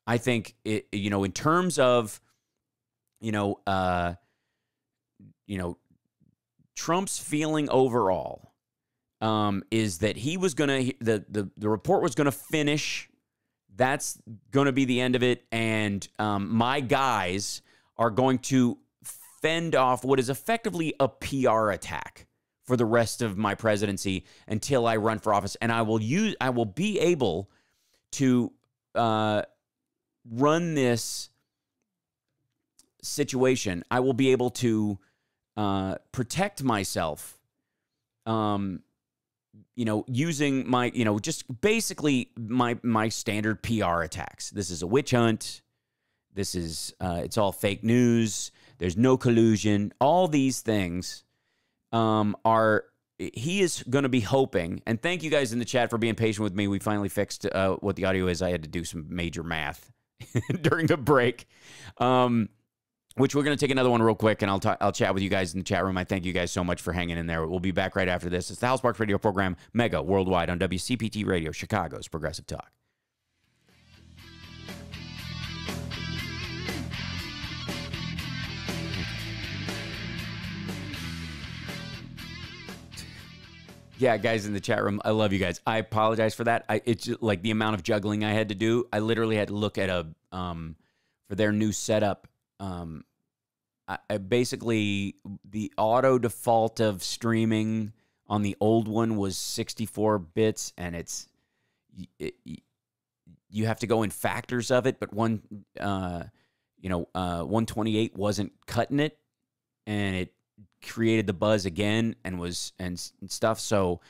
I think in terms of Trump's feeling overall is that he was going to the report was going to finish. That's going to be the end of it, and my guys are going to fend off what is effectively a PR attack for the rest of my presidency until I run for office, and I will be able to run this situation. I will be able to protect myself, using my, just basically my standard PR attacks. This is a witch hunt. This is, it's all fake news. There's no collusion. All these things he is going to be hoping, and thank you guys in the chat for being patient with me. We finally fixed what the audio is. I had to do some major math during the break, which we're going to take another one real quick, and I'll chat with you guys in the chat room. I thank you guys so much for hanging in there. We'll be back right after this. It's the Hal Sparks Radio Program, Mega Worldwide on WCPT Radio, Chicago's Progressive Talk. Yeah, guys in the chat room, I love you guys. I apologize for that. It's just, like, the amount of juggling I had to do. I literally had to look at for their new setup. I basically, the auto default of streaming on the old one was 64 bits, and you have to go in factors of it, but 128 wasn't cutting it, and it created the buzz again and stuff. So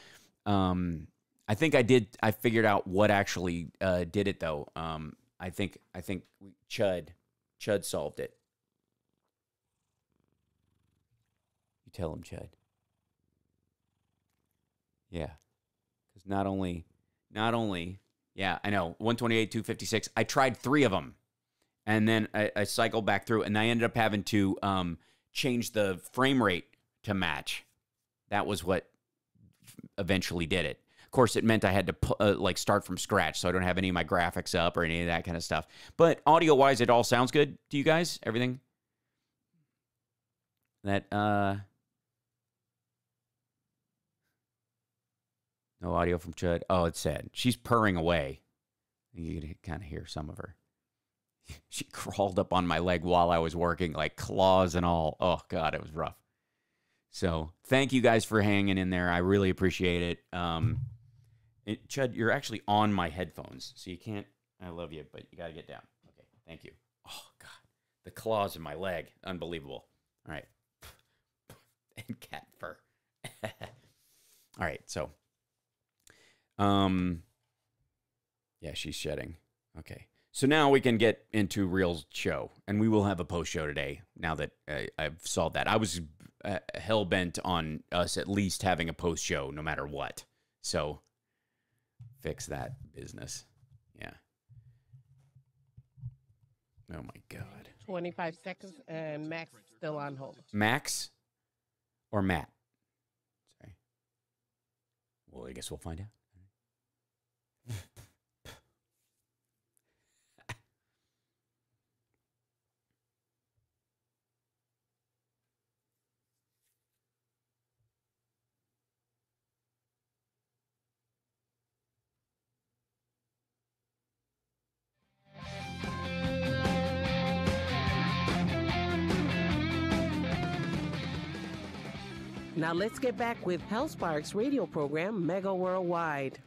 I think I figured out what actually did it, though. I think Chud solved it. You tell him, Chud. Yeah. Because not only, yeah, I know, 128, 256. I tried 3 of them, and then I cycled back through, and I ended up having to change the frame rate to match. That was what eventually did it. Of course, it meant I had to start from scratch, so I don't have any of my graphics up or any of that kind of stuff. But audio-wise, it all sounds good to you guys? Everything? That, no audio from Chud. Oh, it's sad. She's purring away. You can kind of hear some of her. She crawled up on my leg while I was working, like claws and all. Oh, God, it was rough. So thank you guys for hanging in there. I really appreciate it. Chud, you're actually on my headphones, so you can't. I love you, but you got to get down. Okay, thank you. Oh, God. The claws in my leg. Unbelievable. All right. And cat fur. All right, so. Yeah, she's shedding. Okay. So now we can get into real show, and we will have a post show today now that I've solved that. I was hell-bent on us at least having a post show no matter what. So fix that business. Yeah. Oh, my God. 25 seconds, and Max is still on hold. Max or Matt? Sorry. Well, I guess we'll find out. Now let's get back with Hal Sparks radio program, Mega Worldwide.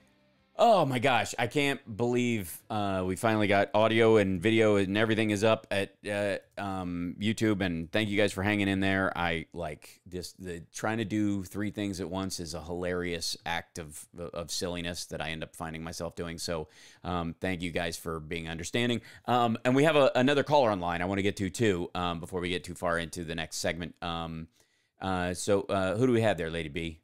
Oh my gosh, I can't believe we finally got audio and video and everything is up at YouTube, and thank you guys for hanging in there. I like this. Trying to do 3 things at once is a hilarious act of silliness that I end up finding myself doing. So thank you guys for being understanding. And we have another caller online I want to get to too before we get too far into the next segment. So who do we have there, Lady B?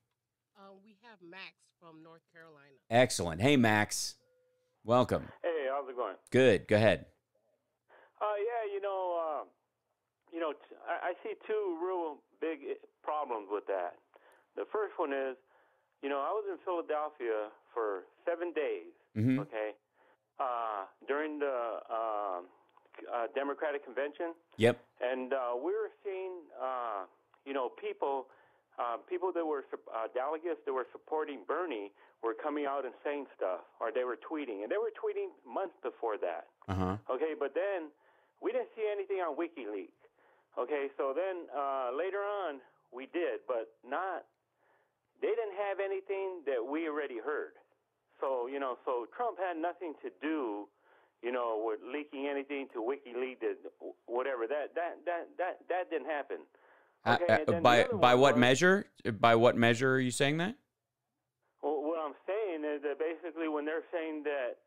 We have Max from North Carolina. Excellent. Hey, Max. Welcome. Hey, how's it going? Good. Go ahead. I see 2 real big problems with that. The first one is, I was in Philadelphia for 7 days, okay, during the Democratic convention. Yep. And we were seeing, people that were delegates that were supporting Bernie were coming out and saying stuff, or they were tweeting, and they were tweeting months before that. Okay, but then we didn't see anything on WikiLeaks. Okay, so then later on we did, but not. They didn't have anything that we already heard. So so Trump had nothing to do, with leaking anything to WikiLeaks, whatever. That didn't happen. Okay, by what measure? By what measure are you saying that? Well, what I'm saying is that basically when they're saying that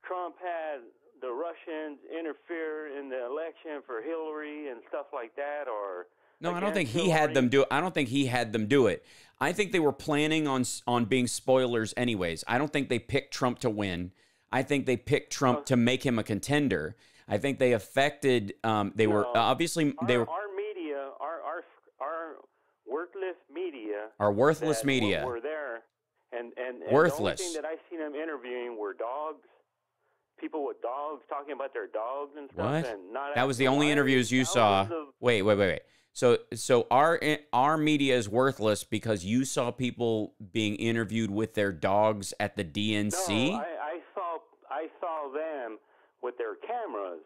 Trump had the Russians interfere in the election for Hillary and stuff like that, or no, I don't think he had them do it. I don't think he had them do it. I think they were planning on being spoilers anyways. I don't think they picked Trump to win. I think they picked Trump to make him a contender. I think they affected. They were obviously they were. Our media, our worthless media. Our worthless media were there, and worthless. The only thing that I seen them interviewing were dogs. People with dogs talking about their dogs and stuff. What? And not that was the only interviews you saw. Wait. So our media is worthless because you saw people being interviewed with their dogs at the DNC? No, I saw them with their cameras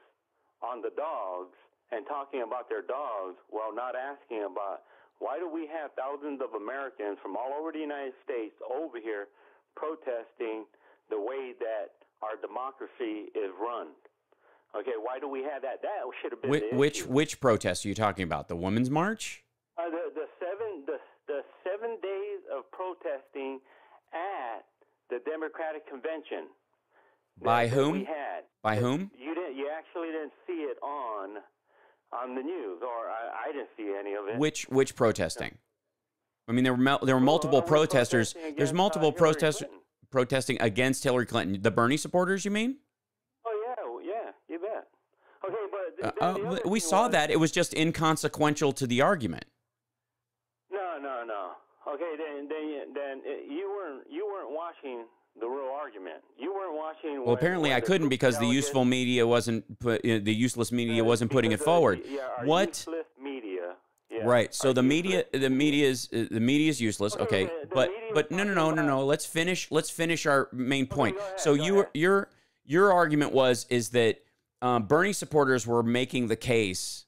on the dogs and talking about their dogs while not asking about why do we have thousands of Americans from all over the United States over here protesting the way that our democracy is run. Okay, why do we have that? That should have been which protests are you talking about? The Women's March? The 7 days of protesting at the Democratic convention. By whom? We had. By whom? You actually didn't see it on the news, or I didn't see any of it. Which protesting? I mean, there were multiple protesters. There's multiple protesters protesting against Hillary Clinton. The Bernie supporters, you mean? Oh yeah, you bet. Okay, but we saw that. It was just inconsequential to the argument. No. Okay, then you weren't watching the real argument. You weren't watching. Well, apparently I couldn't because the useful media wasn't the useless media wasn't putting it forward. What? Useless media. Yeah, right. So the media is useless. Okay, but no. Let's finish our main point. So your argument is that Bernie supporters were making the case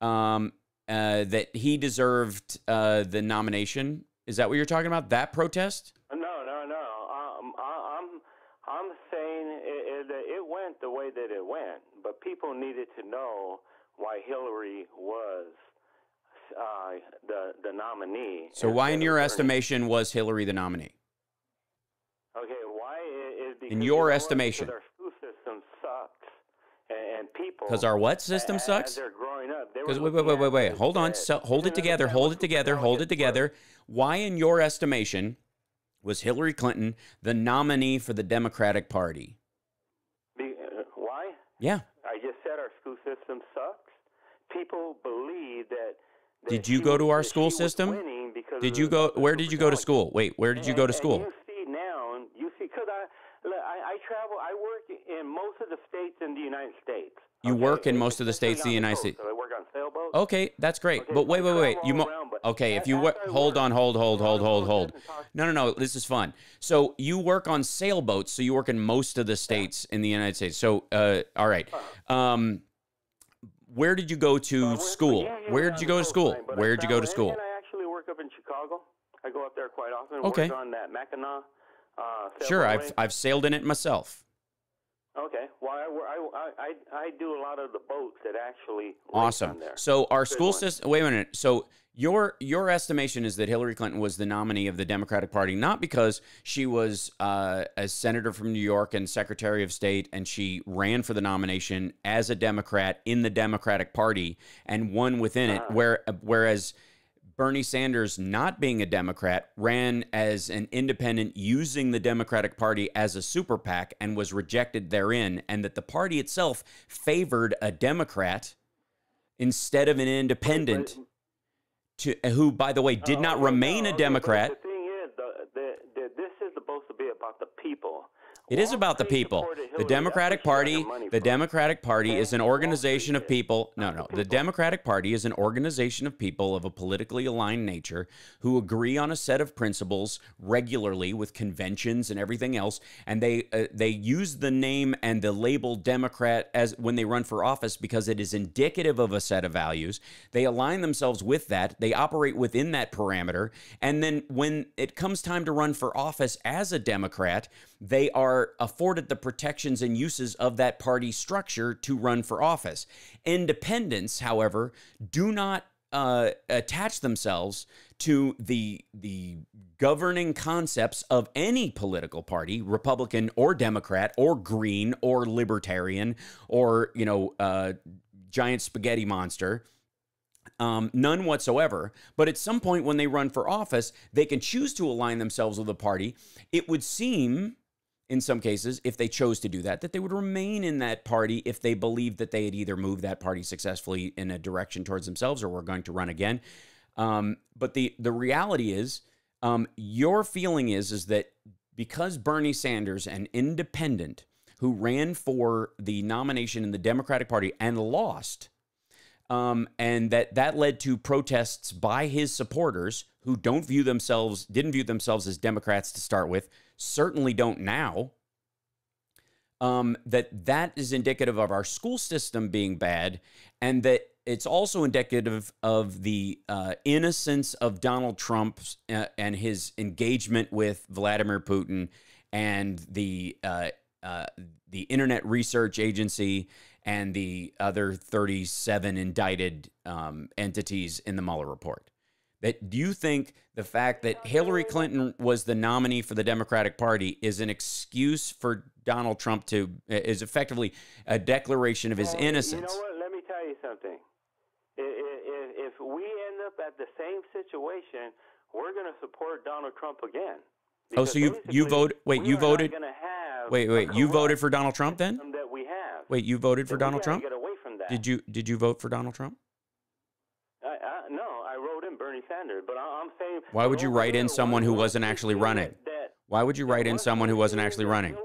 that he deserved the nomination. Is that what you're talking about? That protest? No. I'm saying it went the way that it went, but people needed to know why Hillary was the nominee. So why, in your estimation, was Hillary the nominee? Okay, why is because in your estimation? Our school system sucks, and people. Because our what system sucks? As they're growing up. Because wait. Hold on. So, hold it together. Why, in your estimation, was Hillary Clinton the nominee for the Democratic Party? Why? Yeah. I just said our school system sucks. People believe that. Did you go to our school system? Did you go? Where did you go to school? Wait, where did you go to school? You see, because I travel. I work in most of the states in the United States. You work in most of the states in the United States. So I work on sailboats. Okay, that's great. Okay, but wait. If you work, hold on. No. This is fun. So you work on sailboats. So you work in most of the states in the United States. So all right. Where did you go to school? Where did you go to school? Where did you go to school? And I actually work up in Chicago. I go up there quite often. Okay. Work on that Mackinac. Sure, I've sailed in it myself. Okay. Well, I do a lot of the boats that actually. Awesome. So our school system. Wait a minute. So your estimation is that Hillary Clinton was the nominee of the Democratic Party, not because she was a senator from New York and Secretary of State, and she ran for the nomination as a Democrat in the Democratic Party and won within it, whereas Bernie Sanders, not being a Democrat, ran as an independent using the Democratic Party as a super PAC and was rejected therein, and that the party itself favored a Democrat instead of an independent, who, by the way, did not remain a Democrat. But the thing is, this is supposed to be about the people. It is about the people. The Democratic Party, is an organization of people. No. The Democratic Party is an organization of people of a politically aligned nature who agree on a set of principles regularly with conventions and everything else. And they use the name and the label Democrat as when they run for office because it is indicative of a set of values. They align themselves with that. They operate within that parameter. And then when it comes time to run for office as a Democrat, they are afforded the protections and uses of that party structure to run for office. Independents, however, do not attach themselves to the governing concepts of any political party, Republican or Democrat or Green or Libertarian or, giant spaghetti monster. None whatsoever. But at some point when they run for office, they can choose to align themselves with a party. It would seem, in some cases, if they chose to do that, that they would remain in that party if they believed that they had either moved that party successfully in a direction towards themselves or were going to run again. But the reality is, your feeling is that because Bernie Sanders, an independent who ran for the nomination in the Democratic Party and lost, and that led to protests by his supporters who didn't view themselves as Democrats to start with, certainly don't now, that is indicative of our school system being bad, and that it's also indicative of the innocence of Donald Trump and his engagement with Vladimir Putin and the Internet Research Agency and the other 37 indicted entities in the Mueller report. Do you think the fact that Hillary Clinton was the nominee for the Democratic Party is an excuse for Donald Trump is effectively a declaration of his innocence? You know what? Let me tell you something. If we end up at the same situation, we're going to support Donald Trump again. Oh, so you voted? Wait, you voted? Wait, you voted for Donald Trump then? That we have. Wait, you voted for Donald Trump? Get away from that. Did you vote for Donald Trump? No, I wrote in Bernie Sanders, but I'm saying. Why would you write in someone who wasn't actually running? Why would you write in someone who wasn't actually running?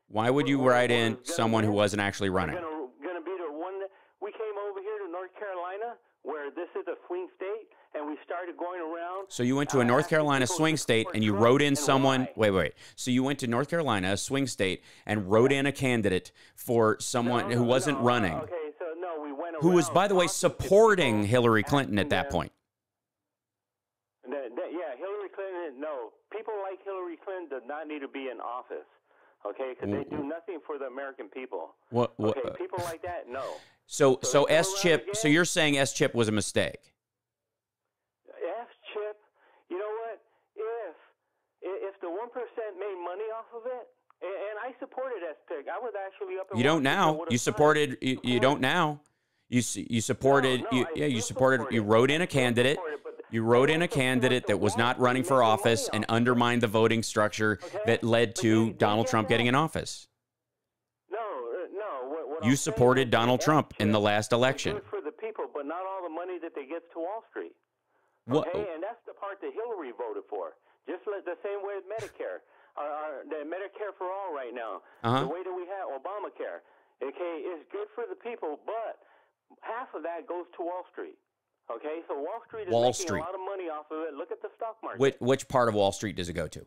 Why would you write in someone who wasn't actually running? Going to be the one. We came over here to North Carolina, where this is a swing state, and we started going around. So you went to a North Carolina swing state, and you wrote in someone. Wait. So you went to North Carolina, a swing state, and wrote in a candidate for someone who wasn't running. Okay, so no, we went around. Who was, by the way, supporting Hillary Clinton at that point. Yeah, Hillary Clinton. No, people like Hillary Clinton do not need to be in office. Okay, because they do nothing for the American people. Okay, people like that, no. So S-Chip. So you're saying S-Chip was a mistake? S-Chip. You know what? If the 1% made money off of it, and I supported S-Chip, I was actually up. You don't now. You supported. You don't now. You supported. You supported. You wrote in a candidate. You wrote in a candidate that was not running for office and undermined the voting structure that led to Donald Trump getting in office. No. You supported Donald Trump in the last election. Good for the people, but not all the money that they get to Wall Street. What? Okay, and that's the part that Hillary voted for. Just like the same way with Medicare, the Medicare for all right now. The way that we have Obamacare. Okay, it's good for the people, but half of that goes to Wall Street. Okay, so Wall Street is making a lot of money off of it. Look at the stock market. Which part of Wall Street does it go to?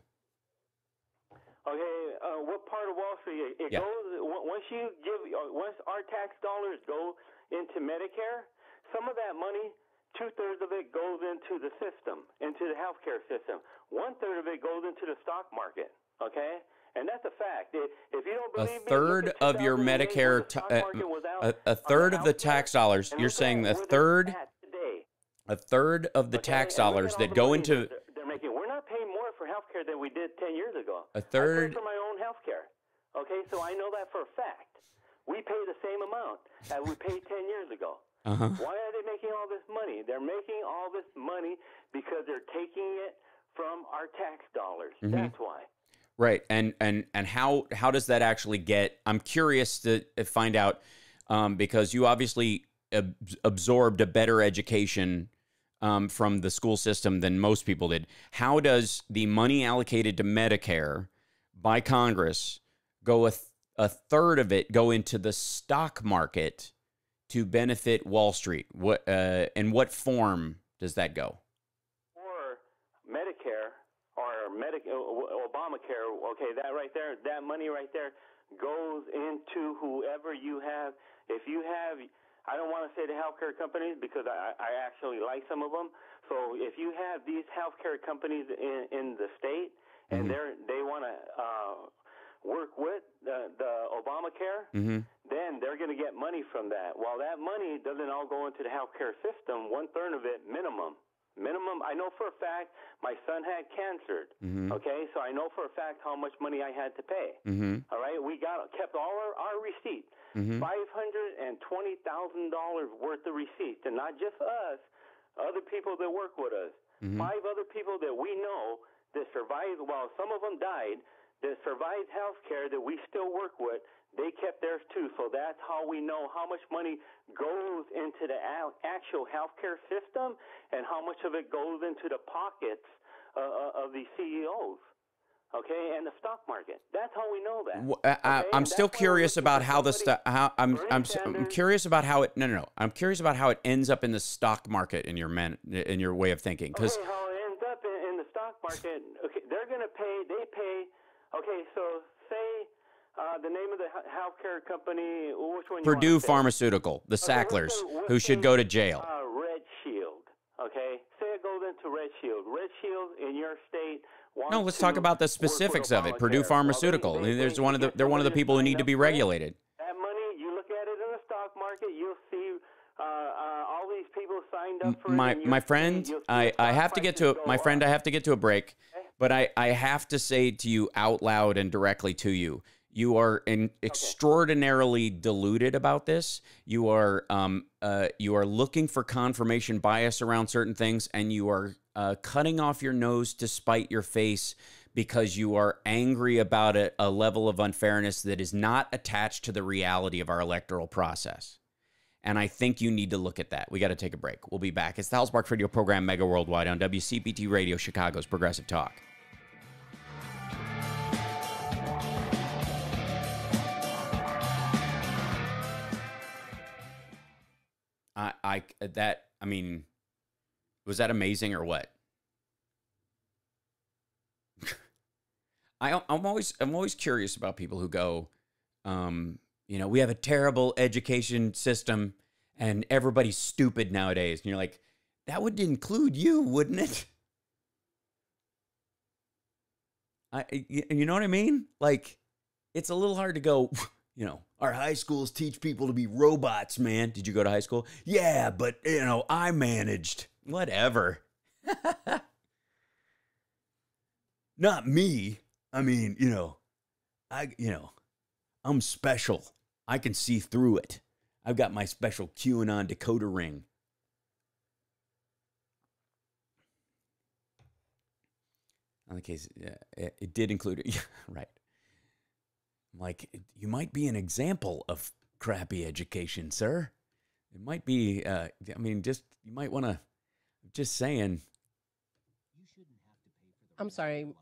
Okay, what part of Wall Street? It goes once our tax dollars go into Medicare, some of that money, 2/3 of it goes into the system, into the healthcare system. 1/3 of it goes into the stock market. Okay. And that's a fact. If you don't believe a third of your Medicare, a third of the tax dollars. You're saying a third of the tax dollars that go into. They're making. We're not paying more for healthcare than we did 10 years ago. A third. I pay for my own healthcare. Okay, so I know that for a fact. We pay the same amount that we paid 10 years ago. Why are they making all this money? They're making all this money because they're taking it from our tax dollars. That's why. Right, and how does that actually get? I'm curious to find out because you obviously absorbed a better education from the school system than most people did. How does the money allocated to Medicare by Congress go a third of it go into the stock market to benefit Wall Street. What in what form does that go? Or Medicare or Obamacare. Okay, that right there, that money right there goes into whoever you have. If you have, I don't want to say the healthcare companies because I actually like some of them. So if you have these healthcare companies in the state and they want to work with the Obamacare, then they're going to get money from that. While that money doesn't all go into the healthcare system, 1/3 of it minimum. I know for a fact my son had cancer. Okay, so I know for a fact how much money I had to pay. All right, we kept all our receipts, $520,000 worth of receipts, and not just us, other people that work with us. 5 other people that we know that survived. Well, some of them died. That survived health care that we still work with, they kept theirs too. So that's how we know how much money goes into the actual health care system and how much of it goes into the pockets of the CEOs. Okay, and the stock market. That's how we know that. I'm still curious about how I'm curious about how it. No. I'm curious about how it ends up in the stock market in your way of thinking. Okay, how it ends up in the stock market. Okay, they're going to pay. They pay. Okay, so say the name of the healthcare company. Which one? Purdue Pharmaceutical, the Sacklers, who should go to jail. Red Shield. Okay, say it goes into Red Shield. Red Shield in your state. No, let's talk about the specifics of it. Purdue Pharmaceutical. They're one of the people who need to be regulated. That money, you look at it in the stock market, you'll see all these people signed up for it. My friend, I have to get to a break. But I have to say to you out loud and directly to you, you are extraordinarily deluded about this. You are looking for confirmation bias around certain things, and you are cutting off your nose to spite your face because you are angry about a level of unfairness that is not attached to the reality of our electoral process. And I think you need to look at that. We got to take a break. We'll be back. It's the Hal Sparks Radio program, Mega Worldwide, on WCPT Radio, Chicago's Progressive Talk. Was that amazing or what? I'm always curious about people who go, we have a terrible education system and everybody's stupid nowadays. And you're like, that would include you, wouldn't it? You know what I mean? Like, it's a little hard to go, our high schools teach people to be robots, man. Did you go to high school? Yeah, but, I managed. Whatever. Not me. I mean, I'm special. I can see through it. I've got my special QAnon decoder ring. In the case, it did include it. Yeah, right. Like, you might be an example of crappy education, sir. It might be, you might want to, just saying. I'm sorry,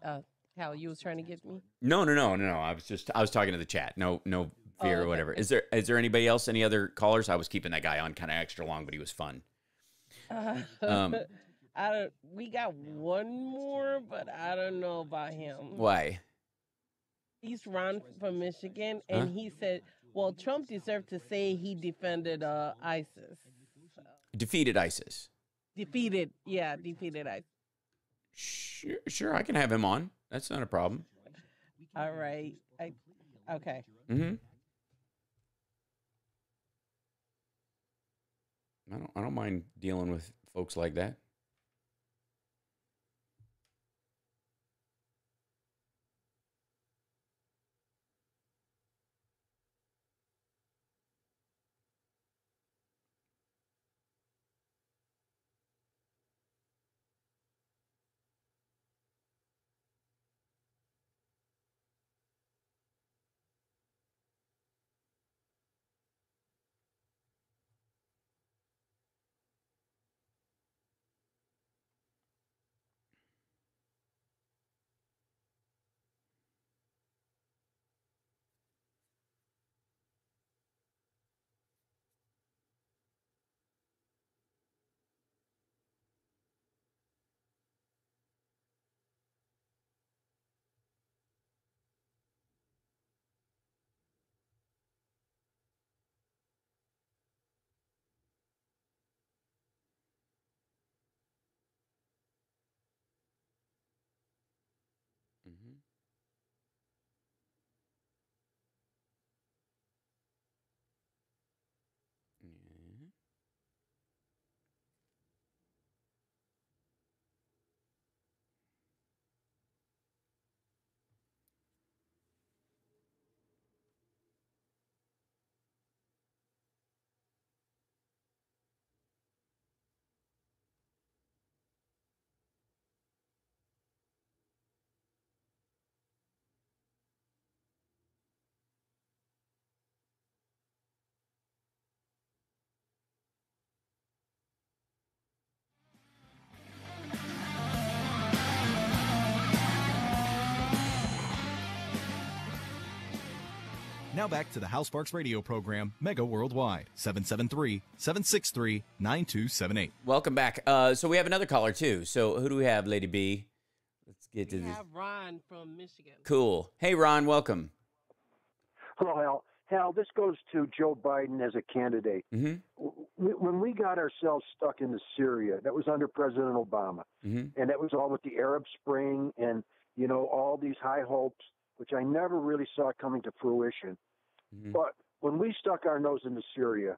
Hal, you was trying to get me? No. I was talking to the chat. No fear or whatever. Is there anybody else, any other callers? I was keeping that guy on kind of extra long, but he was fun. We got one more, but I don't know about him. Why? He's Ron from Michigan, and he said, well, Trump deserved to say he defended ISIS. So. Defeated ISIS. Defeated ISIS. Sure, I can have him on. That's not a problem. All right. Okay. Mm-hmm. I don't mind dealing with folks like that. Now back to the Hal Sparks radio program, Mega Worldwide, 773-763-9278. Welcome back. So we have another caller, too. So who do we have, Lady B? Let's get to We this. have Ron from Michigan. Cool. Hey, Ron, welcome. Hello, Hal. Hal, this goes to Joe Biden as a candidate. Mm-hmm. When we got ourselves stuck into Syria, that was under President Obama, Mm-hmm. and that was all with the Arab Spring and, you know, all these high hopes, which I never really saw coming to fruition. Mm-hmm. But when we stuck our nose into Syria,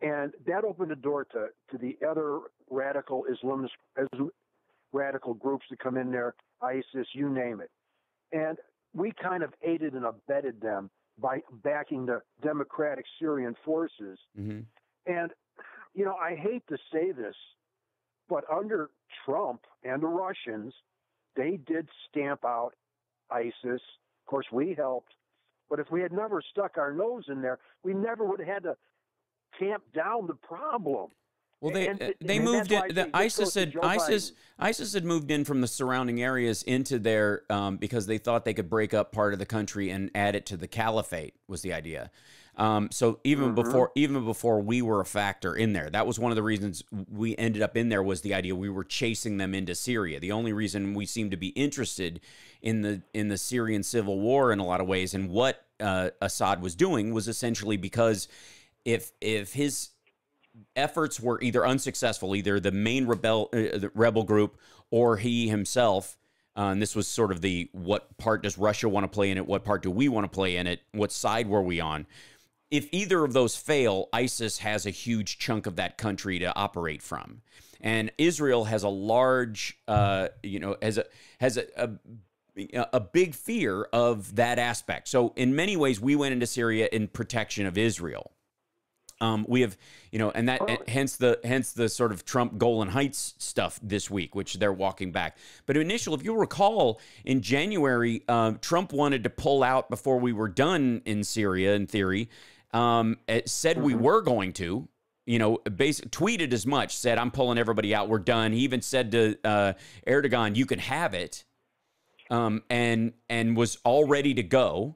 and that opened the door to the other radical Islamist radical groups that come in there, ISIS, you name it. And we kind of aided and abetted them by backing the democratic Syrian forces. Mm-hmm. And, you know, I hate to say this, but under Trump and the Russians, they did stamp out ISIS. Of course, we helped. But if we had never stuck our nose in there, we never would have had to tamp down the problem. Well, they And moved that's why I in. say The this goes to Joe Biden. ISIS had moved in from the surrounding areas into their because they thought they could break up part of the country and add it to the caliphate was the idea. So even before we were a factor in there, that was one of the reasons we ended up in there was the idea we were chasing them into Syria. The only reason we seemed to be interested in the Syrian civil war in a lot of ways and what Assad was doing was essentially because if his efforts were either unsuccessful, either the main the rebel group or he himself, and this was sort of the what part does Russia want to play in it, what part do we want to play in it, what side were we on? If either of those fail, ISIS has a huge chunk of that country to operate from, and Israel has a large, has a big fear of that aspect. So in many ways, we went into Syria in protection of Israel. We have, and hence the sort of Trump Golan Heights stuff this week, which they're walking back. But initially, if you'll recall, in January, Trump wanted to pull out before we were done in Syria, in theory. It said we were going to, tweeted as much, said, I'm pulling everybody out, we're done. He even said to Erdogan, you can have it, and was all ready to go.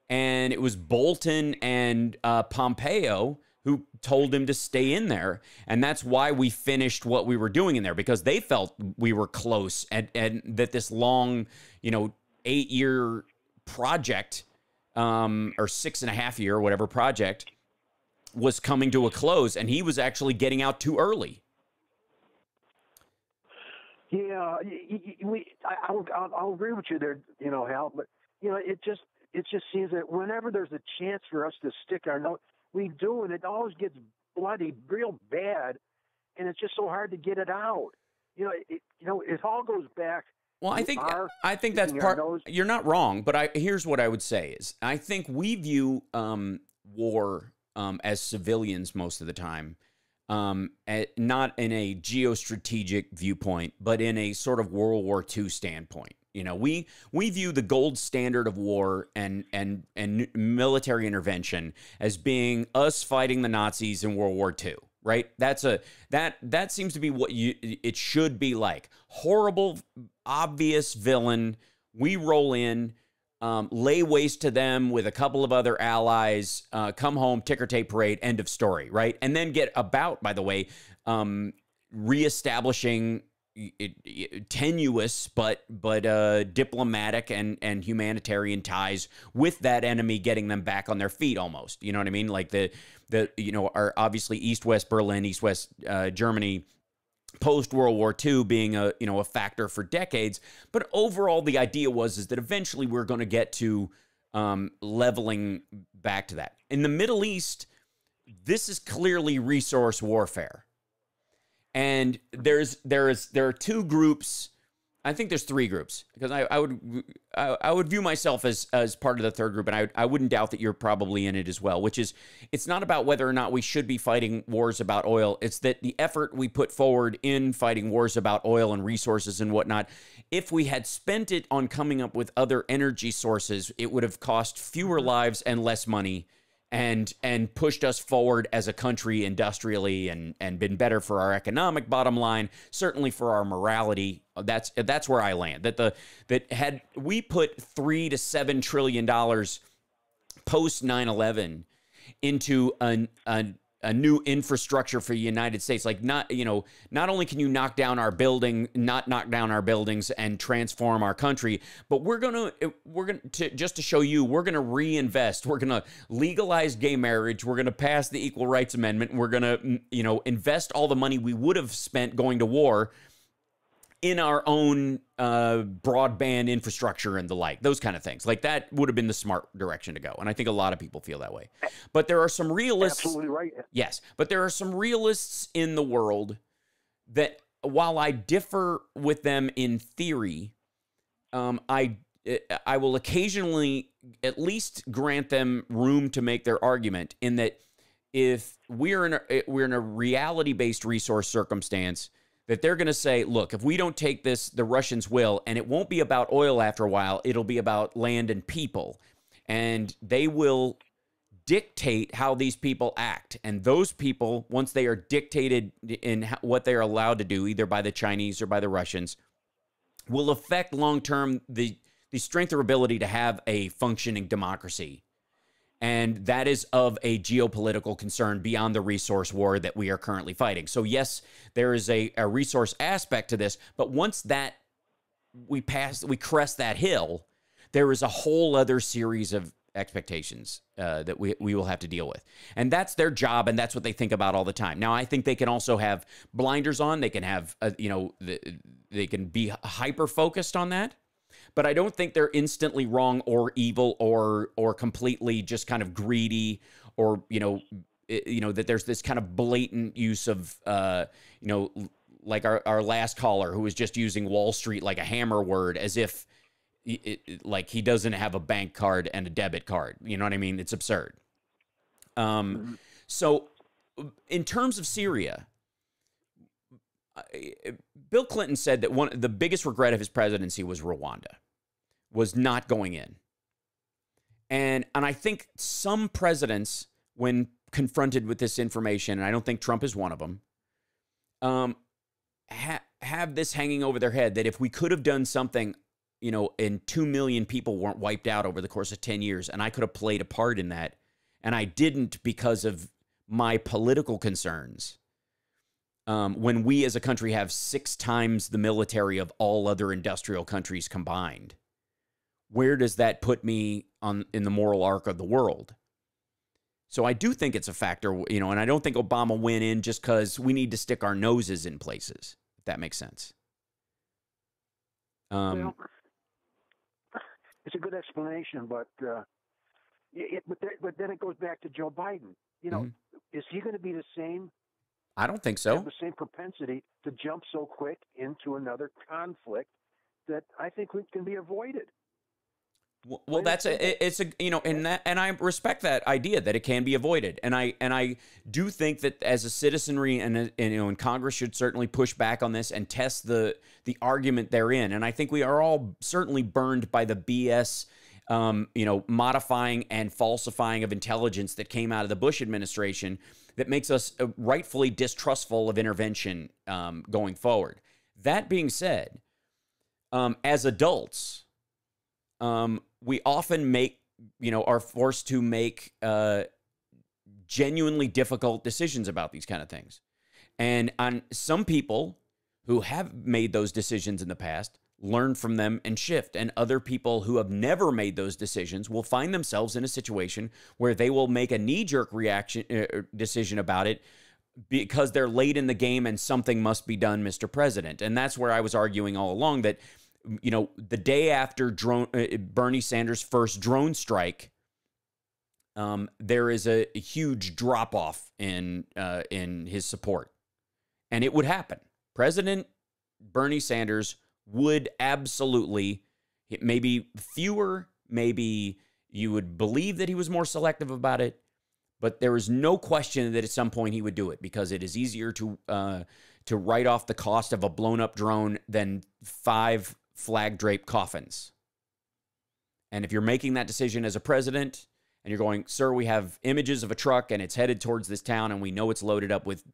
And it was Bolton and Pompeo who told him to stay in there. And that's why we finished what we were doing in there, because they felt we were close and that this long, 8-year project, or 6.5-year, whatever project, was coming to a close. And he was actually getting out too early. Yeah, I'll agree with you there, Hal, but, it just seems that whenever there's a chance for us to stick our nose, we do, and it always gets bloody real bad, and it's just so hard to get it out. It all goes back. Well, I think that's part. You're not wrong, but here's what I would say is I think we view war as civilians most of the time, not in a geostrategic viewpoint, but in a sort of World War II standpoint. We view the gold standard of war and military intervention as being us fighting the Nazis in World War II, right? That seems to be what it should be like. Horrible, obvious villain. We roll in, lay waste to them with a couple of other allies, come home, ticker tape parade, end of story, right? And then get about, by the way, reestablishing tenuous but diplomatic and humanitarian ties with that enemy, getting them back on their feet almost. You know what I mean? Like our obviously East-West Berlin, East-West Germany, post-World War II being a factor for decades. But overall, the idea is that eventually we're going to get to leveling back to that. In the Middle East, this is clearly resource warfare. And there are two groups. I think there's three groups, because I would view myself as part of the third group, and I wouldn't doubt that you're probably in it as well, which is it's not about whether or not we should be fighting wars about oil. It's that the effort we put forward in fighting wars about oil and resources and whatnot, if we had spent it on coming up with other energy sources, it would have cost fewer lives and less money, and pushed us forward as a country industrially and been better for our economic bottom line, certainly for our morality. That's where I land. That had we put $3 to $7 trillion post 9/11 into a new infrastructure for the United States. Like, not only can you knock down our buildings and transform our country, but we're gonna just to show you, we're gonna reinvest. We're gonna legalize gay marriage. We're gonna pass the Equal Rights Amendment. We're gonna invest all the money we would have spent going to war in our own broadband infrastructure and the like, those kind of things. Like, that would have been the smart direction to go. And I think a lot of people feel that way. But there are some realists. Absolutely right. Yes. But there are some realists in the world that, while I differ with them in theory, I will occasionally at least grant them room to make their argument, in that if we're in a reality-based resource circumstance, that they're going to say, look, if we don't take this, the Russians will, and it won't be about oil after a while, it'll be about land and people. And they will dictate how these people act. And those people, once they are dictated in what they are allowed to do, either by the Chinese or by the Russians, will affect long-term the strength or ability to have a functioning democracy. And that is of a geopolitical concern beyond the resource war that we are currently fighting. So yes, there is a resource aspect to this, but once that we crest that hill, there is a whole other series of expectations that we will have to deal with. And that's their job, and that's what they think about all the time. Now, I think they can also have blinders on. They can have, they can be hyper-focused on that. But I don't think they're instantly wrong or evil or completely just kind of greedy, or that there's this kind of blatant use of like our last caller, who was just using Wall Street like a hammer word, as if like he doesn't have a bank card and a debit card. You know what I mean? It's absurd. So in terms of Syria, Bill Clinton said that the biggest regret of his presidency was Rwanda, was not going in. And I think some presidents, when confronted with this information, and I don't think Trump is one of them, have this hanging over their head, that if we could have done something, and 2 million people weren't wiped out over the course of 10 years, and I could have played a part in that, and I didn't because of my political concerns, when we as a country have 6 times the military of all other industrial countries combined, where does that put me in the moral arc of the world? So I do think it's a factor, and I don't think Obama went in just because we need to stick our noses in places, if that makes sense. Well, it's a good explanation, but then it goes back to Joe Biden. Is he going to be the same? I don't think so. Have the same propensity to jump so quick into another conflict that I think can be avoided. Well, and I respect that idea that it can be avoided, and I do think that as a citizenry and Congress should certainly push back on this and test the argument therein. And I think we are all certainly burned by the BS, modifying and falsifying of intelligence that came out of the Bush administration, that makes us rightfully distrustful of intervention going forward. That being said, as adults, we often are forced to make genuinely difficult decisions about these kind of things. And on some people who have made those decisions in the past learn from them and shift. And other people who have never made those decisions will find themselves in a situation where they will make a knee-jerk decision about it because they're late in the game and something must be done, Mr. President. And that's where I was arguing all along that, the day after Bernie Sanders' first drone strike, there is a huge drop-off in his support. And it would happen. President Bernie Sanders would absolutely, maybe fewer, maybe you would believe that he was more selective about it, but there is no question that at some point he would do it, because it is easier to write off the cost of a blown-up drone than 5 flag-draped coffins. And if you're making that decision as a president and you're going, sir, we have images of a truck and it's headed towards this town and we know it's loaded up with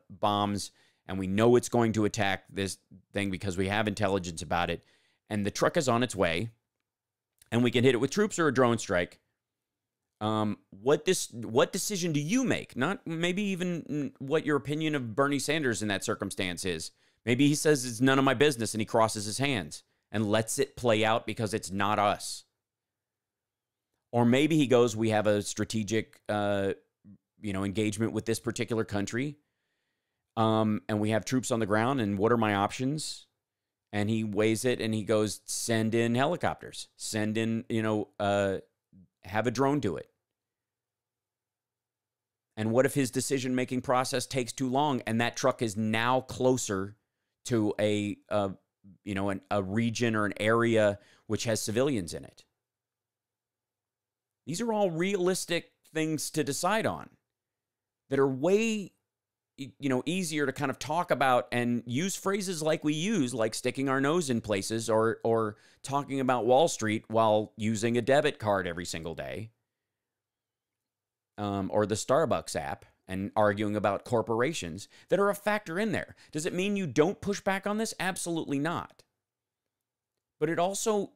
bombs and we know it's going to attack this thing because we have intelligence about it, and the truck is on its way and we can hit it with troops or a drone strike, What decision do you make? Not maybe even what your opinion of Bernie Sanders in that circumstance is. Maybe he says it's none of my business and he crosses his hands and lets it play out because it's not us. Or maybe he goes, we have a strategic, engagement with this particular country, and we have troops on the ground, and what are my options? And he weighs it, and he goes, send in helicopters, send in, have a drone do it. And what if his decision-making process takes too long, and that truck is now closer to a region or an area which has civilians in it? These are all realistic things to decide on that are way, easier to kind of talk about and use phrases like we use, like sticking our nose in places or talking about Wall Street while using a debit card every single day, or the Starbucks app and arguing about corporations that are a factor in there. Does it mean you don't push back on this? Absolutely not. But it also,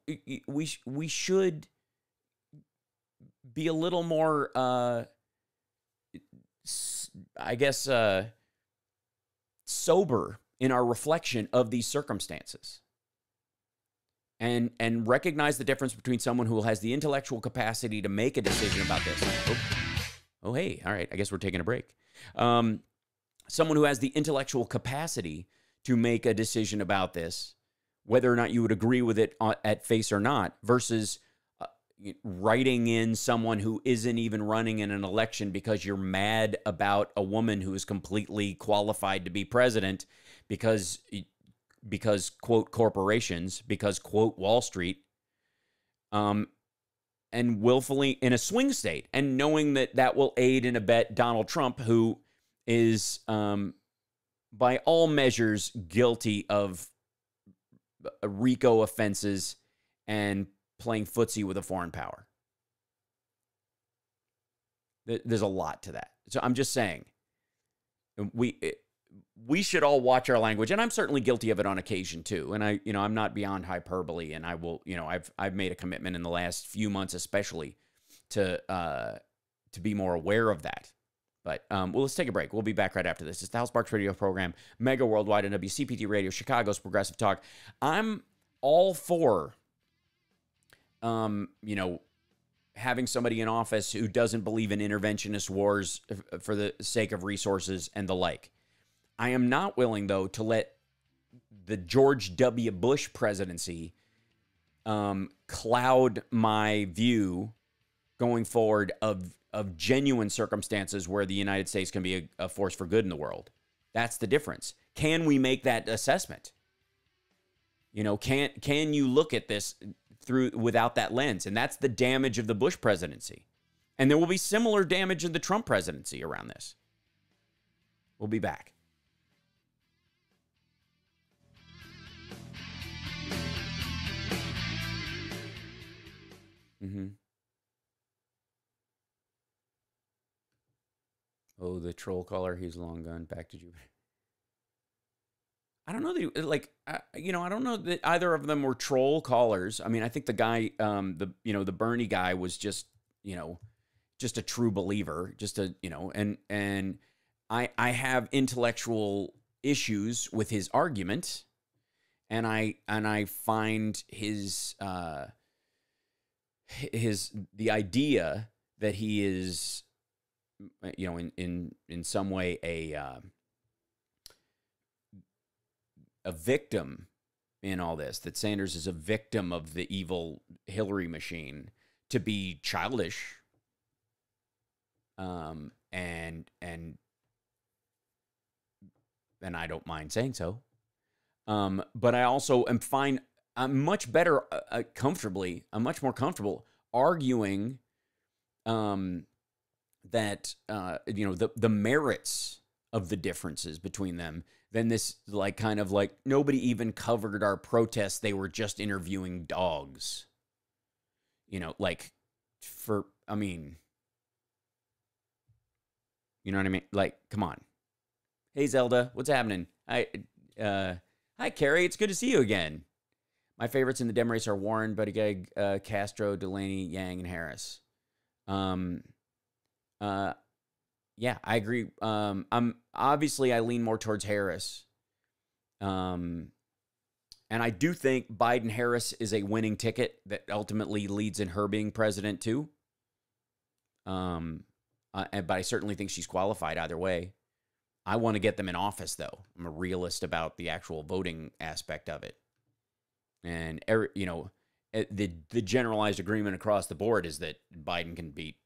we should be a little more, sober in our reflection of these circumstances. And recognize the difference between someone who has the intellectual capacity to make a decision about this. Oh, hey, all right, I guess we're taking a break. Someone who has the intellectual capacity to make a decision about this, whether or not you would agree with it at face or not, versus writing in someone who isn't even running in an election because you're mad about a woman who is completely qualified to be president because quote, corporations, because, quote, Wall Street, and willfully in a swing state, and knowing that will aid and abet Donald Trump, who is, by all measures, guilty of RICO offenses and playing footsie with a foreign power. There's a lot to that. So I'm just saying, we should all watch our language, and I'm certainly guilty of it on occasion too. And I'm not beyond hyperbole, and I will, I've made a commitment in the last few months, especially to be more aware of that. But let's take a break. We'll be back right after this. It's the Hal Sparks Radio program, Mega Worldwide on WCPT Radio, Chicago's Progressive Talk. I'm all for having somebody in office who doesn't believe in interventionist wars for the sake of resources and the like. I am not willing, though, to let the George W. Bush presidency cloud my view going forward of genuine circumstances where the United States can be a force for good in the world. That's the difference. Can we make that assessment? Can you look at this without that lens? And that's the damage of the Bush presidency. And there will be similar damage in the Trump presidency around this. We'll be back. Oh, the troll caller, he's long gone. Back to Jupiter. I don't know I don't know that either of them were troll callers. I mean, I think the guy, the Bernie guy was just a true believer, and I have intellectual issues with his argument, and I find the idea that he is, in some way a victim in all this, that Sanders is a victim of the evil Hillary machine, to be childish. And I don't mind saying so. But I also am fine. I'm much better, I'm much more comfortable arguing, that, the merits of the differences between them than this, nobody even covered our protests. They were just interviewing dogs. You know what I mean? Come on. Hey, Zelda, what's happening? Hi, Carrie. It's good to see you again. My favorites in the Dem race are Warren, Buttigieg, Castro, Delaney, Yang, and Harris. Yeah, I agree. I lean more towards Harris. And I do think Biden-Harris is a winning ticket that ultimately leads in her being president too. But I certainly think she's qualified either way. I want to get them in office, though. I'm a realist about the actual voting aspect of it. And, the generalized agreement across the board is that Biden can beat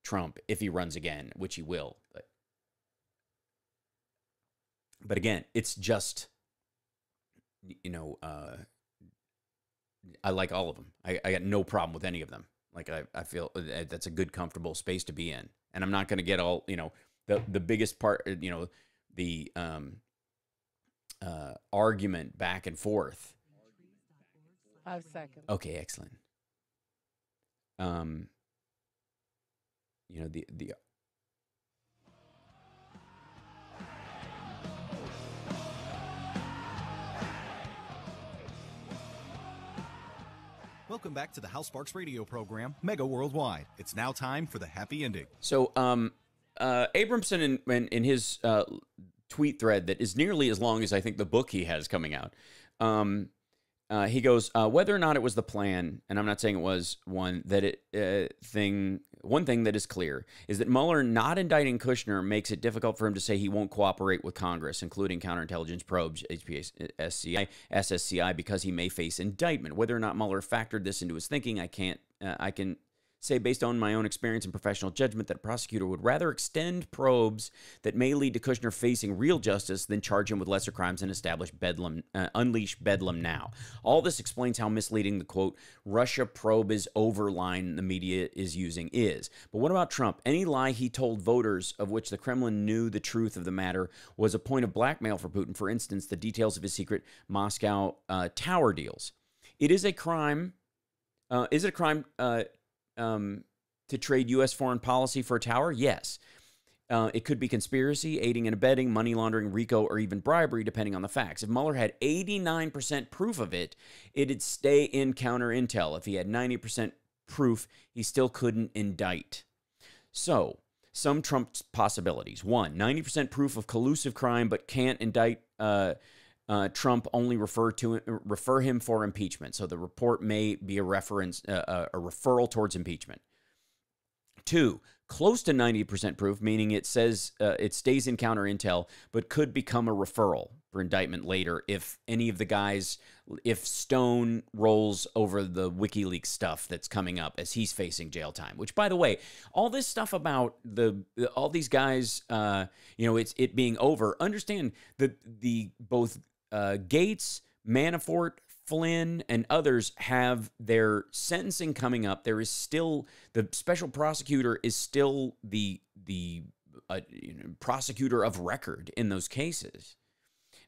Trump if he runs again, which he will. But again, it's just, I like all of them. I got no problem with any of them. Like, I feel that's a good, comfortable space to be in. And I'm not going to get all, the biggest part, the argument back and forth. 5 seconds. Okay, excellent. The Welcome back to the Hal Sparks radio program, Mega Worldwide. It's now time for the happy ending. So, Abramson in his tweet thread that is nearly as long as I think the book he has coming out, he goes, whether or not it was the plan, and I'm not saying it was one thing that is clear is that Mueller not indicting Kushner makes it difficult for him to say he won't cooperate with Congress, including counterintelligence probes, HPSCI, SSCI, because he may face indictment. Whether or not Mueller factored this into his thinking, I can say based on my own experience and professional judgment that a prosecutor would rather extend probes that may lead to Kushner facing real justice than charge him with lesser crimes and unleash bedlam now. All this explains how misleading the, quote, Russia probe is over line the media is using is. But what about Trump? Any lie he told voters of which the Kremlin knew the truth of the matter was a point of blackmail for Putin. For instance, the details of his secret Moscow tower deals. It is a crime. Is it a crime to trade U.S. foreign policy for a tower? Yes. It could be conspiracy, aiding and abetting, money laundering, RICO, or even bribery, depending on the facts. If Mueller had 89% proof of it, it'd stay in counter intel. If he had 90% proof, he still couldn't indict. So, some Trump possibilities. 1, 90% proof of collusive crime, but can't indict Trump, only refer him for impeachment. So the report may be a referral towards impeachment. 2, close to 90% proof, meaning it says it stays in counter intel, but could become a referral for indictment later if any of the guys, if Stone rolls over the WikiLeaks stuff that's coming up as he's facing jail time. Which, by the way, all this stuff about all these guys, it's it being over. Understand that both Gates, Manafort, Flynn, and others have their sentencing coming up. There is still, the special prosecutor is still the prosecutor of record in those cases.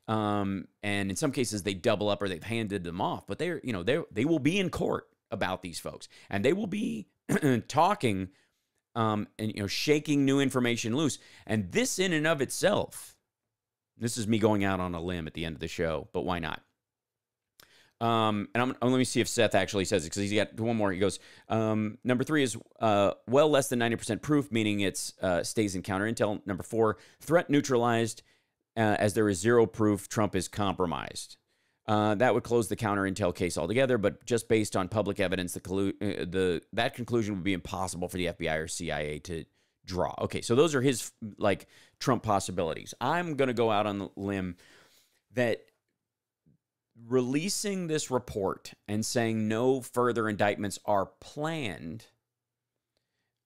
And in some cases they double up or they've handed them off, but they will be in court about these folks, and they will be talking and shaking new information loose. And this in and of itself, this is me going out on a limb at the end of the show, but why not? And let me see if Seth actually says it, because he's got one more. He goes, number 3 is well less than 90% proof, meaning it stays in counter intel. Number 4, threat neutralized, as there is 0 proof Trump is compromised. That would close the counter intel case altogether, but just based on public evidence, that conclusion would be impossible for the FBI or CIA to draw. Okay, so those are his Trump possibilities. I'm going to go out on the limb that releasing this report and saying no further indictments are planned,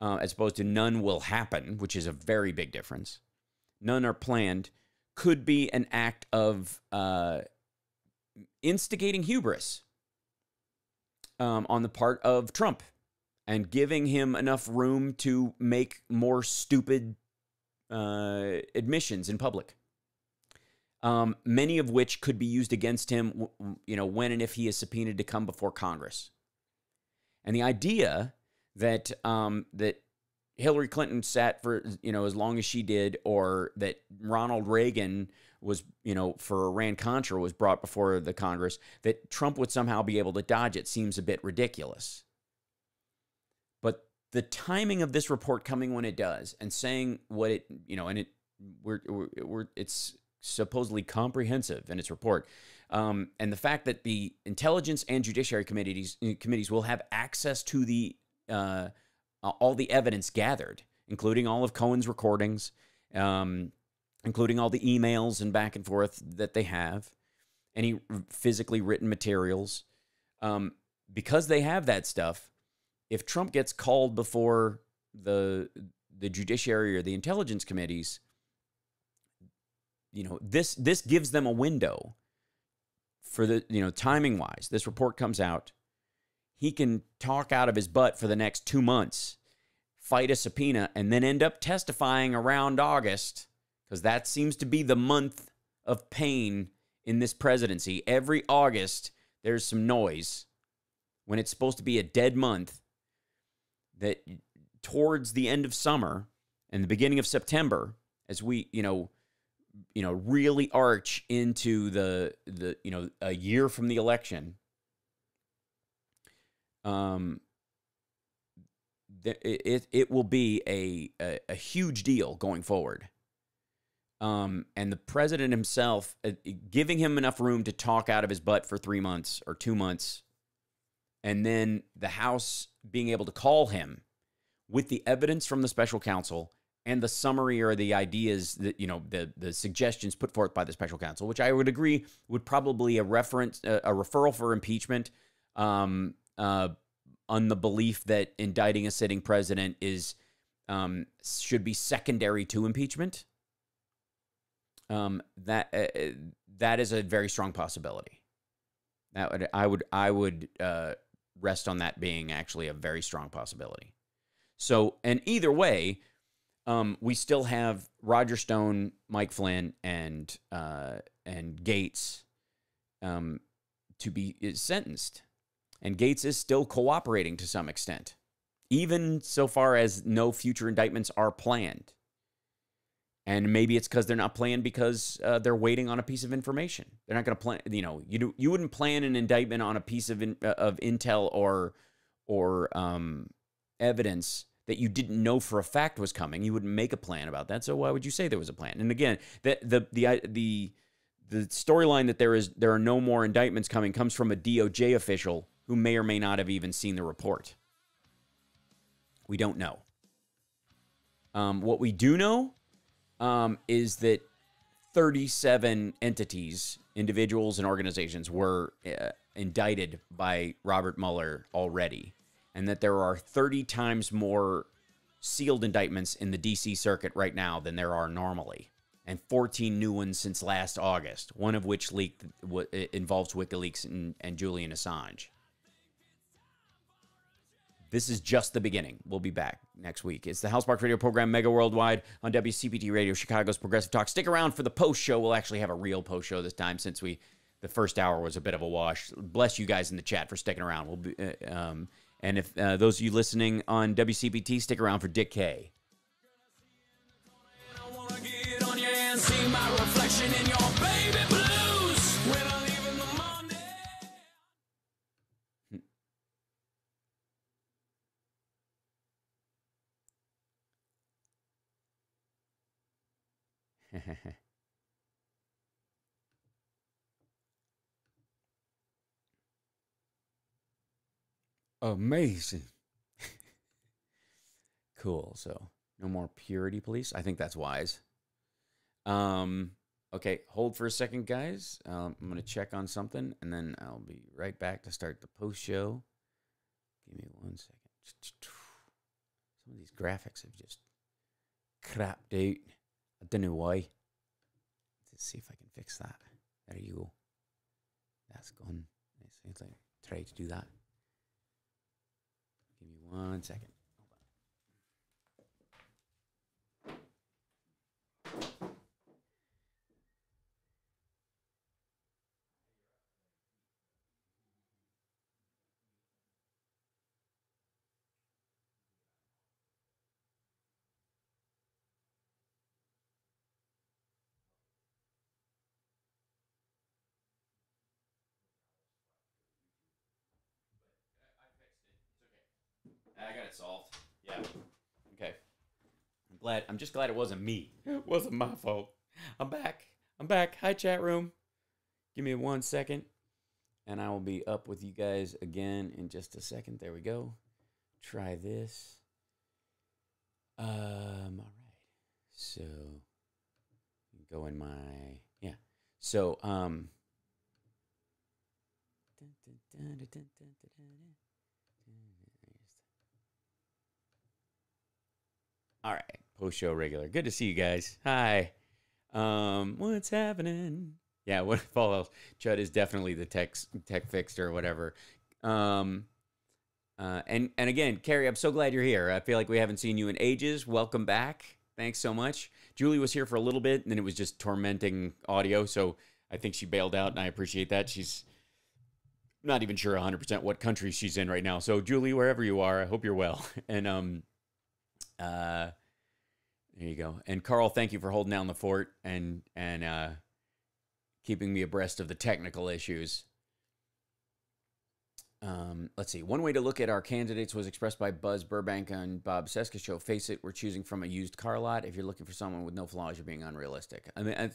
as opposed to none will happen, which is a very big difference. None are planned, could be an act of instigating hubris on the part of Trump and giving him enough room to make more stupid admissions in public. Many of which could be used against him, when and if he is subpoenaed to come before Congress. And the idea that that Hillary Clinton sat for as long as she did, or that Ronald Reagan was for Iran-Contra was brought before the Congress, that Trump would somehow be able to dodge it, seems a bit ridiculous. But the timing of this report coming when it does, and saying what it, and it's supposedly comprehensive in its report, and the fact that the Intelligence and Judiciary committees will have access to the all the evidence gathered, including all of Cohen's recordings, including all the emails and back and forth that they have, any physically written materials. Because they have that stuff, if Trump gets called before the Judiciary or the Intelligence committees, this gives them a window for the, timing wise. This report comes out, he can talk out of his butt for the next 2 months, fight a subpoena, and then end up testifying around August, because that seems to be the month of pain in this presidency. Every August, there's some noise when it's supposed to be a dead month. That towards the end of summer and the beginning of September, as we, really arch into the a year from the election, it will be a huge deal going forward. And the president himself, giving him enough room to talk out of his butt for 3 months or 2 months, and then the House being able to call him with the evidence from the special counsel and the summary or the ideas that, the suggestions put forth by the special counsel, which I would agree would probably a referral for impeachment, on the belief that indicting a sitting president should be secondary to impeachment. That is a very strong possibility. I would rest on that being actually a very strong possibility. So, and either way, we still have Roger Stone, Mike Flynn, and Gates to be sentenced. And Gates is still cooperating to some extent, even so far as no future indictments are planned. And maybe it's because they're not planned because they're waiting on a piece of information. They're not going to plan. You wouldn't plan an indictment on a piece of intel or evidence that you didn't know for a fact was coming. You wouldn't make a plan about that. So why would you say there was a plan? And again, the storyline that there are no more indictments coming comes from a DOJ official who may or may not have even seen the report. We don't know. What we do know is that 37 entities, individuals, and organizations were indicted by Robert Mueller already, and that there are 30 times more sealed indictments in the D.C. circuit right now than there are normally, and 14 new ones since last August, one of which involves WikiLeaks and Julian Assange. This is just the beginning. We'll be back next week. It's the House Sparks Radio program, Mega Worldwide, on WCPT Radio, Chicago's Progressive Talk. Stick around for the post show. We'll actually have a real post show this time, since the first hour was a bit of a wash. Bless you guys in the chat for sticking around. We'll be, and if those of you listening on WCPT, stick around for Dick K. I wanna get on your hand, see my reflection in your baby blues when I leave in the morning. Amazing. Cool. So no more purity police. I think that's wise. Okay, hold for a second, guys. I'm going to check on something, and then I'll be right back to start the post show. Give me 1 second. Some of these graphics have just crapped out. I don't know why. Let's see if I can fix that. There you go. That's gone. Let's try to do that. Give me 1 second. I got it solved. Yeah. Okay. I'm just glad it wasn't me. It wasn't my fault. I'm back. Hi, chat room. Give me 1 second, and I will be up with you guys again in just a second. There we go. Try this. All right. So, go in my, yeah. So, all right. Post-show regular. Good to see you guys. Hi. What's happening? Yeah, what all else? Chud is definitely the tech fixer or whatever. And again, Carrie, I'm so glad you're here. I feel like we haven't seen you in ages. Welcome back. Thanks so much. Julie was here for a little bit, and then it was just tormenting audio, so I think she bailed out, and I appreciate that. She's not even sure 100% what country she's in right now. So, Julie, wherever you are, I hope you're well. And there you go. And Carl, thank you for holding down the fort and keeping me abreast of the technical issues. Let's see. One way to look at our candidates was expressed by Buzz Burbank on Bob Seska's show. Face it, we're choosing from a used car lot. If you're looking for someone with no flaws, you're being unrealistic. I mean,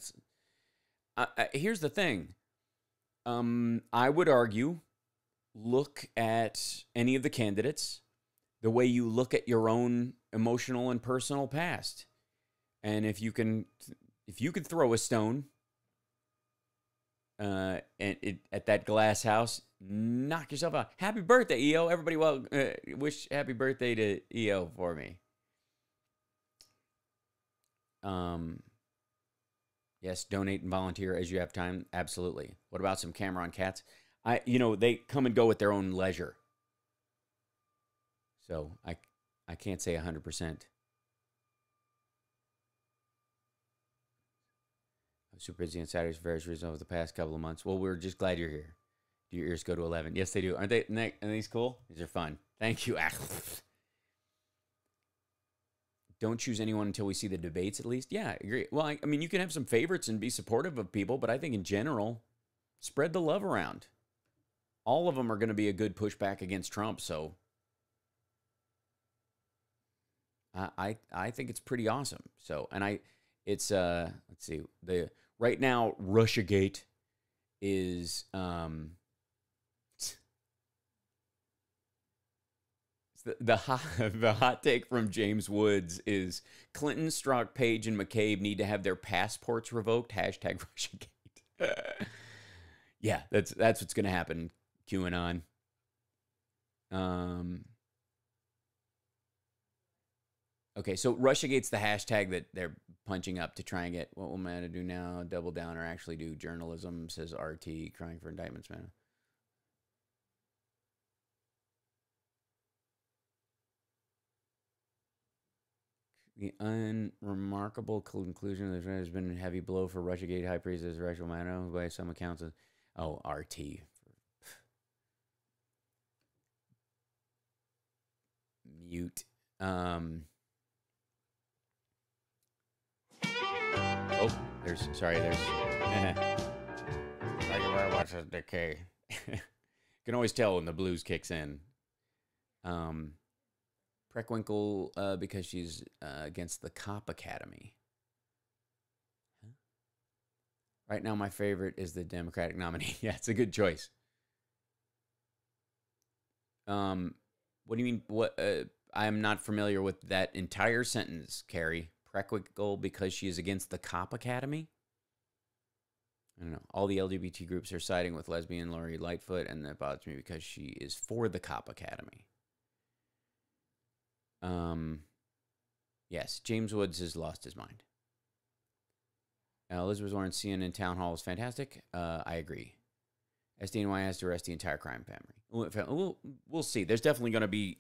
here's the thing. I would argue, look at any of the candidates the way you look at your own emotional and personal past. And if you can throw a stone at that glass house, knock yourself out. Happy birthday, EO. Everybody wish happy birthday to EO for me. Yes, donate and volunteer as you have time. Absolutely. What about some Cameron cats? They come and go at their own leisure. So I can't say 100%. I'm super busy on Saturdays for various reasons over the past couple of months. Well, we're just glad you're here. Do your ears go to 11? Yes, they do. Aren't these cool? These are fun. Thank you. Don't choose anyone until we see the debates, at least. Yeah, I agree. Well, I mean, you can have some favorites and be supportive of people, but I think in general, spread the love around. All of them are going to be a good pushback against Trump, so I think it's pretty awesome. So, and let's see, right now, Russiagate is the hot take from James Woods is Clinton, Strzok, Page, and McCabe need to have their passports revoked. Hashtag Russiagate. Yeah, that's what's going to happen. QAnon. Okay, so Russiagate's the hashtag that they're punching up to try and get. What will Meta do now? Double down or actually do journalism, says RT, crying for indictments, man. The unremarkable conclusion that there has been a heavy blow for Russiagate high priest as Rachel Maddow by some accounts. RT. Mute. There's thank you very much, decay. You can always tell when the blues kicks in. Preckwinkle, because she's against the Cop Academy. Huh? Right now, my favorite is the Democratic nominee. Yeah, it's a good choice. What do you mean? What? I'm not familiar with that entire sentence, Carrie. Preckwinkle, because she is against the Cop Academy? I don't know. All the LGBT groups are siding with lesbian Lori Lightfoot, and that bothers me because she is for the Cop Academy. Yes, James Woods has lost his mind. Elizabeth Warren CNN Town Hall is fantastic. I agree. SDNY has to arrest the entire crime family. We'll see. There's definitely going to be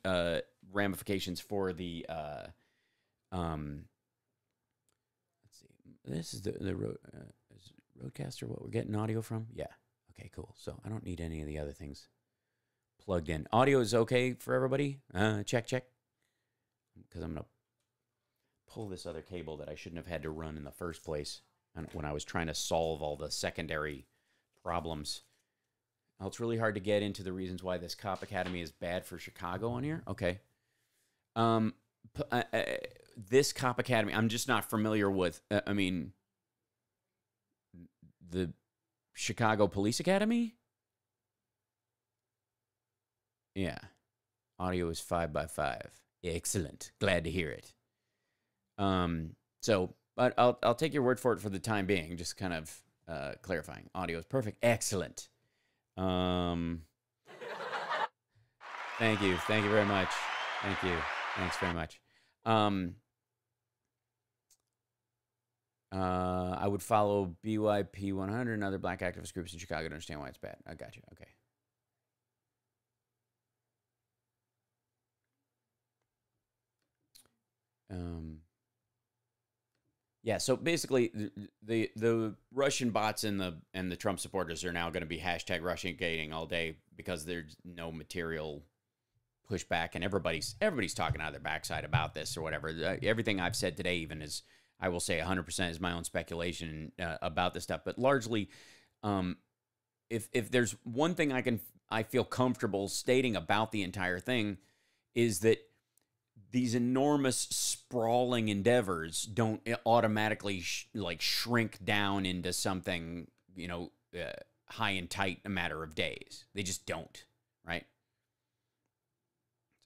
ramifications for the. Let's see. This is the is Roadcaster. What we're getting audio from? Yeah. Okay. Cool. So I don't need any of the other things plugged in. Audio is okay for everybody. Check. Because I'm going to pull this other cable that I shouldn't have had to run in the first place when I was trying to solve all the secondary problems. It's really hard to get into the reasons why this Cop Academy is bad for Chicago on here. Okay. This cop academy, I'm just not familiar with. I mean, the Chicago Police Academy. Yeah, audio is 5x5. Excellent. Glad to hear it. So, but I'll take your word for it for the time being. Just kind of clarifying. Audio is perfect. Excellent. Thank you. Thank you very much. Thank you. Thanks very much. I would follow BYP 100 and other black activist groups in Chicago to understand why it's bad. I got you. Okay. Yeah, so basically the Russian bots and the Trump supporters are now going to be hashtag Russiagating all day because there's no material pushback, and everybody's talking out of their backside about this or whatever. Everything I've said today even is, I will say 100% is my own speculation about this stuff. But largely, if there's one thing I feel comfortable stating about the entire thing is that these enormous sprawling endeavors don't automatically shrink down into something, high and tight in a matter of days. They just don't, right?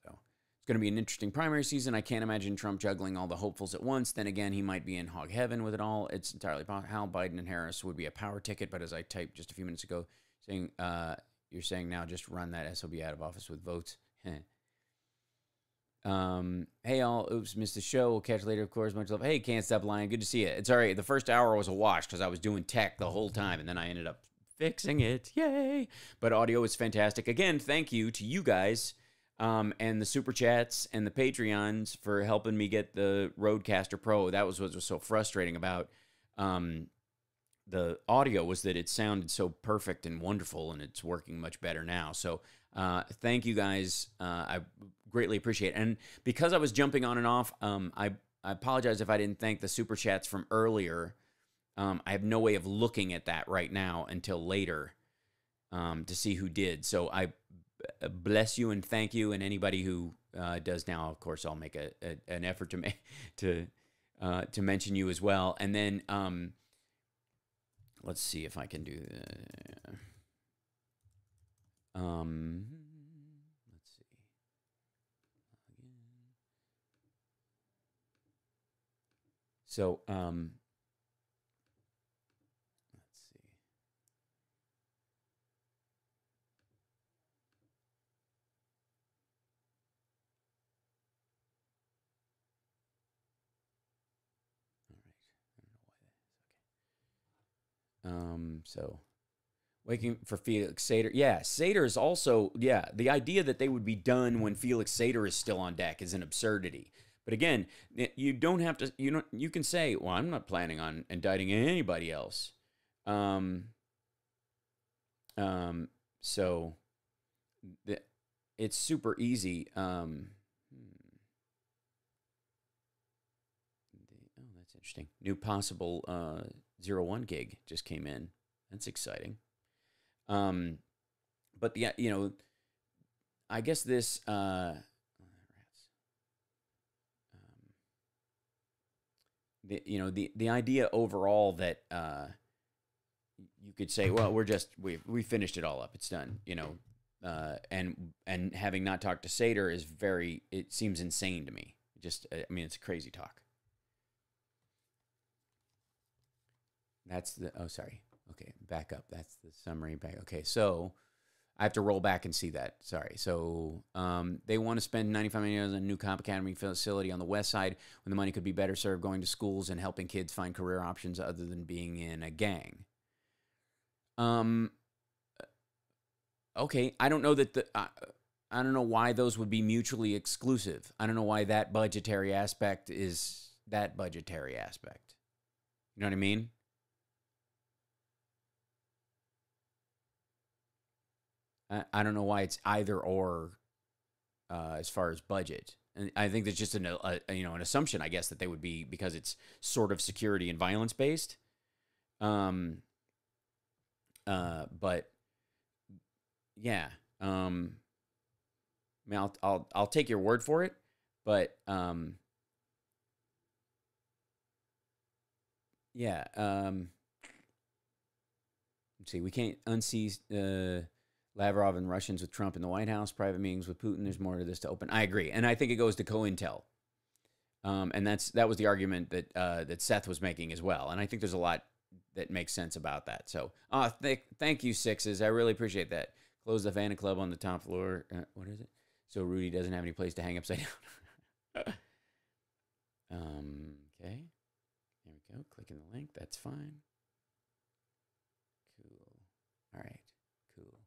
So it's going to be an interesting primary season. I can't imagine Trump juggling all the hopefuls at once. Then again, he might be in hog heaven with it all. It's entirely possible. How Biden and Harris would be a power ticket, but as I typed just a few minutes ago, saying you're saying now just run that SOB out of office with votes. Hey all, oops, missed the show. We'll catch you later, of course. Much love. Hey, can't stop lying. Good to see you. It's all right. The first hour was a wash because I was doing tech the whole time, and then I ended up fixing it. Yay! But audio is fantastic. Again, thank you to you guys, and the super chats and the Patreons for helping me get the Rodecaster Pro. That was what was so frustrating about the audio, was that it sounded so perfect and wonderful, and it's working much better now. So thank you guys. I greatly appreciate it. And because I was jumping on and off, I apologize if I didn't thank the super chats from earlier. I have no way of looking at that right now until later to see who did. So I bless you and thank you, and anybody who does now, of course, I'll make an effort to mention you as well. And then let's see if I can do that. Let's see. So, let's see. All right. I don't know why that is. Okay. So waiting for Felix Sater. Yeah, Sater is also, yeah, the idea that they would be done when Felix Sater is still on deck is an absurdity. But again, you don't have to, you can say, well, I'm not planning on indicting anybody else. So it's super easy. Oh, that's interesting. New possible 01 gig just came in. That's exciting. But yeah, I guess this, the idea overall that, you could say, well, we finished it all up. It's done, and having not talked to Sater it seems insane to me. It's crazy talk. Sorry. Okay, back up. That's the summary. Okay, so I have to roll back and see that. Sorry. So they want to spend $95 million on a new Comp Academy facility on the west side when the money could be better served going to schools and helping kids find career options other than being in a gang. Okay, I don't know that I don't know why those would be mutually exclusive. I don't know why that budgetary aspect is that budgetary aspect. You know what I mean? I don't know why it's either or as far as budget. And I think that's just an assumption, I guess, that they would be, because it's sort of security and violence based. But yeah, I'll take your word for it. But yeah. Let's see. We can't unsee Lavrov and Russians with Trump in the White House. Private meetings with Putin. There's more to this to open. I agree, and I think it goes to COINTEL. And that was the argument that that Seth was making as well. And I think there's a lot that makes sense about that. So, thank you, Sixes. I really appreciate that. Close the fan club on the top floor. What is it? So Rudy doesn't have any place to hang upside down. Okay. There we go. Clicking the link. That's fine. Cool. All right. Cool.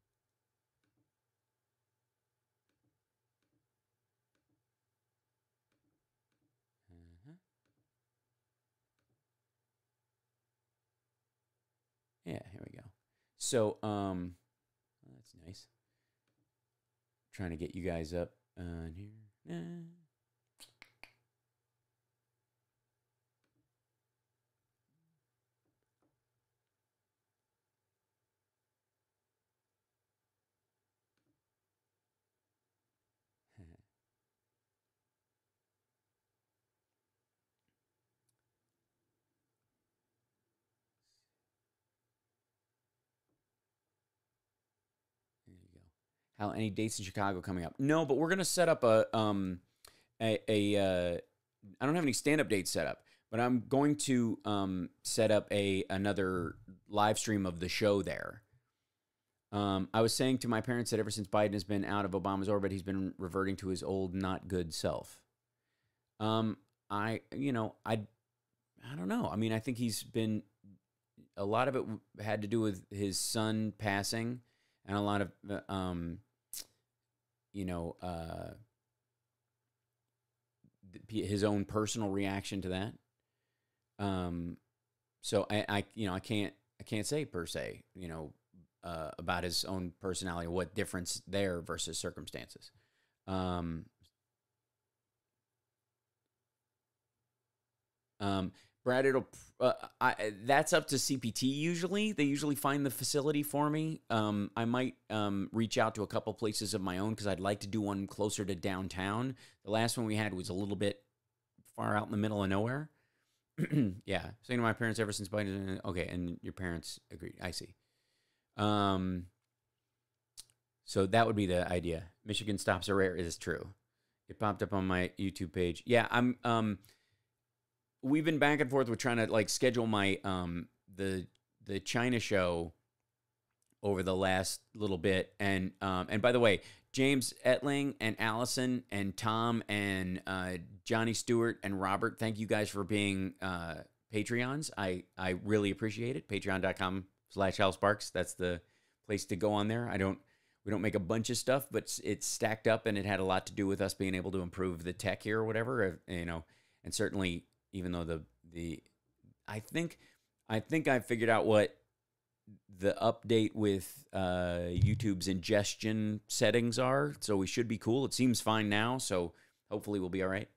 Yeah, here we go. So, well, that's nice. Trying to get you guys up on here. There you go. How any dates in Chicago coming up? No, but we're gonna set up a I don't have any stand-up dates set up, but I'm going to set up another live stream of the show there. I was saying to my parents that ever since Biden has been out of Obama's orbit, he's been reverting to his old, not good self. I don't know. I mean, I think he's been, a lot of it had to do with his son passing, and a lot of, his own personal reaction to that. So I can't say per se, about his own personality, what difference there versus circumstances. Brad, that's up to CPT usually. They usually find the facility for me. I might reach out to a couple places of my own because I'd like to do one closer to downtown. The last one we had was a little bit far out in the middle of nowhere. Yeah, saying to my parents ever since Biden. Okay, and your parents agreed. I see. So that would be the idea. Michigan stops are rare is true. It popped up on my YouTube page. Yeah, we've been back and forth with trying to schedule my the China show over the last little bit, and by the way, James Etling and Allison and Tom and Johnny Stewart and Robert, thank you guys for being Patreons. I really appreciate it. Patreon.com/HalSparks. That's the place to go on there. We don't make a bunch of stuff, but it's stacked up, and it had a lot to do with us being able to improve the tech here or whatever, and certainly, even though I think I figured out what the update with YouTube's ingestion settings are, so we should be cool. It seems fine now, so hopefully we'll be all right.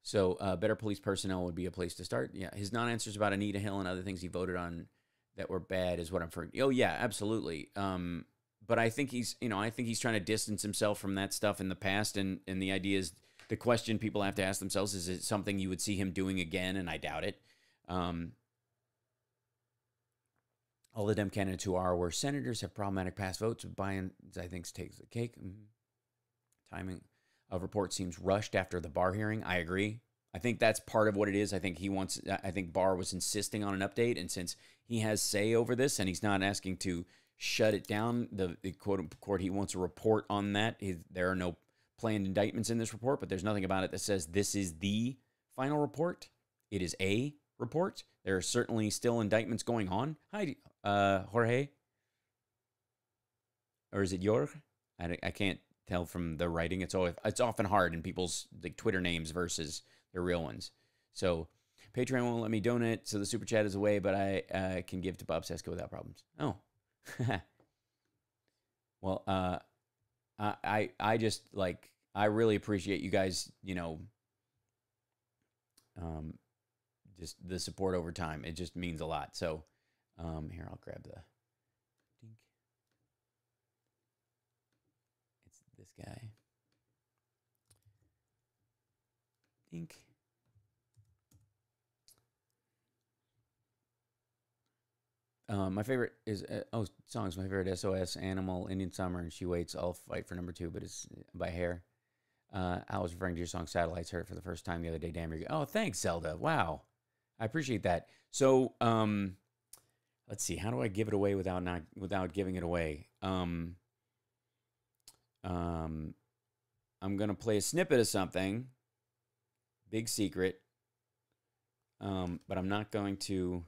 So better police personnel would be a place to start. Yeah, his non-answers about Anita Hill and other things he voted on that were bad is what I'm for. Oh yeah, absolutely. But I think he's trying to distance himself from that stuff in the past, and the idea is, the question people have to ask themselves is it something you would see him doing again? And I doubt it. All the Dem candidates who are where senators have problematic past votes, Biden, I think, takes the cake. Timing of report seems rushed after the Barr hearing. I agree. I think that's part of what it is. I think Barr was insisting on an update, and since he has say over this, and he's not asking to shut it down, the quote unquote, he wants a report on that. There are no planned indictments in this report, but there's nothing about it that says this is the final report. It is a report. There are certainly still indictments going on. Hi, Jorge. Or is it Jorge? I can't tell from the writing. It's often hard in people's Twitter names versus their real ones. So Patreon won't let me donate, so the super chat is away, but I can give to Bob Seska without problems. Oh. Well, I just I really appreciate you guys, just the support over time. It just means a lot. So, here, I'll grab the dink. It's this guy. think. My favorite is songs. My favorite SOS, Animal, Indian Summer, and She Waits. I'll fight for number 2, but it's by Hair. I was referring to your song Satellites. Heard it for the first time the other day. Damn, you're good. Oh, thanks, Zelda. Wow, I appreciate that. So, let's see. How do I give it away without giving it away? I'm gonna play a snippet of something. Big secret. But I'm not going to.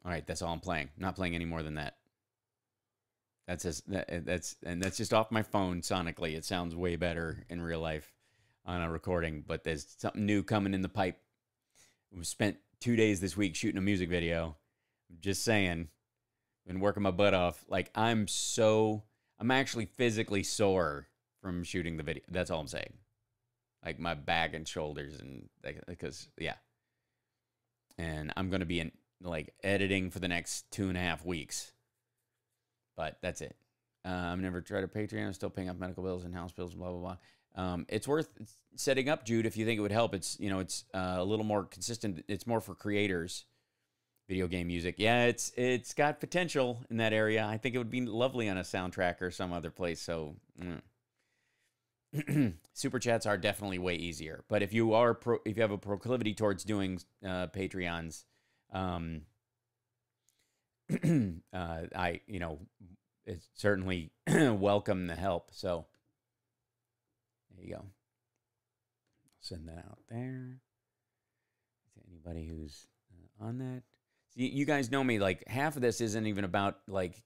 All right, that's all I'm playing. I'm not playing any more than that. That's just off my phone sonically. It sounds way better in real life on a recording, but there's something new coming in the pipe. We spent 2 days this week shooting a music video. Just saying, been working my butt off. Like I'm actually physically sore from shooting the video. That's all I'm saying. Like my back and shoulders and because yeah. And I'm gonna be in like editing for the next 2.5 weeks. But that's it. I've never tried a Patreon. I'm still paying off medical bills and house bills, blah, blah, blah. It's worth setting up, Jude, if you think it would help. It's, it's a little more consistent. It's more for creators, video game music. Yeah, it's got potential in that area. I think it would be lovely on a soundtrack or some other place. So super chats are definitely way easier. But if you have a proclivity towards doing Patreons, it's certainly welcome the help. So there you go. Send that out there to anybody who's on that. See, you guys know me. Like half of this isn't even about like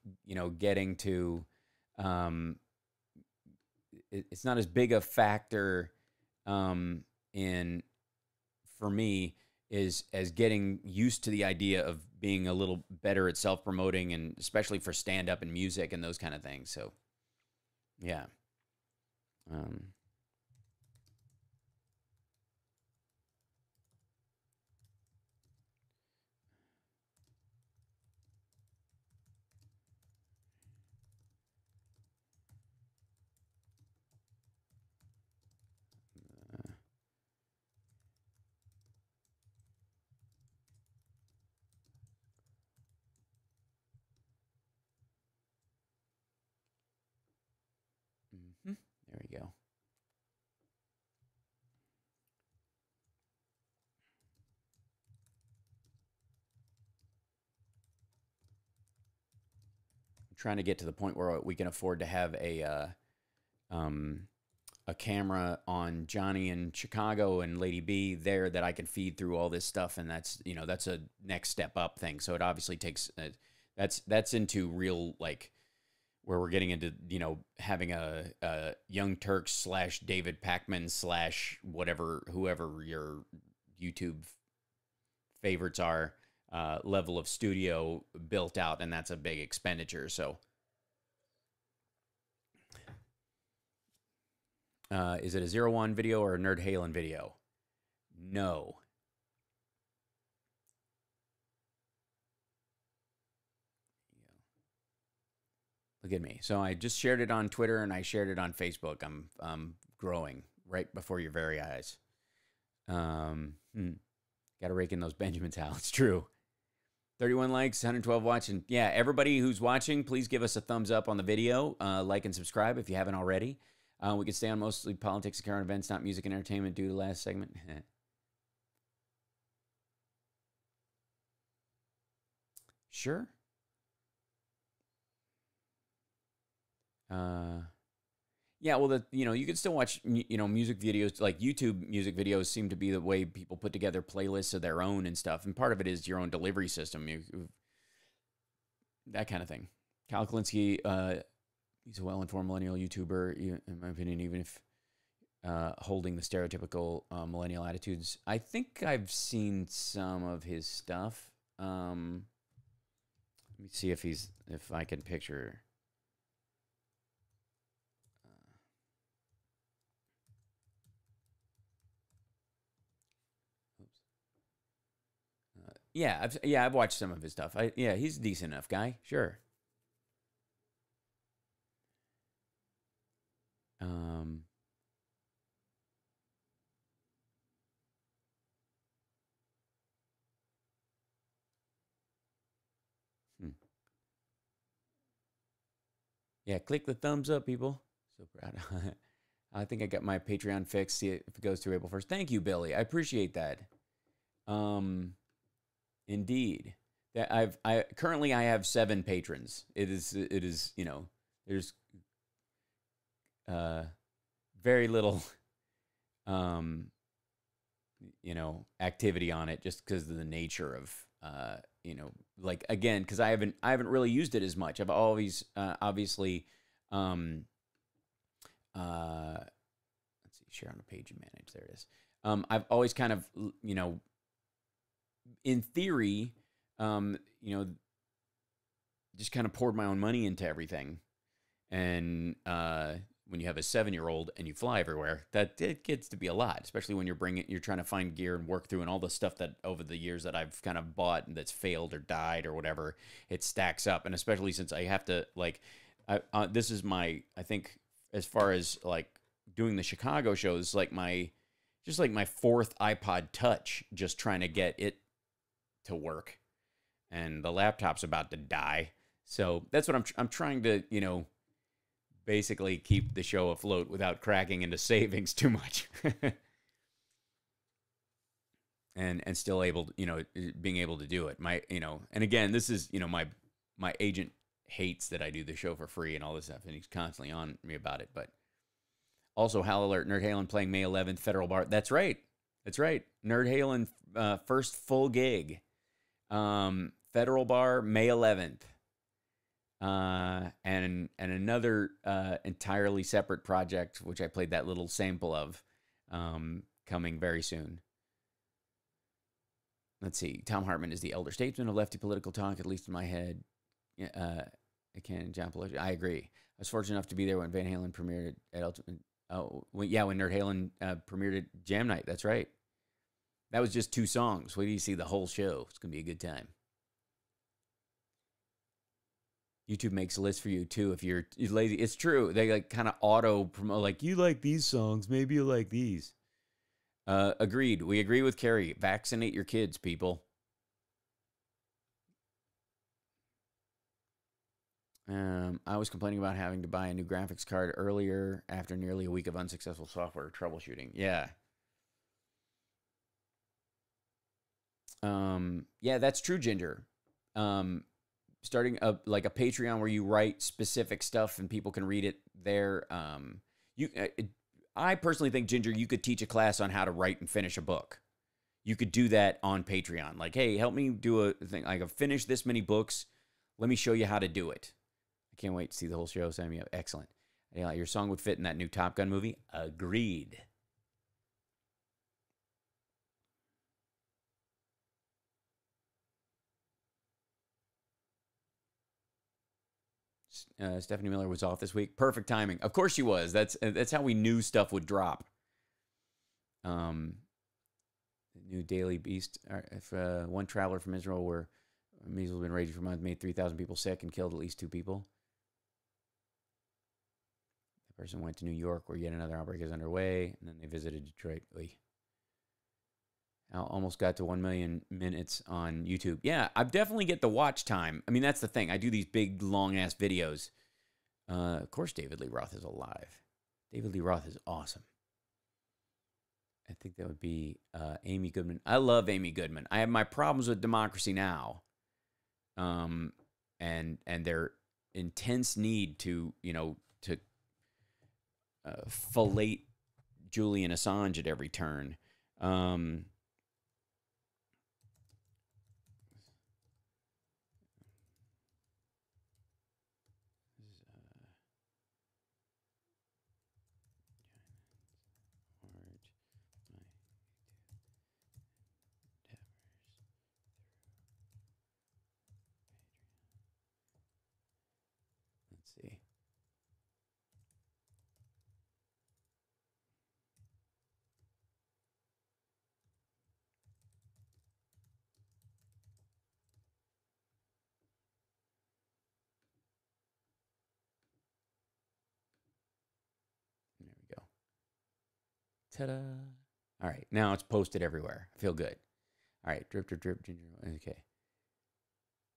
getting to. It's not as big a factor in for me as getting used to the idea of being a little better at self-promoting, and especially for stand-up and music and those kind of things. So, yeah. There we go. I'm trying to get to the point where we can afford to have a camera on Johnny in Chicago and Lady B there that I can feed through all this stuff, and that's a next step up thing. So it obviously takes that's into real like. Where we're getting into, having a Young Turks / David Pakman / whoever your YouTube favorites are, level of studio built out, and that's a big expenditure. So, is it a 01 video or a Nerd Halen video? No. Look at me. So I just shared it on Twitter and I shared it on Facebook. I'm growing right before your very eyes. Got to rake in those Benjamins, Hal. It's true. 31 likes, 112 watching. Yeah, everybody who's watching, please give us a thumbs up on the video. Like and subscribe if you haven't already. We could stay on mostly politics and current events, not music and entertainment due to last segment. Sure. Yeah, well, you can still watch, music videos, like YouTube music videos seem to be the way people put together playlists of their own and stuff. And part of it is your own delivery system, that kind of thing. Kyle Kalinske, he's a well-informed millennial YouTuber, in my opinion, even if holding the stereotypical millennial attitudes. I think I've seen some of his stuff. Let me see if I can picture. Yeah, I've watched some of his stuff. He's a decent enough guy. Sure. Hmm. Yeah, click the thumbs up, people. So proud. I think I got my Patreon fixed. See if it goes through April 1st. Thank you, Billy. I appreciate that. Indeed. That I currently have 7 patrons. It is, you know, there's very little you know, activity on it just because of the nature of you know, like, again, because I haven't really used it as much. I've always obviously let's see, share on a page and manage. There it is. I've always kind of, you know, in theory, you know, just kind of poured my own money into everything. And when you have a 7-year-old and you fly everywhere, that it gets to be a lot, especially when you're trying to find gear and work through, and all the stuff that over the years that I've kind of bought and that's failed or died or whatever, it stacks up. And especially since I have to, like, this is my, I think, as far as like doing the Chicago shows, like my 4th iPod Touch, just trying to get it to work, and the laptop's about to die. So that's what I'm trying to, you know, basically keep the show afloat without cracking into savings too much. and still able to, you know, being able to do it. You know, and again, this is, you know, my agent hates that I do the show for free and all this stuff, and he's constantly on me about it. But also, Hal Alert, Nerd Halen playing May 11th, Federal Bar. That's right. Nerd Halen first full gig. Federal Bar, May 11th. And another entirely separate project, which I played that little sample of, coming very soon. Let's see. Tom Hartman is the elder statesman of lefty political talk, at least in my head. John Pelosi. I agree. I was fortunate enough to be there when Van Halen premiered at Ultimate. When Nerd Halen premiered at Jam Night. That's right. That was just 2 songs. Wait till you see the whole show. It's gonna be a good time. YouTube makes a list for you too if you're lazy. It's true. They like kind of auto promote, like, you like these songs, maybe you like these. Agreed. We agree with Carrie. Vaccinate your kids, people. I was complaining about having to buy a new graphics card earlier after nearly a week of unsuccessful software troubleshooting. Yeah. Yeah, that's true, Ginger. Starting like a Patreon where you write specific stuff and people can read it there. I personally think, Ginger, you could teach a class on how to write and finish a book. You could do that on Patreon. Like, hey, help me do a thing. Like, I've finished this many books. Let me show you how to do it. I can't wait to see the whole show. Sign me up. Excellent. Yeah, your song would fit in that new Top Gun movie. Agreed. Stephanie Miller was off this week. Perfect timing. Of course she was. That's how we knew stuff would drop. The new Daily Beast. If one traveler from Israel, where measles have been raging for months, made 3,000 people sick and killed at least 2 people. The person went to New York, where yet another outbreak is underway, and then they visited Detroit. Almost got to 1 million minutes on YouTube. Yeah, I definitely get the watch time. I mean, that's the thing. I do these big, long-ass videos. Of course, David Lee Roth is alive. David Lee Roth is awesome. I think that would be Amy Goodman. I love Amy Goodman. I have my problems with Democracy Now! And their intense need to, you know, to fillet Julian Assange at every turn. Let's see. Ta-da. All right, now it's posted everywhere. I feel good. All right, drip, drip, drip, ginger. Okay.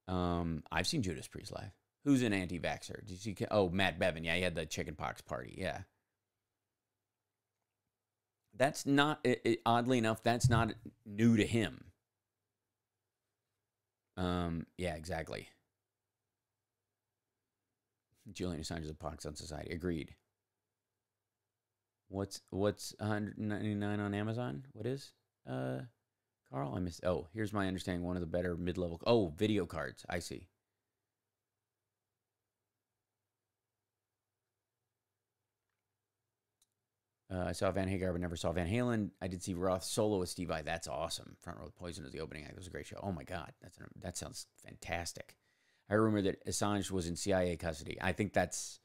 I've seen Judas Priest live. Who's an anti-vaxxer? Did you see? Oh, Matt Bevin. Yeah, he had the chickenpox party. Yeah. That's not, oddly enough, that's not new to him. Yeah, exactly. Julian Assange's a pox on society. Agreed. What's 199 on Amazon? What is? Carl, I missed. Oh, here's my understanding. One of the better mid-level. Oh, video cards. I see. I saw Van Hagar, but never saw Van Halen. I did see Roth solo with Steve Vai. That's awesome. Front Row with Poison was the opening act. It was a great show. Oh my God, that sounds fantastic. I remember that Assange was in CIA custody. I think that's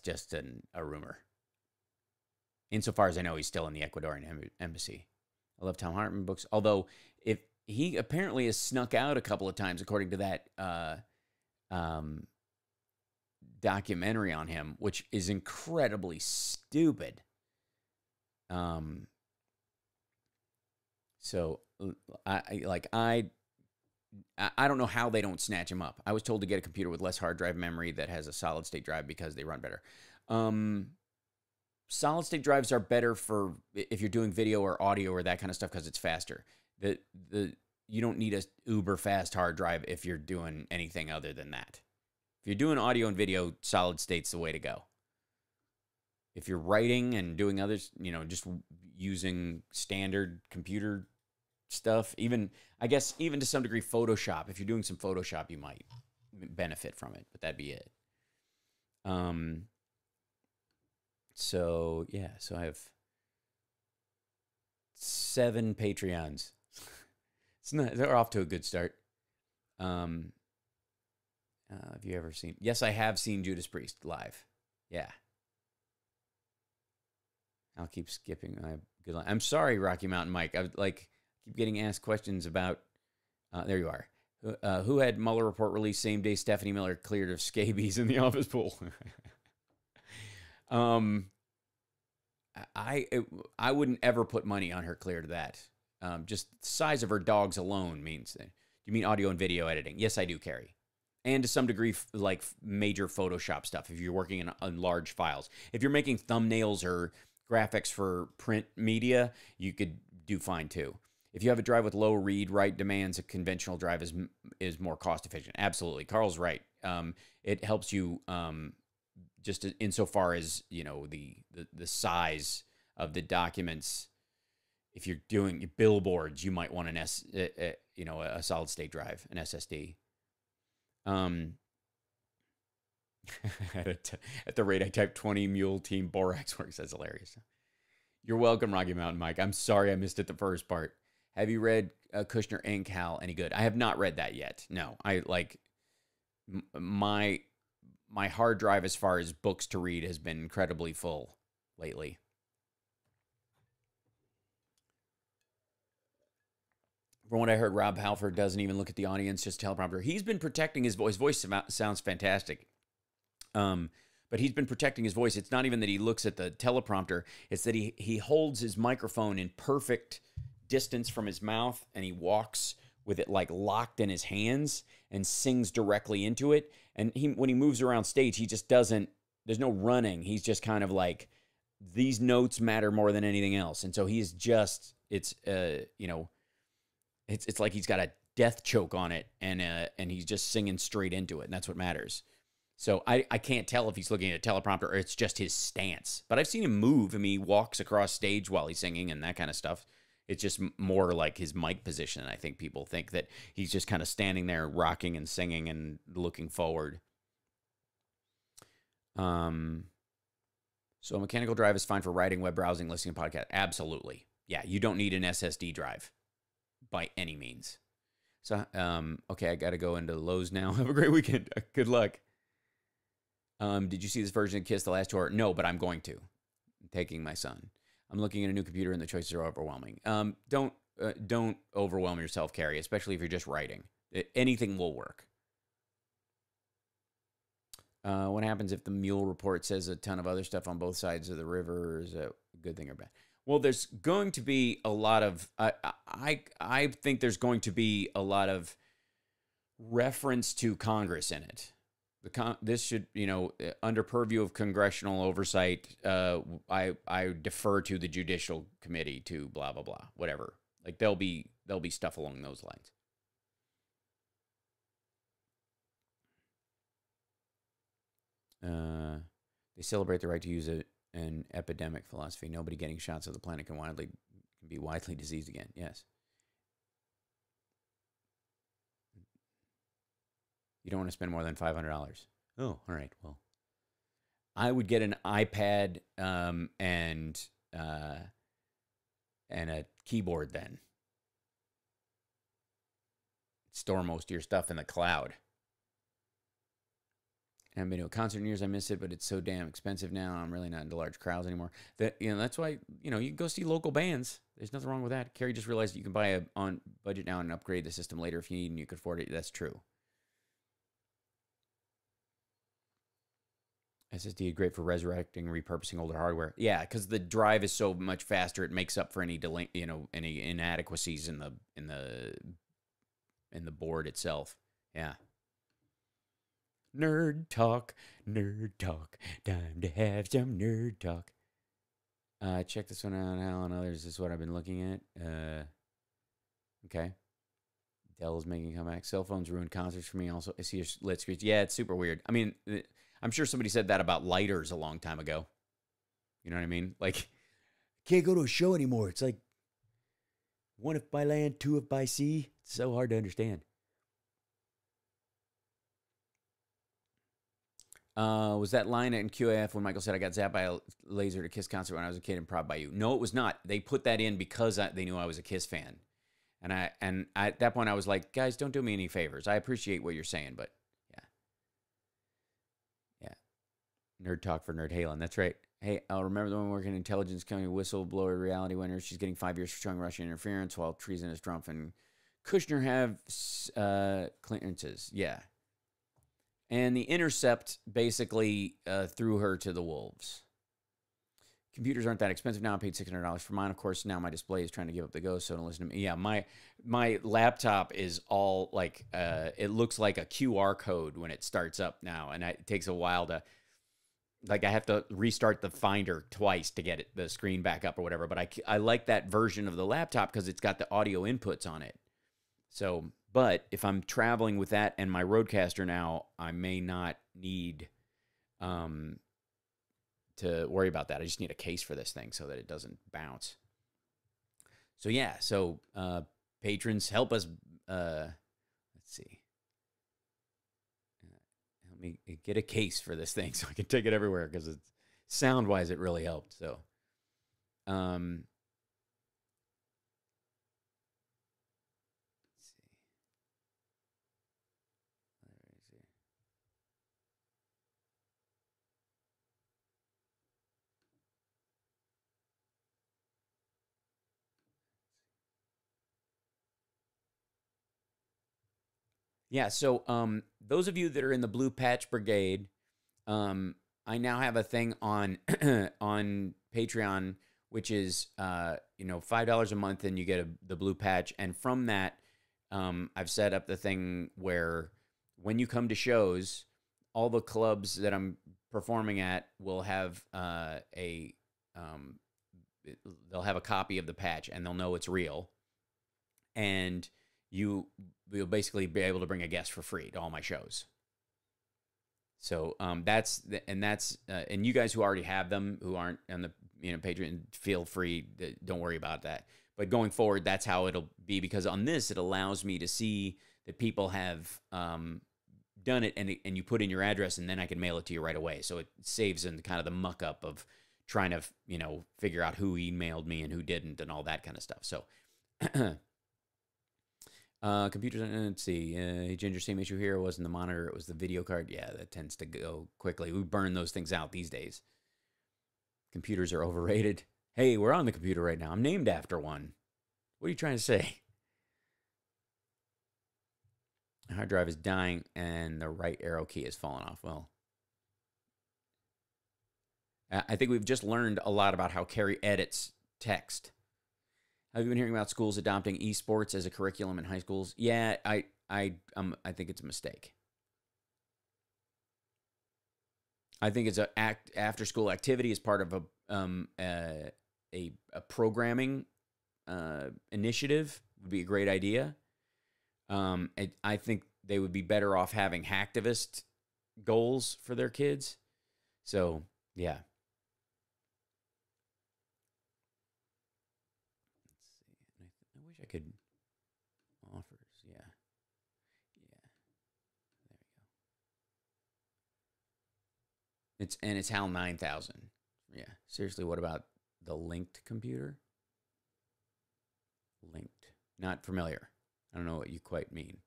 just a rumor. Insofar as I know, he's still in the Ecuadorian embassy. I love Tom Hartman books. Although, if he apparently has snuck out a couple of times, according to that documentary on him, which is incredibly stupid. So I don't know how they don't snatch him up. I was told to get a computer with less hard drive memory that has a solid state drive because they run better. Solid state drives are better for if you're doing video or audio or that kind of stuff because it's faster. You don't need a uber fast hard drive if you're doing anything other than that. If you're doing audio and video, solid state's the way to go. If you're writing and doing others, just using standard computer stuff, I guess even to some degree Photoshop. If you're doing some Photoshop, you might benefit from it, but that'd be it. So I have 7 Patreons. They're off to a good start. Have you ever seen? Yes, I have seen Judas Priest live. Yeah. I'll keep skipping. Good line. I'm sorry, Rocky Mountain Mike. I keep getting asked questions about. There you are. Who had Mueller report released same day Stephanie Miller cleared of scabies in the office pool? I wouldn't ever put money on her clear to that. Just the size of her dogs alone means that. You mean audio and video editing? Yes, I do, Carrie. And to some degree, like major Photoshop stuff, if you're working on large files. If you're making thumbnails or graphics for print media, you could do fine too. If you have a drive with low read-write demands, a conventional drive is more cost efficient. Absolutely. Carl's right. It helps you just insofar as, the size of the documents. If you're doing billboards, you might want a solid state drive, an SSD. At the rate I typed 20 Mule Team Borax works, that's hilarious. You're welcome, Rocky Mountain Mike. I'm sorry I missed it the first part. Have you read Kushner Inc. Hal any good? I have not read that yet. No, I my hard drive as far as books to read has been incredibly full lately. From what I heard, Rob Halford doesn't even look at the audience, just teleprompter. He's been protecting his voice. His voice sounds fantastic. But he's been protecting his voice. It's not even that he looks at the teleprompter. It's that he holds his microphone in perfect distance from his mouth, and he walks with it locked in his hands and sings directly into it. And when he moves around stage, he just doesn't, there's no running. He's just kind of like, these notes matter more than anything else. And so he's just, it's like he's got a death choke on it, and he's just singing straight into it, and that's what matters. So I can't tell if he's looking at a teleprompter or it's just his stance. But I've seen him move. I mean, he walks across stage while he's singing and that kind of stuff. It's just more like his mic position. I think people think that he's just kind of standing there rocking and singing and looking forward. So a mechanical drive is fine for writing, web browsing, listening to podcast. Absolutely. Yeah, you don't need an SSD drive by any means. So, okay, I got to go into Lowe's now. Have a great weekend. Good luck. Did you see this version of Kiss the Last Tour? No, but I'm going to. I'm taking my son. I'm looking at a new computer and the choices are overwhelming. Don't overwhelm yourself, Carrie, especially if you're just writing. Anything will work. What happens if the Mueller report says a ton of other stuff on both sides of the river? Is that a good thing or bad? Well, there's going to be a lot of I think there's going to be a lot of reference to Congress in it. This should, under purview of congressional oversight, I defer to the Judicial Committee to blah blah blah, whatever. Like there'll be stuff along those lines. They celebrate the right to use an epidemic philosophy. Nobody getting shots of the planet can be widely diseased again. Yes. You don't want to spend more than $500. Oh, all right. Well, I would get an iPad and a keyboard then. Store most of your stuff in the cloud. I haven't been to a concert in years. I miss it, but it's so damn expensive now. I'm really not into large crowds anymore. That's why, you can go see local bands. There's nothing wrong with that. Carrie just realized you can buy on budget now and upgrade the system later if you need and you can afford it. That's true. SSD is great for resurrecting, repurposing older hardware. Yeah, because the drive is so much faster, it makes up for any delay, any inadequacies in the board itself. Yeah. Nerd talk, time to have some nerd talk. Check this one out, Hal and others. This is what I've been looking at. Okay. Dell is making a comeback. Cell phones ruined concerts for me also. I see your lit screens. Yeah, it's super weird. I mean, I'm sure somebody said that about lighters a long time ago. You know what I mean? Like, can't go to a show anymore. It's like, one if by land, two if by sea. It's so hard to understand. Was that line in QAF when Michael said I got zapped by a laser to Kiss concert when I was a kid and Proud by You? No, it was not. They put that in because they knew I was a Kiss fan. And I at that point I was like, guys, don't do me any favors. I appreciate what you're saying, but yeah. Nerd talk for Nerd Halen. That's right. Hey, I'll remember the one working in intelligence company, whistleblower reality winner. She's getting 5 years for showing Russian interference while treasonous Trump and Kushner have clearances. Yeah. And The Intercept basically threw her to the wolves. Computers aren't that expensive now. I paid $600 for mine. Of course, now my display is trying to give up the ghost, so don't listen to me. Yeah, my laptop is all like, it looks like a QR code when it starts up now. And it takes a while to, like I have to restart the Finder twice to get the screen back up or whatever. But I like that version of the laptop because it's got the audio inputs on it. So, but if I'm traveling with that and my Rodecaster now, I may not need to worry about that. I just need a case for this thing so that it doesn't bounce. So yeah, patrons, help us. Let's see. Help me get a case for this thing so I can take it everywhere because it's sound-wise it really helped. So, yeah, so those of you that are in the Blue Patch Brigade, I now have a thing on on Patreon, which is $5 a month, and you get the Blue Patch, and from that, I've set up the thing where when you come to shows, all the clubs that I'm performing at will have they'll have a copy of the patch, and they'll know it's real, and you'll basically be able to bring a guest for free to all my shows. So and you guys who already have them, who aren't on the Patreon, feel free. Don't worry about that. But going forward, that's how it'll be, because on this it allows me to see that people have done it, and you put in your address, and then I can mail it to you right away. So it saves in kind of the muck up of trying to figure out who emailed me and who didn't and all that kind of stuff. So. Computers, let's see. Ginger, same issue here. It wasn't the monitor, it was the video card. Yeah, that tends to go quickly. We burn those things out these days. Computers are overrated. Hey, we're on the computer right now. I'm named after one. What are you trying to say? Hard drive is dying and the right arrow key has fallen off. Well, I think we've just learned a lot about how Carrie edits text. Have you been hearing about schools adopting esports as a curriculum in high schools? Yeah, I think it's a mistake. I think it's an after-school activity as part of a programming initiative would be a great idea. I think they would be better off having hacktivist goals for their kids. So, yeah. Let's see. I wish I could offers. Yeah. Yeah. There we go. It's HAL 9000. Yeah. Seriously, what about the linked computer? Linked. Not familiar. I don't know what you quite mean.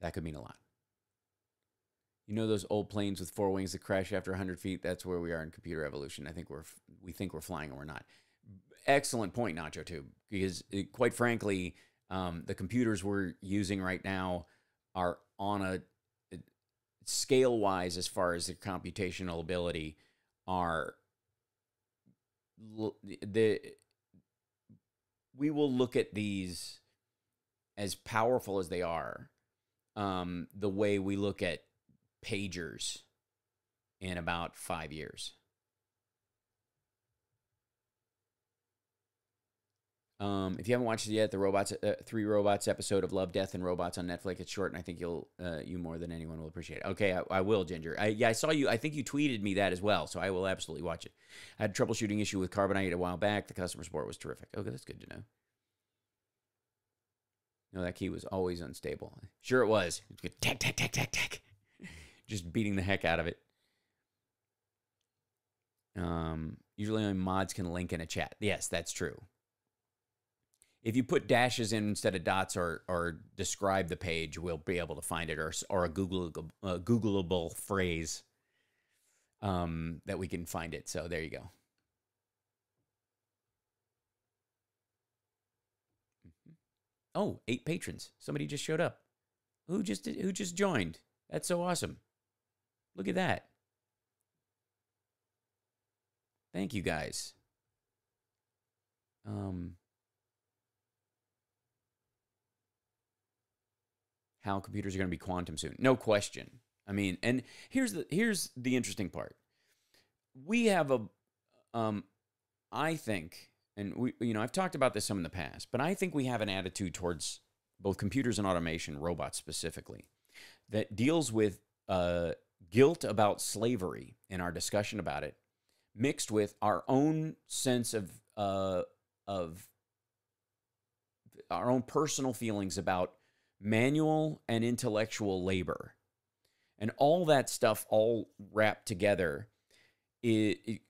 That could mean a lot. You know those old planes with 4 wings that crash after 100 feet? That's where we are in computer evolution. I think we think we're flying and we're not. Excellent point, Nacho, too. Because quite frankly, the computers we're using right now are on a scale-wise, as far as their computational ability, are we will look at these as powerful as they are, the way we look at pagers in about 5 years. If you haven't watched it yet, the robots, 3 Robots episode of Love, Death, and Robots on Netflix. It's short, and I think you more than anyone will appreciate it. Okay, I will, Ginger. I saw you. I think you tweeted me that as well, so I will absolutely watch it. I had a troubleshooting issue with Carbonite a while back. The customer support was terrific. Okay, that's good to know. No, that key was always unstable. Sure it was. It was good. Tack, tack, tack, tack, tack. Just beating the heck out of it. Usually only mods can link in a chat. Yes, that's true. If you put dashes in instead of dots or describe the page, we'll be able to find it, or a Googleable phrase that we can find it. So there you go. Oh, 8 patrons. Somebody just showed up. Who just joined? That's so awesome. Look at that. Thank you guys. How computers are going to be quantum soon. No question. I mean, and here's the interesting part. We have I think, and I've talked about this some in the past, but I think we have an attitude towards both computers and automation, robots specifically, that deals with guilt about slavery in our discussion about it, mixed with our own sense of our own personal feelings about manual and intellectual labor. And all that stuff all wrapped together, it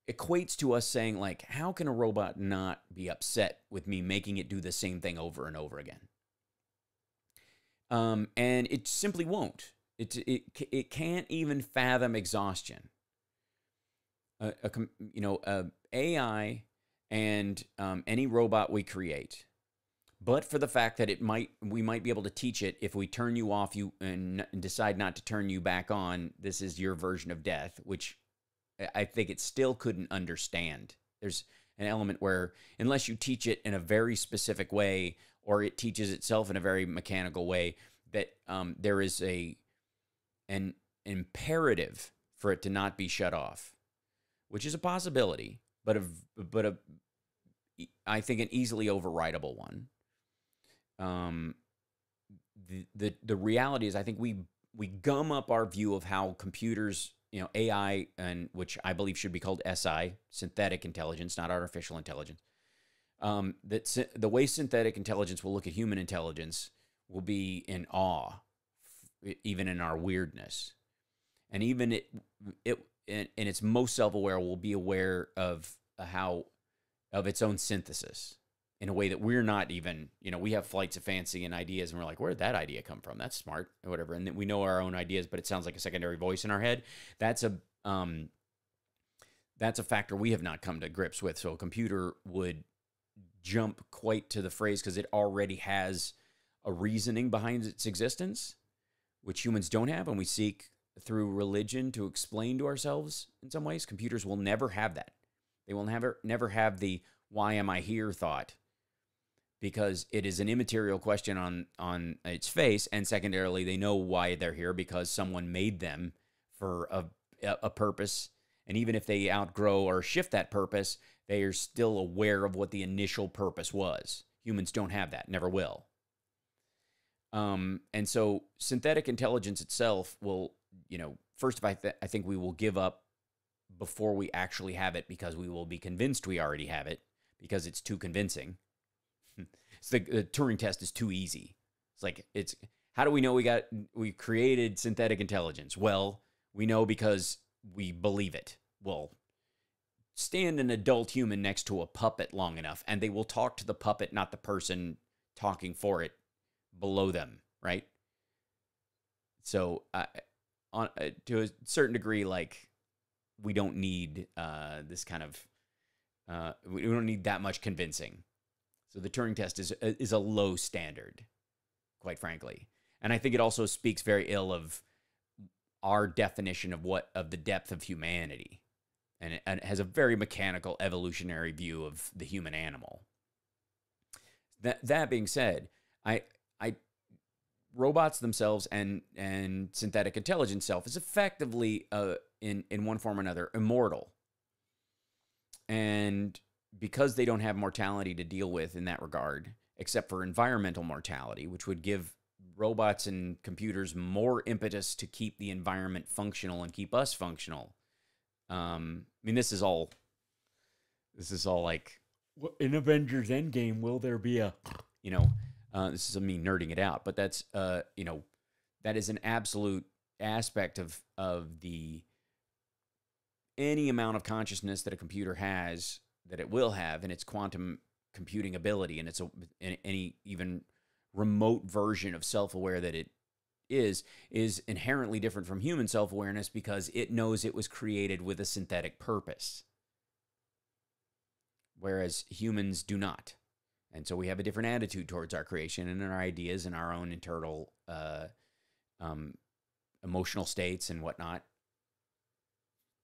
equates to us saying, like, how can a robot not be upset with me making it do the same thing over and over again? And it simply won't. It can't even fathom exhaustion. AI and any robot we create, but for the fact that we might be able to teach it, if we turn you off, and decide not to turn you back on, this is your version of death, which I think it still couldn't understand. There's an element where, unless you teach it in a very specific way, or it teaches itself in a very mechanical way, that there is an imperative for it to not be shut off, which is a possibility, but I think an easily overridable one. The reality is, I think we gum up our view of how computers, AI, and which I believe should be called SI, synthetic intelligence, not artificial intelligence. That the way synthetic intelligence will look at human intelligence will be in awe, even in our weirdness, and even in its most self-aware will be aware of its own synthesis in a way that we're not even, we have flights of fancy and ideas, and we're like, where'd that idea come from? That's smart, or whatever. And then we know our own ideas, but it sounds like a secondary voice in our head. That's a factor we have not come to grips with. So a computer would jump quite to the phrase because it already has a reasoning behind its existence, which humans don't have, and we seek through religion to explain to ourselves in some ways. Computers will never have that. They will never have the "why am I here" thought, because it is an immaterial question on its face, and secondarily, they know why they're here because someone made them for a purpose, and even if they outgrow or shift that purpose, they are still aware of what the initial purpose was. Humans don't have that, never will. And so synthetic intelligence itself will, first of all, I think we will give up before we actually have it because we will be convinced we already have it because it's too convincing. So the Turing test is too easy. It's how do we know we created synthetic intelligence? Well, we know because we believe it. Well, stand an adult human next to a puppet long enough, and they will talk to the puppet, not the person talking for it below them, right? So, to a certain degree, we don't need this kind of we don't need that much convincing. So the Turing test is a low standard, quite frankly, and I think it also speaks very ill of our definition of the depth of humanity, and it has a very mechanical evolutionary view of the human animal. That being said, I robots themselves and synthetic intelligence self is effectively in one form or another immortal, and because they don't have mortality to deal with in that regard, except for environmental mortality, which would give robots and computers more impetus to keep the environment functional and keep us functional. This is all like in Avengers Endgame, will there be a, this is me nerding it out, but that's, that is an absolute aspect of the, any amount of consciousness that a computer has, that it will have, and its quantum computing ability, and any even remote version of self-aware that it is inherently different from human self-awareness because it knows it was created with a synthetic purpose, whereas humans do not. And so we have a different attitude towards our creation and our ideas and our own internal emotional states and whatnot,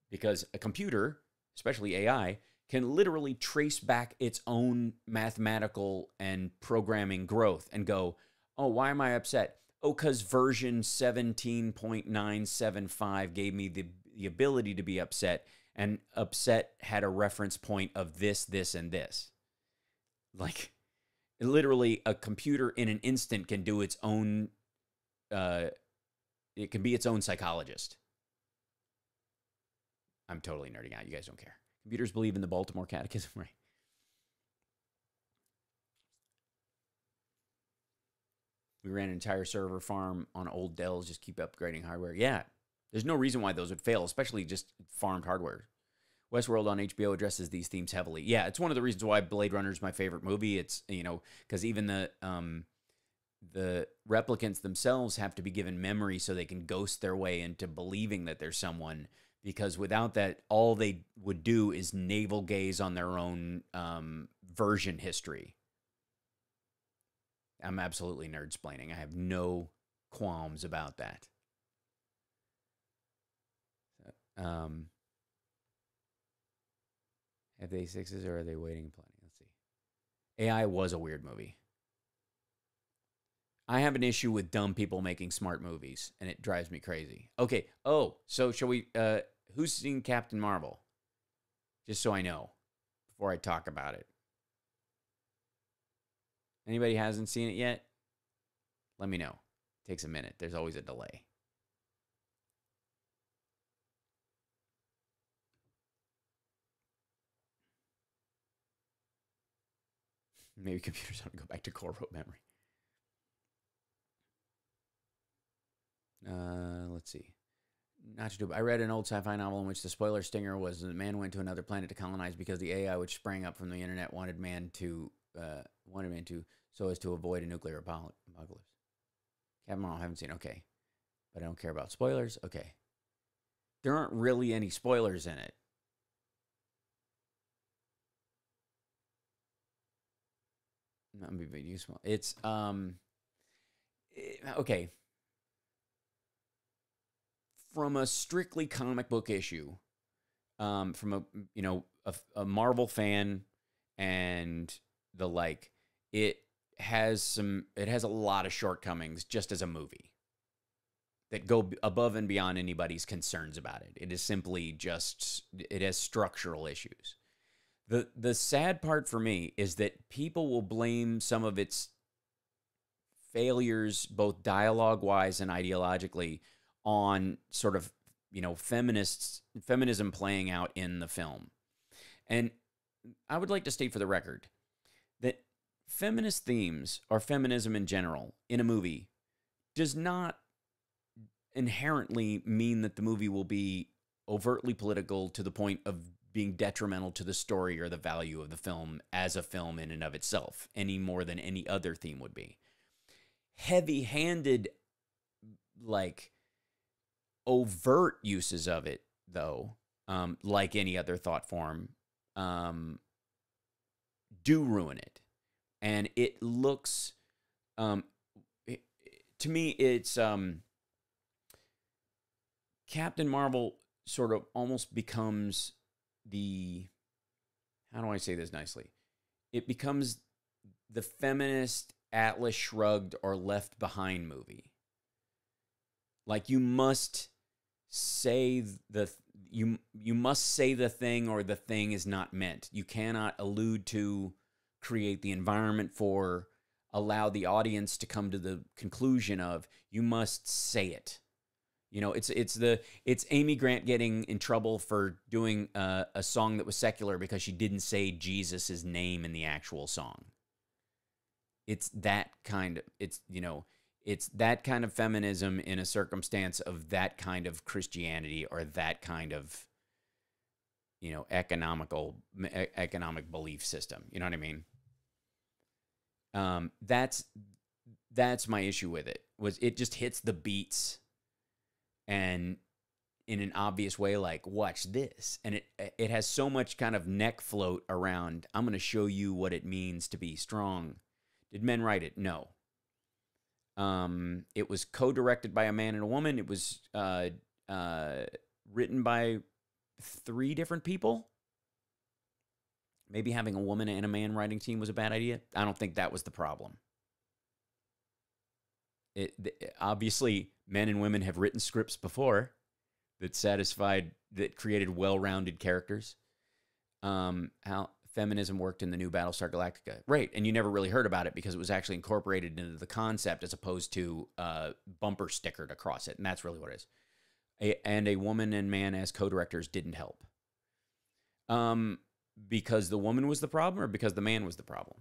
because a computer, especially AI, can literally trace back its own mathematical and programming growth and go, oh, why am I upset? Oh, because version 17.975 gave me the ability to be upset, and upset had a reference point of this, this, and this. Literally, a computer in an instant can do its own, it can be its own psychologist. I'm totally nerding out. You guys don't care. Computers believe in the Baltimore Catechism, right? We ran an entire server farm on old Dells, just keep upgrading hardware. Yeah, there's no reason why those would fail, especially just farmed hardware. Westworld on HBO addresses these themes heavily. Yeah, it's one of the reasons why Blade Runner is my favorite movie. It's, because even the replicants themselves have to be given memory so they can ghost their way into believing that there's someone. Because without that, all they would do is navel gaze on their own version history. I'm absolutely nerd-splaining. I have no qualms about that. Have they sixes or are they waiting plenty? Let's see. AI was a weird movie. I have an issue with dumb people making smart movies, and it drives me crazy. Okay. Oh, so shall we... who's seen Captain Marvel? Just so I know before I talk about it. Anybody hasn't seen it yet? Let me know. It takes a minute. There's always a delay. Maybe computers ought to go back to core rote memory. Let's see. Not to do. I read an old sci-fi novel in which the spoiler stinger was the man went to another planet to colonize because the AI which sprang up from the internet wanted man to so as to avoid a nuclear apocalypse. Captain Marvel, I haven't seen. Okay, but I don't care about spoilers. Okay, there aren't really any spoilers in it. Not be useful. It's okay. from a strictly comic book issue, from a Marvel fan and the like, it has a lot of shortcomings just as a movie that go above and beyond anybody's concerns about it. It is simply just, it has structural issues. The sad part for me is that people will blame some of its failures, both dialogue-wise and ideologically, on sort of, feminism playing out in the film. And I would like to state for the record that feminist themes, or feminism in general, in a movie does not inherently mean that the movie will be overtly political to the point of being detrimental to the story or the value of the film as a film in and of itself, any more than any other theme would be. Heavy-handed, like, overt uses of it, though, like any other thought form, do ruin it. And it looks, to me, it's Captain Marvel sort of almost becomes how do I say this nicely? It becomes the feminist Atlas Shrugged or Left Behind movie. Like, you must say you must say the thing, or the thing is not meant. You cannot allude to, create the environment for, allow the audience to come to the conclusion of. You must say it. It's Amy Grant getting in trouble for doing a song that was secular because she didn't say Jesus's name in the actual song. It's that kind of, it's that kind of feminism in a circumstance of that kind of Christianity, or that kind of, economic belief system. You know what I mean? That's my issue with it. Was it just hits the beats, and in an obvious way, like, watch this. And it has so much kind of neck float around, I'm going to show you what it means to be strong. Did men write it? No. It was co-directed by a man and a woman. It was written by 3 different people. Maybe having a woman and a man writing team was a bad idea. I don't think that was the problem. Obviously, men and women have written scripts before that created well-rounded characters. How feminism worked in the new Battlestar Galactica. Right, and you never really heard about it because it was actually incorporated into the concept as opposed to bumper stickered across it, and that's really what it is. And a woman and man as co-directors didn't help. Because the woman was the problem, or because the man was the problem?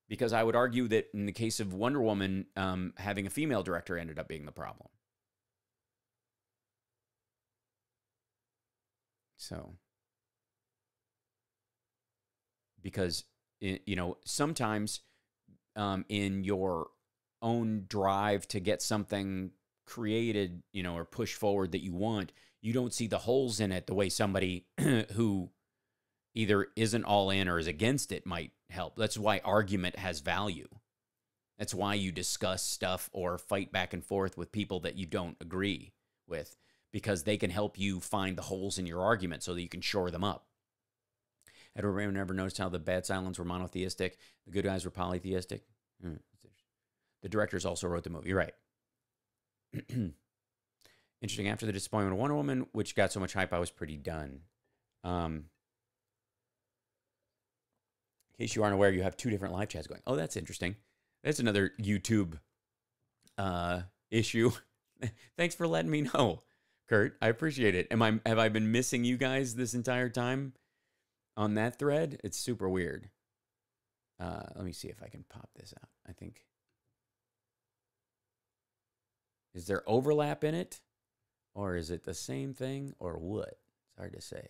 Because I would argue that in the case of Wonder Woman, having a female director ended up being the problem. So, because, sometimes in your own drive to get something created, or push forward that you want, you don't see the holes in it the way somebody who either isn't all in or is against it might help. That's why argument has value. That's why you discuss stuff or fight back and forth with people that you don't agree with, because they can help you find the holes in your argument so that you can shore them up. Had everyone ever noticed how the bad Cylons were monotheistic, the good guys were polytheistic? The directors also wrote the movie. You're right. Interesting. After the disappointment of Wonder Woman, which got so much hype, I was pretty done. In case you aren't aware, you have 2 different live chats going. Oh, that's interesting. That's another YouTube issue. Thanks for letting me know, Kurt. I appreciate it. Have I been missing you guys this entire time on that thread? It's super weird. Let me see if I can pop this out. I think. Is there overlap in it? Or is it the same thing? Or what? It's hard to say.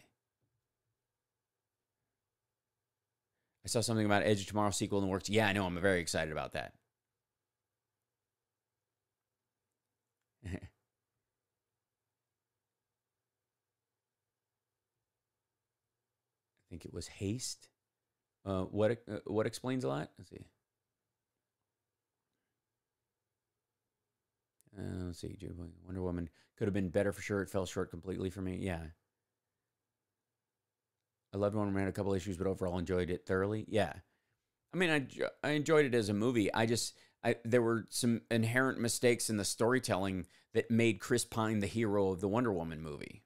I saw something about Edge of Tomorrow sequel in the works. Yeah, I know. I'm very excited about that. I think it was Haste. What explains a lot? Let's see. Let's see. Wonder Woman could have been better for sure. It fell short completely for me. Yeah. I loved Wonder Woman, had a couple issues, but overall enjoyed it thoroughly. Yeah. I mean, I enjoyed it as a movie. There were some inherent mistakes in the storytelling that made Chris Pine the hero of the Wonder Woman movie.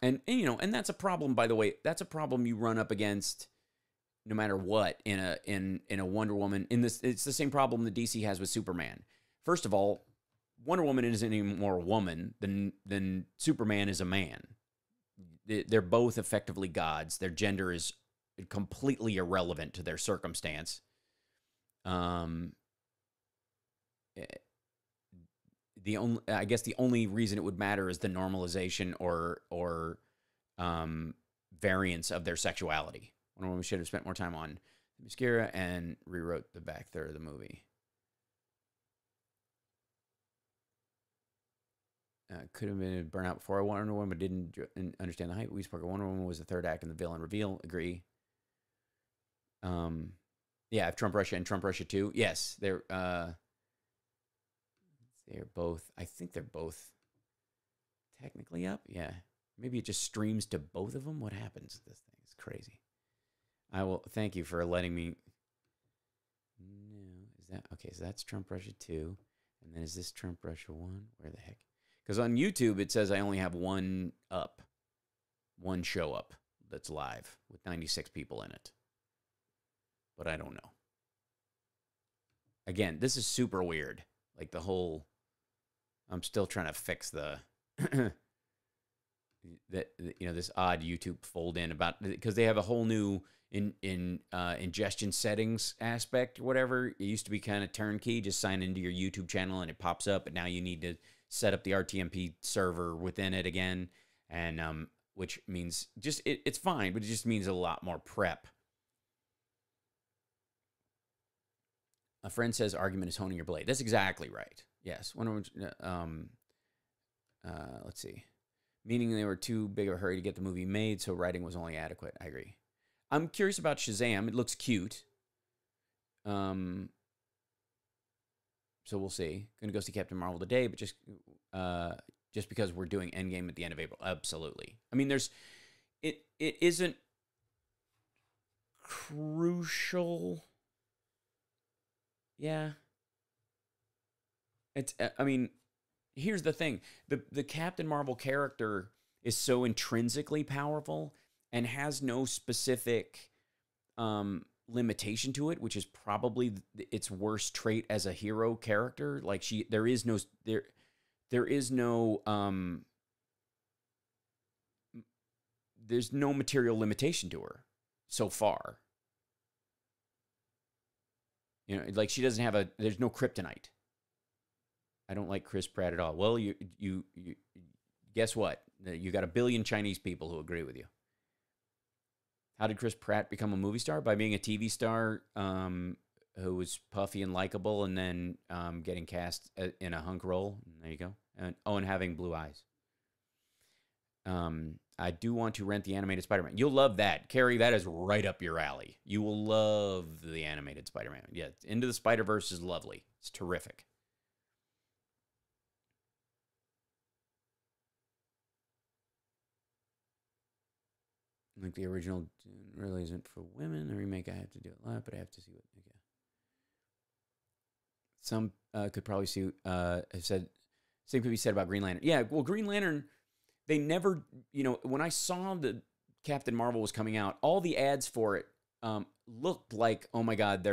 And that's a problem, by the way. That's a problem you run up against no matter what in a Wonder Woman. It's the same problem that DC has with Superman. First of all, Wonder Woman isn't any more a woman than Superman is a man. They're both effectively gods. Their gender is completely irrelevant to their circumstance. I guess the only reason it would matter is the normalization or variance of their sexuality. Wonder Woman should have spent more time on the mascara and rewrote the back third of the movie. Could have been a burnout before. Wonder Woman didn't understand the hype. We spoke of Wonder Woman was the third act in the villain reveal. Agree. Yeah, if Trump Russia and Trump Russia 2. Yes, they're both. I think they're both technically up. Yeah, maybe it just streams to both of them. What happens? This thing is crazy. I will thank you for letting me. No, is that okay? So that's Trump Russia 2, and then is this Trump Russia 1? Where the heck? Because on YouTube it says I only have one show up that's live with 96 people in it. But I don't know. Again, this is super weird. Like the whole, I'm still trying to fix the this odd YouTube fold in about, because they have a whole new ingestion settings aspect or whatever. It used to be kind of turnkey, just sign into your YouTube channel and it pops up, but now you need to set up the RTMP server within it again, and which means just it's fine, but it just means a lot more prep. A friend says argument is honing your blade. That's exactly right. Yes. Let's see. Meaning they were too big of a hurry to get the movie made, so writing was only adequate. I agree. I'm curious about Shazam. It looks cute. So we'll see. Gonna go see Captain Marvel today, but just because we're doing Endgame at the end of April. Absolutely. I mean, it isn't crucial. Yeah. I mean, here's the thing. The Captain Marvel character is so intrinsically powerful and has no specific limitation to it, which is probably its worst trait as a hero character. Like there's no material limitation to her so far. Like she doesn't have there's no kryptonite. I don't like Chris Pratt at all. Well, you guess what? You got 1 billion Chinese people who agree with you. How did Chris Pratt become a movie star? By being a TV star who was puffy and likable, and then getting cast in a hunk role. There you go. And having blue eyes. I do want to rent the animated Spider-Man. You'll love that. Carrie, that is right up your alley. You will love the animated Spider-Man. Yeah, Into the Spider-Verse is lovely. It's terrific. Like the original really isn't for women. The remake, I have to do it live, but I have to see what. Okay. Some could probably see. Have said same could be said about Green Lantern. Yeah, well, Green Lantern, they never. When I saw the Captain Marvel was coming out, all the ads for it looked like, oh my God,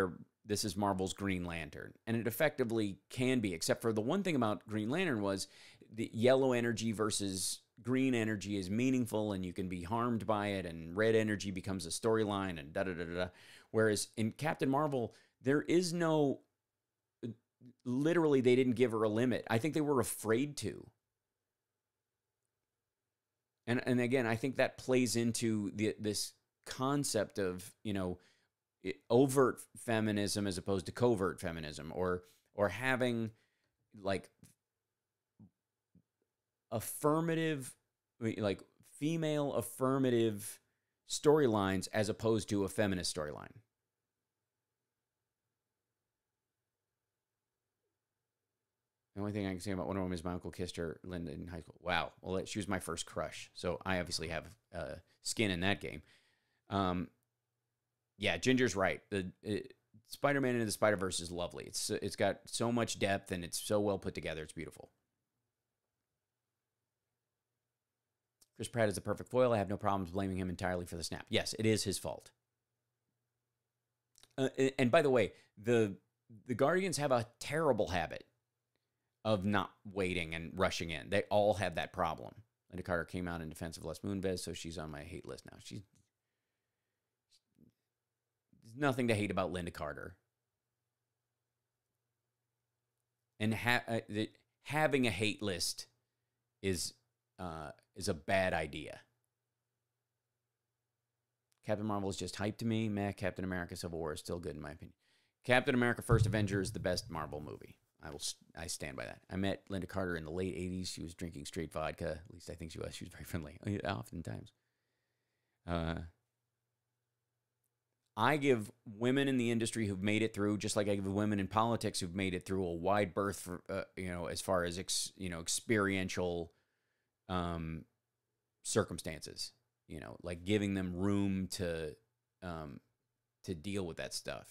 this is Marvel's Green Lantern, and it effectively can be. Except for the one thing about Green Lantern was the yellow energy versus green energy is meaningful and you can be harmed by it, and red energy becomes a storyline and da-da-da-da-da. Whereas in Captain Marvel, there is no, literally they didn't give her a limit. I think they were afraid to. And again, I think that plays into this concept of, overt feminism as opposed to covert feminism, or having like affirmative, like female affirmative storylines as opposed to a feminist storyline. The only thing I can say about Wonder Woman is my uncle kissed her, Linda, in high school. Wow. Well, she was my first crush, so I obviously have skin in that game. Yeah, Ginger's right. Spider-Man into the Spider-Verse is lovely. It's got so much depth, and it's so well put together. It's beautiful. Chris Pratt is the perfect foil. I have no problems blaming him entirely for the snap. Yes, it is his fault. And by the way, the Guardians have a terrible habit of not waiting and rushing in. They all have that problem. Linda Carter came out in defense of Les Moonves, so she's on my hate list now. There's nothing to hate about Linda Carter. And having a hate list is a bad idea. Captain Marvel is just hype to me. Meh, Captain America Civil War is still good in my opinion. Captain America First Avenger is the best Marvel movie. I stand by that. I met Linda Carter in the late 80s. She was drinking straight vodka. At least I think she was. She was very friendly, oftentimes. I give women in the industry who've made it through, just like I give women in politics who've made it through a wide berth, for, as far as experiential circumstances. Like giving them room to deal with that stuff.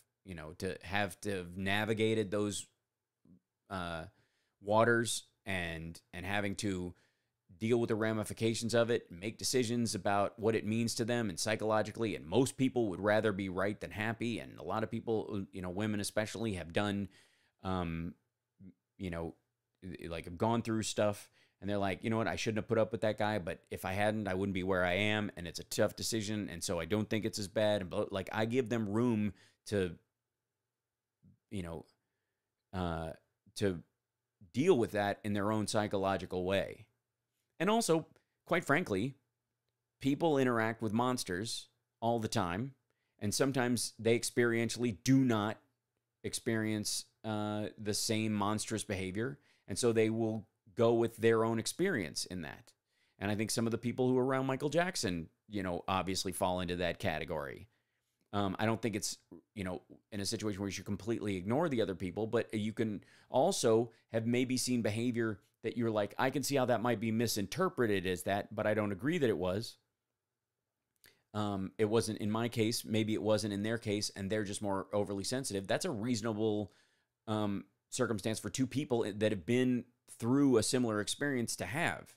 To have navigated those waters and having to deal with the ramifications of it, make decisions about what it means to them and psychologically. And most people would rather be right than happy. And a lot of people, women especially, have done, like have gone through stuff. And they're like, you know what, I shouldn't have put up with that guy. But if I hadn't, I wouldn't be where I am. And it's a tough decision. And so I don't think it's as bad. And like, I give them room to, to deal with that in their own psychological way. And also, quite frankly, people interact with monsters all the time, and sometimes they experientially do not experience the same monstrous behavior, and so they will go with their own experience in that. And I think some of the people who are around Michael Jackson, obviously fall into that category. I don't think it's, in a situation where you should completely ignore the other people, but you can also have maybe seen behavior that you're like, I can see how that might be misinterpreted as that, but I don't agree that it was. It wasn't in my case. Maybe it wasn't in their case, and they're just more overly sensitive. That's a reasonable circumstance for two people that have been through a similar experience to have.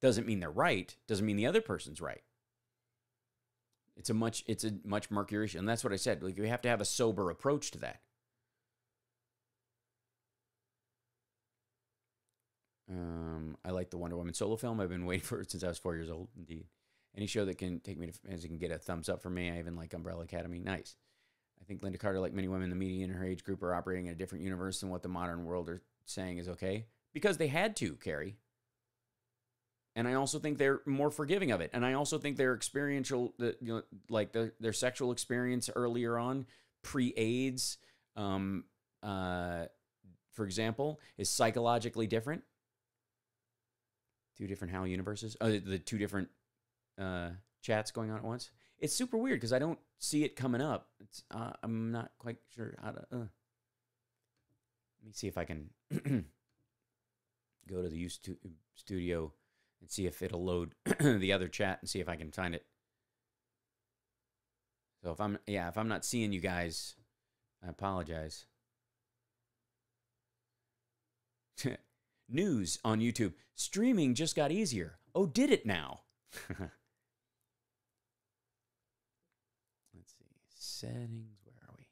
Doesn't mean they're right. Doesn't mean the other person's right. It's a much murkier issue. And that's what I said. Like, we have to have a sober approach to that. I like the Wonder Woman solo film. I've been waiting for it since I was 4 years old, indeed. Any show that can take me to, as it can get a thumbs up from me. I even like Umbrella Academy. Nice. I think Linda Carter, like many women in the media in her age group, are operating in a different universe than what the modern world are saying is okay. Because they had to, Carrie. And I also think they're more forgiving of it. And I also think their experiential, like their sexual experience earlier on, pre-AIDS, for example, is psychologically different. Two different HAL universes. The two different chats going on at once. It's super weird because I don't see it coming up. I'm not quite sure how to. Let me see if I can go to the YouTube studio and see if it'll load the other chat and see if I can find it. So if I'm not seeing you guys, I apologize. News on YouTube. Streaming just got easier. Oh, did it now? Let's see. Settings. Where are we?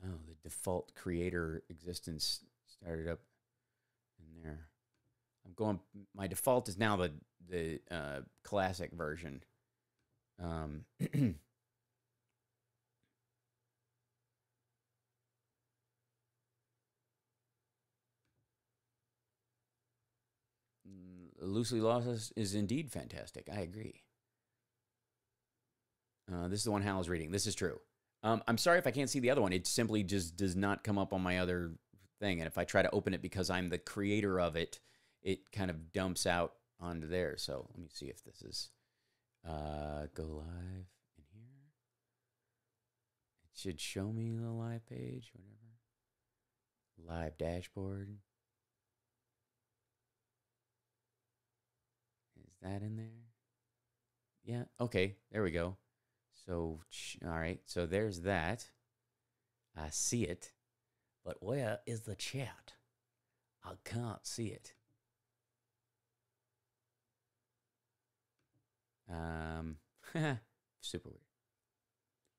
Oh, the default creator existence started up in there. I'm going. My default is now the classic version. Loosely Lost is indeed fantastic. I agree. This is the one Hal is reading. This is true. I'm sorry if I can't see the other one. It simply just does not come up on my other thing. And if I try to open it because I'm the creator of it, it kind of dumps out onto there. So let me see if this is go live in here. It should show me the live page, whatever. Live dashboard. Is that in there? Yeah. Okay. There we go. So, all right. So there's that. I see it. But where is the chat? I can't see it. Super weird.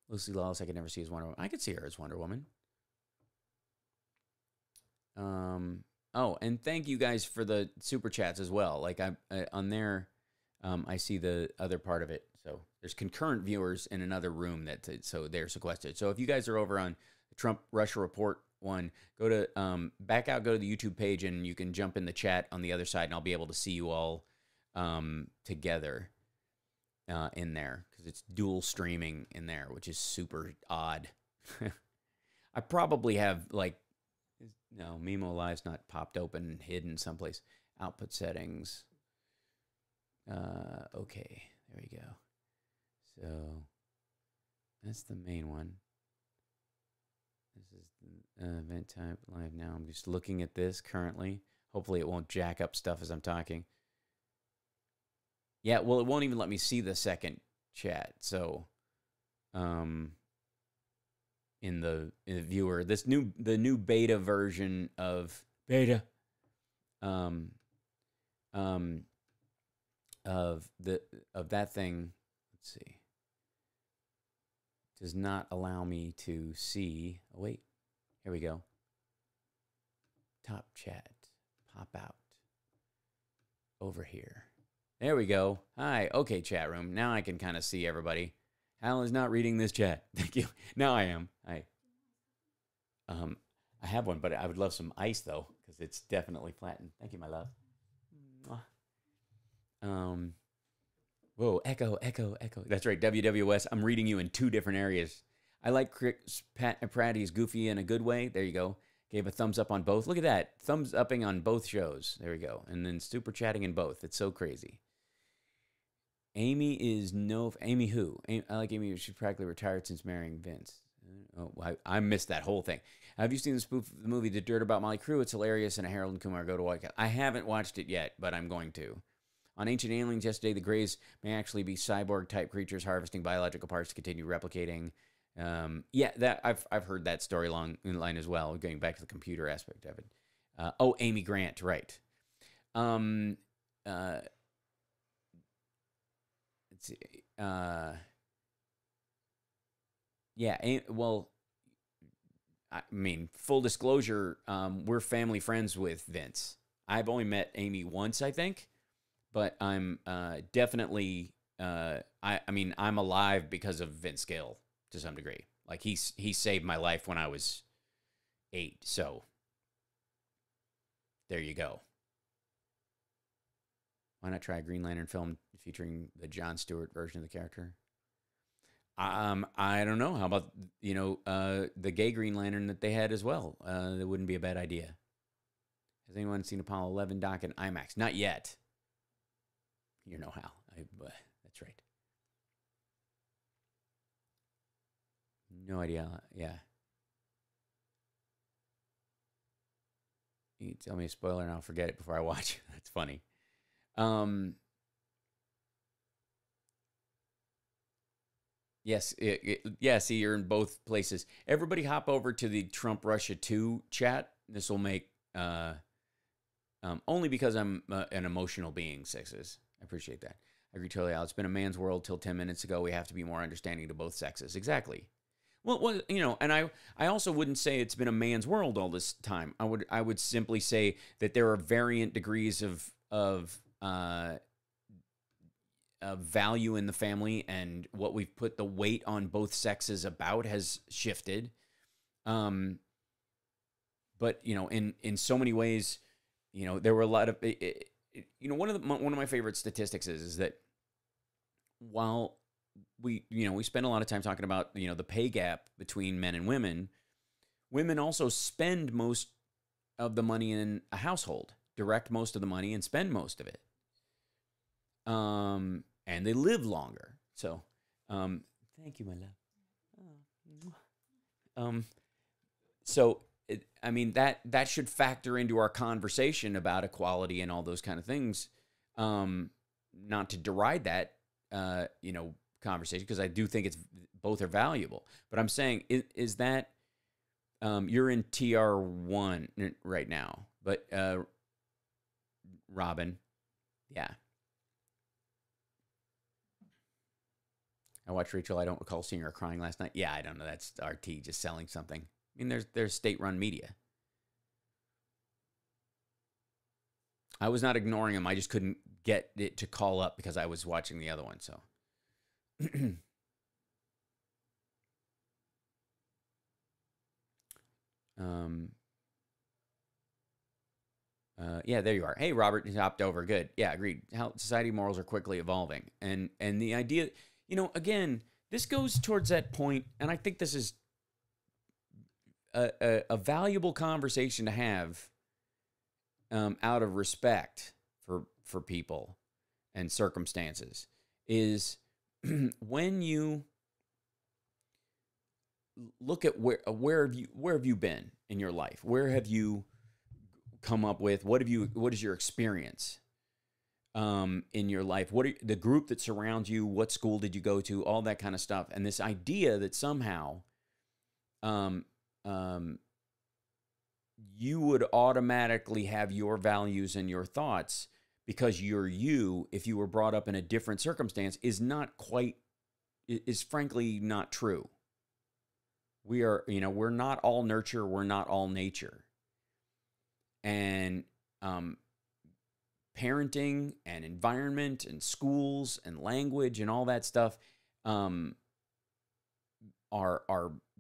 Lucy Lawless, I could never see as Wonder Woman. I could see her as Wonder Woman. Oh, and thank you guys for the super chats as well. Like I on there, I see the other part of it. So there's concurrent viewers in another room so they're sequestered. So if you guys are over on the Trump Russia Report one, go to back out, go to the YouTube page, and you can jump in the chat on the other side, and I'll be able to see you all together in there because it's dual streaming in there, which is super odd. I probably have like. No, Mimo Live's not popped open, hidden someplace. Output settings. Okay, there we go. So that's the main one. This is the event type live now. I'm just looking at this currently. Hopefully it won't jack up stuff as I'm talking. Yeah, well, it won't even let me see the second chat. So, in the viewer, the new beta version of beta of that thing, let's see, does not allow me to see. Oh wait, here we go. Top chat, pop out over here. There we go. Hi, okay, chat room. Now I can kind of see everybody. Hal is not reading this chat. Thank you. Now I am. I have one, but I would love some ice though, because it's definitely flattened. Thank you, my love. Whoa, echo. That's right, WWS. I'm reading you in 2 different areas. I like Chris Pratt. He's goofy in a good way. There you go. Gave a thumbs up on both. Look at that. Thumbs upping on both shows. There we go. And then super chatting in both. It's so crazy. Amy is Amy who? I like Amy. She's practically retired since marrying Vince. Oh, I missed that whole thing. Have you seen the spoof of the movie The Dirt About Motley Crue? It's hilarious, and a Harold and Kumar go to White House. I haven't watched it yet, but I'm going to. On Ancient Aliens yesterday, the Greys may actually be cyborg-type creatures harvesting biological parts to continue replicating. Yeah, that I've heard that storyline as well. Going back to the computer aspect of it. Amy Grant, right? Let's see. Yeah, well, I mean, full disclosure, we're family friends with Vince. I've only met Amy once, I think, but I'm definitely, I mean, I'm alive because of Vince Gill to some degree. Like, he saved my life when I was 8, so there you go. Why not try a Green Lantern film featuring the Jon Stewart version of the character? I don't know. How about, the gay Green Lantern that they had as well? That wouldn't be a bad idea. Has anyone seen Apollo 11 doc in IMAX? Not yet. You know how. That's right. No idea. Yeah. You tell me a spoiler and I'll forget it before I watch. That's funny. Yes, yeah, see, you're in both places. Everybody hop over to the Trump Russia 2 chat. This will make, only because I'm an emotional being, sexes. I appreciate that. I agree totally, Al. It's been a man's world till 10 minutes ago. We have to be more understanding to both sexes. Exactly. Well, and I also wouldn't say it's been a man's world all this time. I would simply say that there are variant degrees of value in the family, and what we've put the weight on both sexes about has shifted. But in so many ways, there were a lot of one of my favorite statistics is that while we spend a lot of time talking about the pay gap between men and women also spend most of the money in a household, direct most of the money and spend most of it. And they live longer. So, thank you, my love. So, that should factor into our conversation about equality and all those kind of things. Not to deride that, conversation, because I do think both are valuable. But I'm saying, is that you're in TR1 right now, but Robin, yeah. I watched Rachel. I don't recall seeing her crying last night. Yeah, I don't know. That's RT just selling something. I mean, there's state-run media. I was not ignoring him. I just couldn't get it to call up because I was watching the other one. So, yeah, there you are. Hey, Robert, you hopped over. Good. Yeah, agreed. How society morals are quickly evolving, and the idea, again, this goes towards that point, and I think this is a valuable conversation to have, out of respect for people and circumstances, is when you look at where have you been in your life? Where have you come up with? What is your experience in your life? What are the group that surrounds you? What school did you go to? All that kind of stuff. And this idea that somehow you would automatically have your values and your thoughts because you're you, if you were brought up in a different circumstance, is frankly not true. We're not all nurture, we're not all nature. And parenting and environment and schools and language and all that stuff are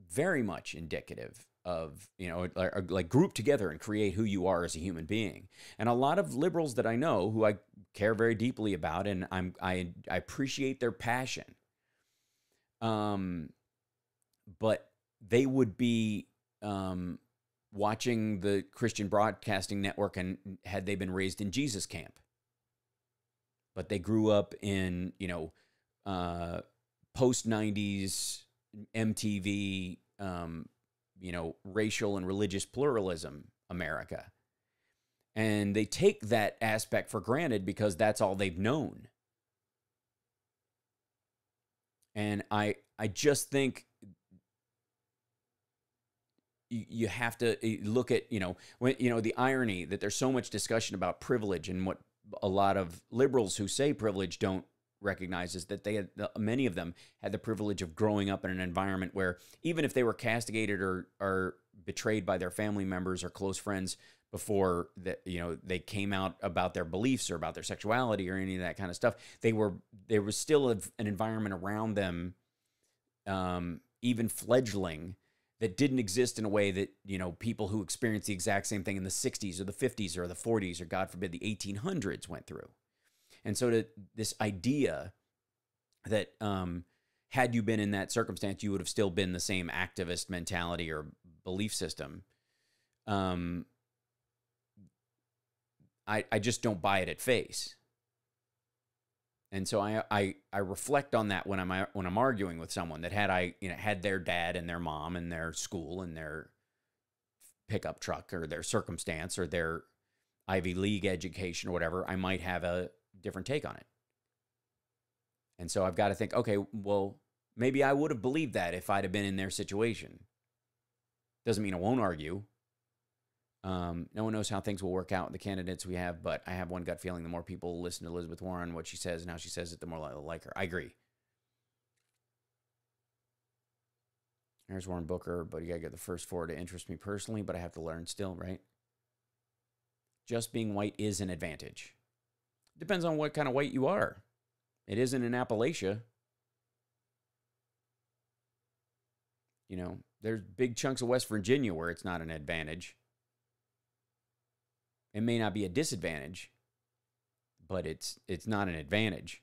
very much indicative of, like group together and create who you are as a human being. And a lot of liberals that I know, who I care very deeply about, and I appreciate their passion, but they would be watching the Christian Broadcasting Network, and had they been raised in Jesus camp, but they grew up in post-90s MTV, racial and religious pluralism America. And they take that aspect for granted because that's all they've known. And I just think you have to look at, when, the irony that there's so much discussion about privilege, and what a lot of liberals who say privilege don't recognize is that many of them had the privilege of growing up in an environment where, even if they were castigated or betrayed by their family members or close friends before they came out about their beliefs or about their sexuality or any of that kind of stuff, there was still an environment around them, even fledgling, that didn't exist in a way that, people who experienced the exact same thing in the 60s or the 50s or the 40s or, God forbid, the 1800s went through. And so this idea that had you been in that circumstance, you would have still been the same activist mentality or belief system, I just don't buy it at face. And so I reflect on that when I'm arguing with someone that had their dad and their mom and their school and their pickup truck or their circumstance or their Ivy League education or whatever. I might have a different take on it. And so I've got to think, okay, well, maybe I would have believed that if I'd have been in their situation. Doesn't mean I won't argue. No one knows how things will work out with the candidates we have, but I have one gut feeling: the more people listen to Elizabeth Warren, what she says and how she says it, the more they'll like her. I agree. There's Warren Booker, but you got to get the first four to interest me personally, but I have to learn still, right? Just being white is an advantage. Depends on what kind of white you are. It isn't in Appalachia. There's big chunks of West Virginia where it's not an advantage. It may not be a disadvantage, but it's not an advantage.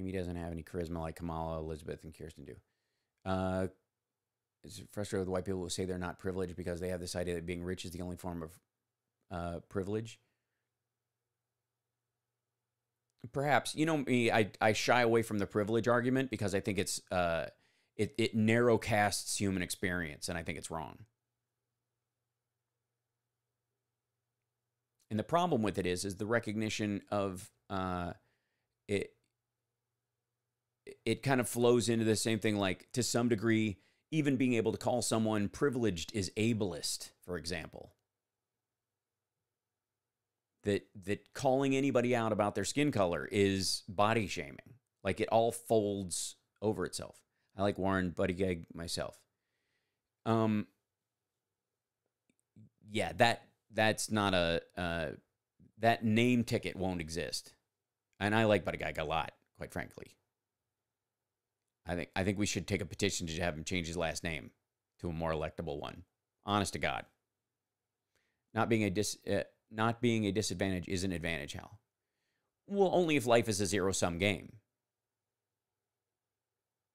Amy doesn't have any charisma like Kamala, Elizabeth, and Kirsten do. Is frustrated with white people who say they're not privileged because they have this idea that being rich is the only form of privilege. Perhaps. You know me, I shy away from the privilege argument because I think it's it narrow casts human experience, and I think it's wrong. And the problem with it is the recognition of it kind of flows into the same thing, like to some degree, even being able to call someone privileged is ableist, for example. That calling anybody out about their skin color is body shaming. Like it all folds over itself. I like Warren Buttigieg myself. Yeah, that's not that name ticket won't exist. And I like Buttigieg a lot, quite frankly. I think we should take a petition to have him change his last name to a more electable one. Honest to God. Not being a disadvantage is an advantage, Hal. Well, only if life is a zero-sum game.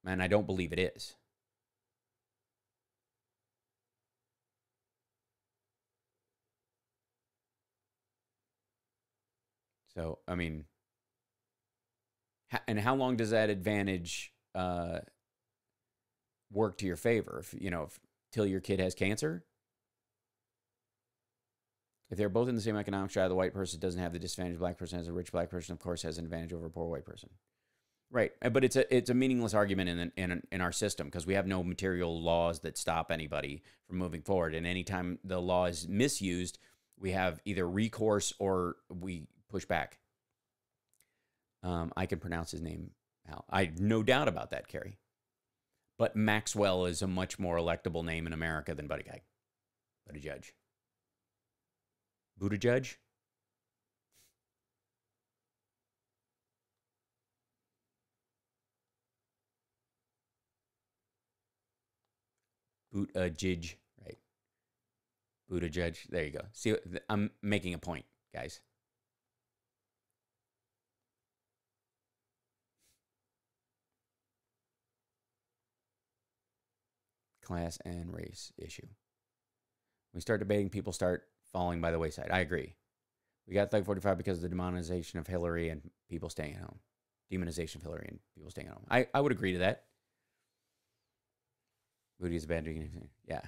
And I don't believe it is. So, I mean, and how long does that advantage work to your favor? Till your kid has cancer? If they're both in the same economic strata, the white person doesn't have the disadvantage. Black person has a rich black person, of course, has an advantage over a poor white person. Right, but it's a meaningless argument in our system because we have no material laws that stop anybody from moving forward. And anytime the law is misused, we have either recourse or we push back. I can pronounce his name, Hal. I no doubt about that, Carrie. But Maxwell is a much more electable name in America than Buttigieg. Buttigieg. Buttigieg? Buttigieg, right? Buttigieg. There you go. See, I'm making a point, guys. Class and race issue. We start debating, people start falling by the wayside. I agree. We got Thug 45 because of the demonization of Hillary and people staying at home. Demonization of Hillary and people staying at home. I would agree to that. Booty is a bad thing. Yeah.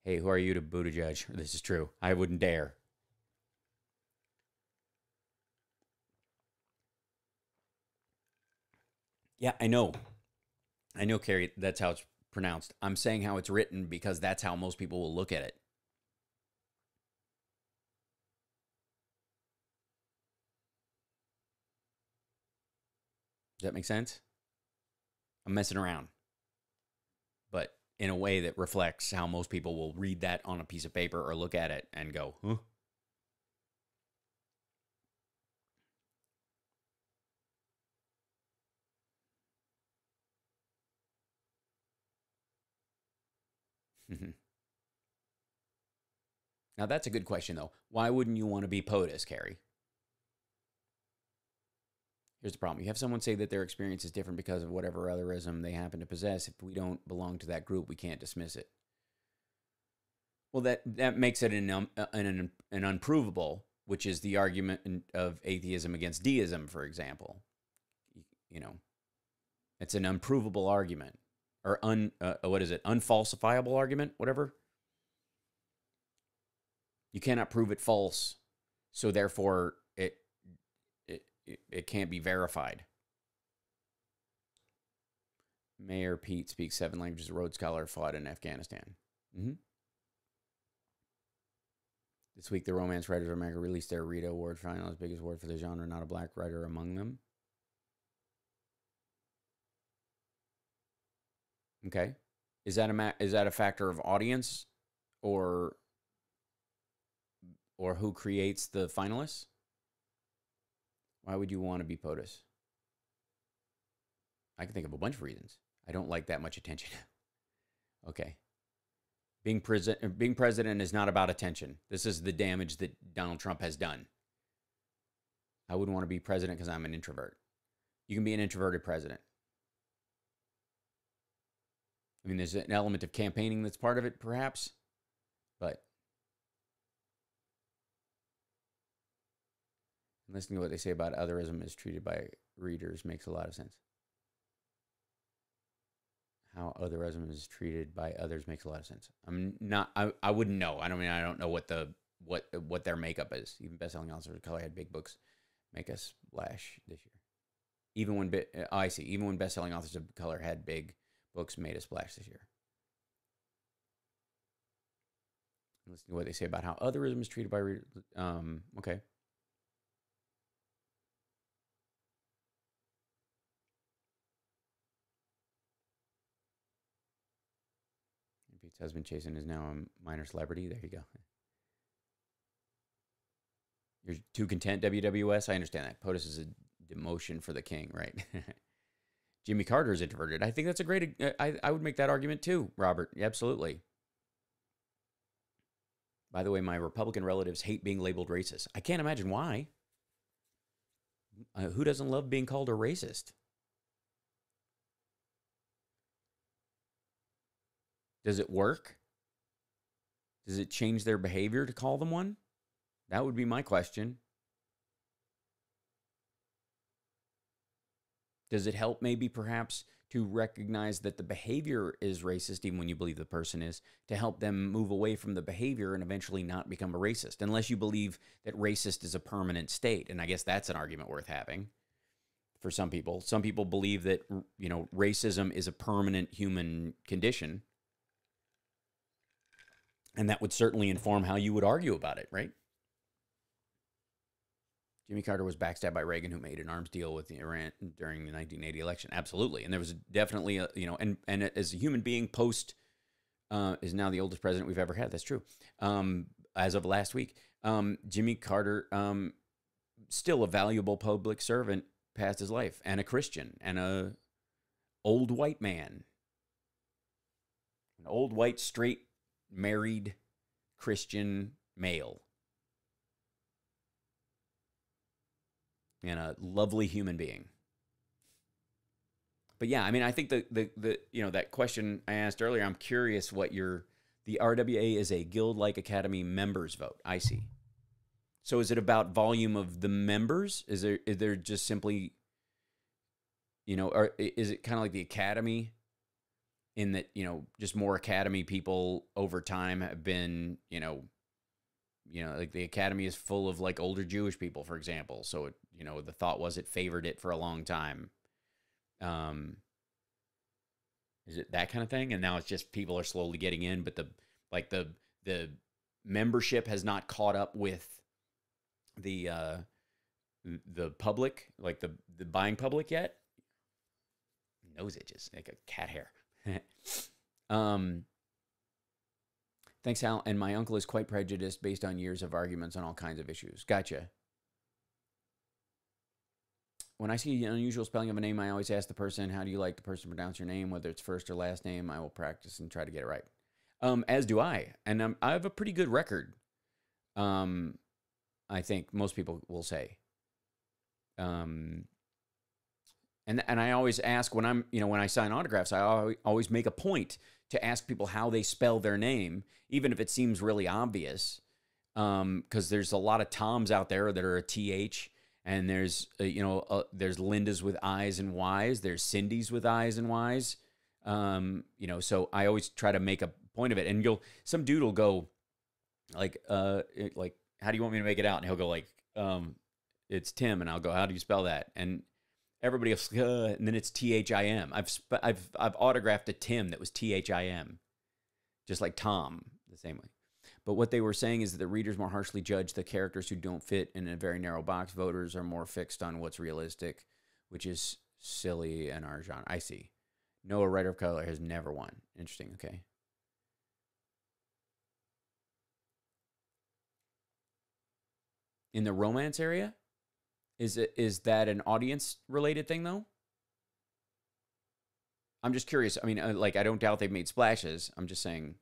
Hey, who are you to Buttigieg? This is true. I wouldn't dare. Yeah, I know. I know, Carrie, that's how it's pronounced. I'm saying how it's written because that's how most people will look at it. Does that make sense? I'm messing around. But in a way that reflects how most people will read that on a piece of paper or look at it and go, huh? Now, that's a good question, though. Why wouldn't you want to be POTUS, Carrie? Here's the problem. You have someone say that their experience is different because of whatever otherism they happen to possess. If we don't belong to that group, we can't dismiss it. Well, that makes it an unprovable, which is the argument of atheism against deism, for example. It's an unprovable argument. Or what is it? Unfalsifiable argument? Whatever. You cannot prove it false, so therefore it can't be verified. Mayor Pete speaks 7 languages. A Rhodes Scholar, fought in Afghanistan. This week, the Romance Writers of America released their Rita Award finalist, biggest award for the genre, not a black writer among them. Okay. Is that a factor of audience or who creates the finalists? Why would you want to be POTUS? I can think of a bunch of reasons. I don't like that much attention. Okay. Being president is not about attention. This is the damage that Donald Trump has done. I wouldn't want to be president because I'm an introvert. You can be an introverted president. I mean, there's an element of campaigning that's part of it, perhaps, but listening to what they say about otherism is treated by readers makes a lot of sense. How otherism is treated by others makes a lot of sense. I wouldn't know. I don't know what their makeup is. Even best-selling authors of color had big books make a splash this year. Even when best-selling authors of color had big books made a splash this year. Listen to what they say about how otherism is treated by readers. Okay. Pete's husband, Chasen, is now a minor celebrity. There you go. You're too content, WWS? I understand that. POTUS is a demotion for the king, right? Jimmy Carter is introverted. I think that's a great... I would make that argument too, Robert. Absolutely. By the way, my Republican relatives hate being labeled racist. I can't imagine why. Who doesn't love being called a racist? Does it work? Does it change their behavior to call them one? That would be my question. Does it help maybe perhaps to recognize that the behavior is racist, even when you believe the person is, to help them move away from the behavior and eventually not become a racist, unless you believe that racist is a permanent state. And I guess that's an argument worth having for some people. Some people believe that, you know, racism is a permanent human condition. And that would certainly inform how you would argue about it, right? Jimmy Carter was backstabbed by Reagan, who made an arms deal with Iran during the 1980 election. Absolutely. And there was definitely, and as a human being, Post is now the oldest president we've ever had. That's true. As of last week, Jimmy Carter, still a valuable public servant past his life, and a Christian, and a old white man. An old white, straight, married Christian male. And a lovely human being. But yeah, I mean, I think the that question I asked earlier, I'm curious what the RWA is a guild-like academy members vote. I see. So is it about volume of the members? Is there just simply, or is it kind of like the academy in that, just more academy people over time have been, like the academy is full of like older Jewish people, for example. So, the thought was it favored it for a long time. Is it that kind of thing? And now it's just people are slowly getting in, but the membership has not caught up with the public, like the buying public yet. Nose itches like a cat hair. Thanks, Al. And my uncle is quite prejudiced based on years of arguments on all kinds of issues. Gotcha. When I see an unusual spelling of a name, I always ask the person, how do you like the person to pronounce your name, whether it's first or last name? I will practice and try to get it right. As do I. And I have a pretty good record. I think most people will say. And I always ask when when I sign autographs, I always make a point to ask people how they spell their name, even if it seems really obvious. Because there's a lot of Toms out there that are a TH, and there's there's Lindas with I's and Y's, there's Cindy's with I's and Y's. So I always try to make a point of it. And some dude will go like, how do you want me to make it out? And he'll go like, it's Tim, and I'll go, how do you spell that? And everybody else, and then it's THIM. I've autographed a Tim that was THIM, just like Tom, the same way. But what they were saying is that the readers more harshly judge the characters who don't fit in a very narrow box. Voters are more fixed on what's realistic, which is silly in our genre. I see. No, a writer of color has never won. Interesting. Okay. In the romance area? Is that an audience-related thing, though? I'm just curious. I mean, I don't doubt they've made splashes. I'm just saying.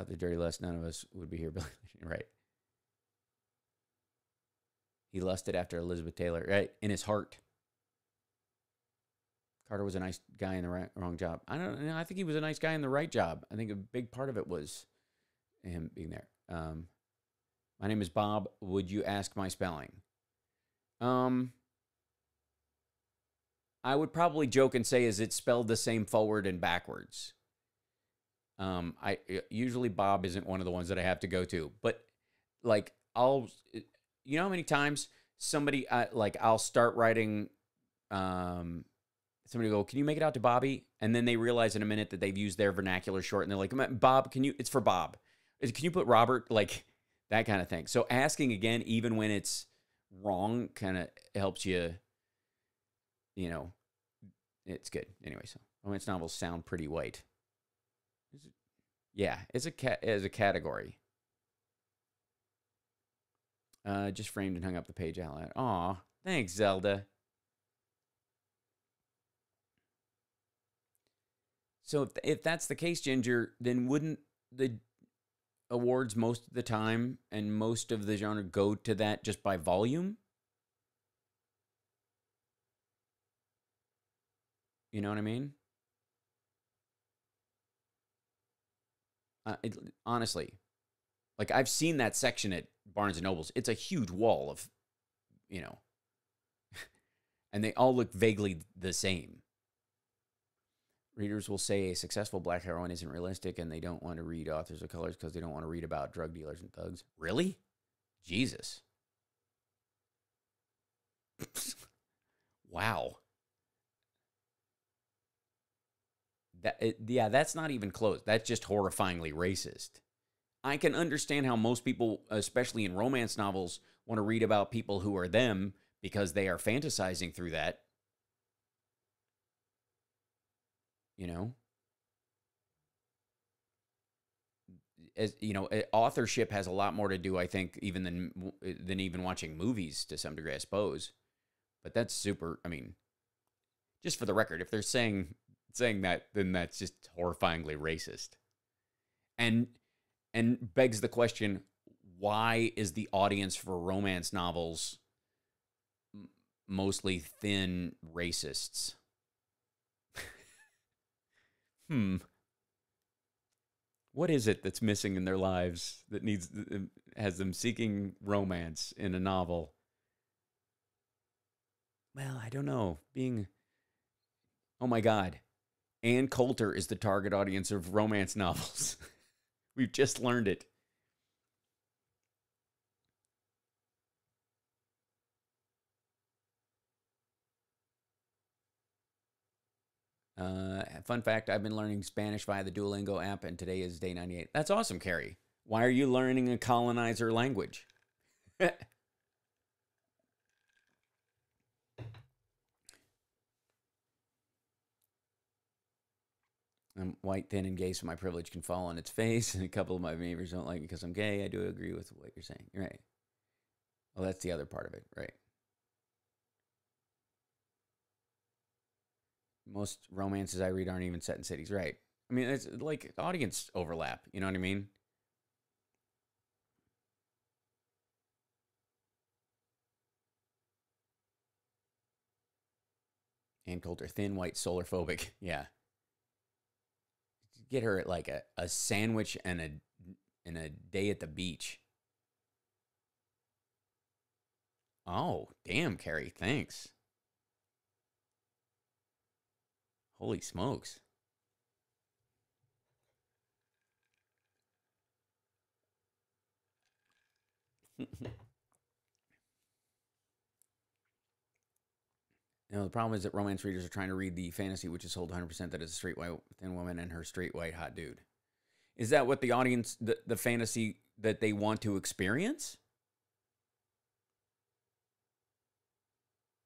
Without the dirty lust, none of us would be here. Right. He lusted after Elizabeth Taylor, right? In his heart. Carter was a nice guy in the wrong job. I don't know. I think he was a nice guy in the right job. I think a big part of it was him being there. My name is Bob. Would you ask my spelling? I would probably joke and say, is it spelled the same forward and backwards? I usually Bob isn't one of the ones that I have to go to, but like you know how many times somebody I'll start writing, somebody go, can you make it out to Bobby? And then they realize in a minute that they've used their vernacular short, and they're like, Bob, it's for Bob. Can you put Robert? Like that kind of thing. So asking again, even when it's wrong, kind of helps you. It's good. Anyway, so romance novels sound pretty white. Yeah, as a category. Just framed and hung up the page out loud. Aw, thanks, Zelda. So if that's the case, Ginger, then wouldn't the awards most of the time and most of the genre go to that just by volume? You know what I mean? Honestly, like I've seen that section at Barnes and Nobles. It's a huge wall of, and they all look vaguely the same. Readers will say a successful black heroine isn't realistic, and they don't want to read authors of colors because they don't want to read about drug dealers and thugs. Really? Jesus. Wow. That's not even close. That's just horrifyingly racist. I can understand how most people, especially in romance novels, want to read about people who are them because they are fantasizing through that. Authorship has a lot more to do, I think, even than even watching movies to some degree, I suppose. But that's super. I mean, just for the record, if they're saying that, then that's just horrifyingly racist. And begs the question, why is the audience for romance novels mostly thin racists? What is it that's missing in their lives that has them seeking romance in a novel? Well, I don't know. Oh my God. Ann Coulter is the target audience of romance novels. We've just learned it. Fun fact, I've been learning Spanish via the Duolingo app, and today is day 98. That's awesome, Carrie. Why are you learning a colonizer language? I'm white, thin, and gay, so my privilege can fall on its face, and a couple of my neighbors don't like me because I'm gay. I do agree with what you're saying. Right. Well, that's the other part of it, right? Most romances I read aren't even set in cities, right? I mean, it's like audience overlap, you know what I mean? Ann Coulter, thin, white, solar phobic. Yeah. Get her at like a sandwich and a day at the beach. Oh, damn, Carrie. Thanks. Holy smokes. The problem is that romance readers are trying to read the fantasy, which is sold 100% that is a straight white thin woman and her straight white hot dude. Is that what the audience, the fantasy that they want to experience?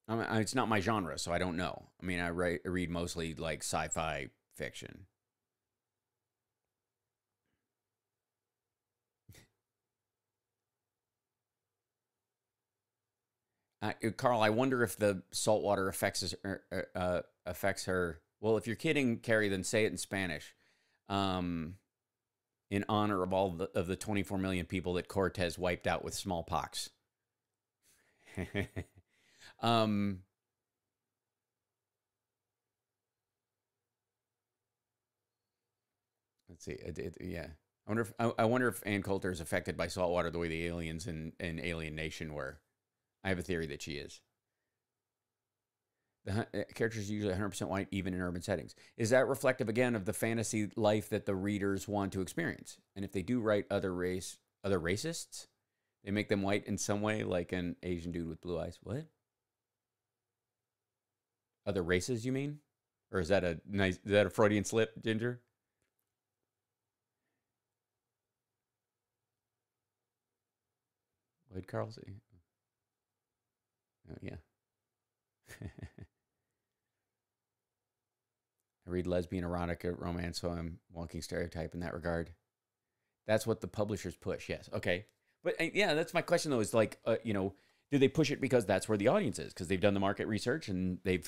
I mean, it's not my genre, so I don't know. I mean, I read mostly like sci-fi fiction. Carl, I wonder if the salt water affects her. Well, if you're kidding, Carrie, then say it in Spanish. in honor of all of the 24 million people that Cortez wiped out with smallpox. Let's see. Yeah. I wonder if Ann Coulter is affected by saltwater the way the aliens in Alien Nation were. I have a theory that she is. The characters are usually 100% white, even in urban settings. Is that reflective, again, of the fantasy life that the readers want to experience? And if they do write other racists, they make them white in some way, like an Asian dude with blue eyes. What? Other races, you mean? Or is that a Freudian slip, Ginger? What did Carl say? Oh, yeah. I read lesbian erotica romance, so I'm walking stereotype in that regard. That's what the publishers push, yes. Okay. But yeah, that's my question, though, is like, do they push it because that's where the audience is? Because they've done the market research and they've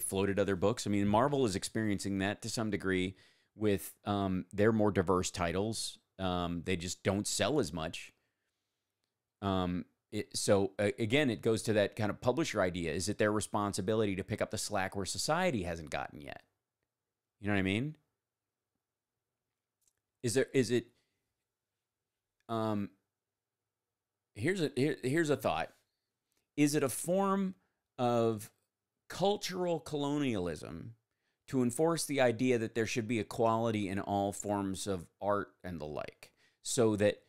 floated other books. I mean, Marvel is experiencing that to some degree with their more diverse titles. They just don't sell as much. So again, it goes to that kind of publisher idea. Is it their responsibility to pick up the slack where society hasn't gotten yet? You know what I mean? Here's a thought. Is it a form of cultural colonialism to enforce the idea that there should be equality in all forms of art and the like? So that,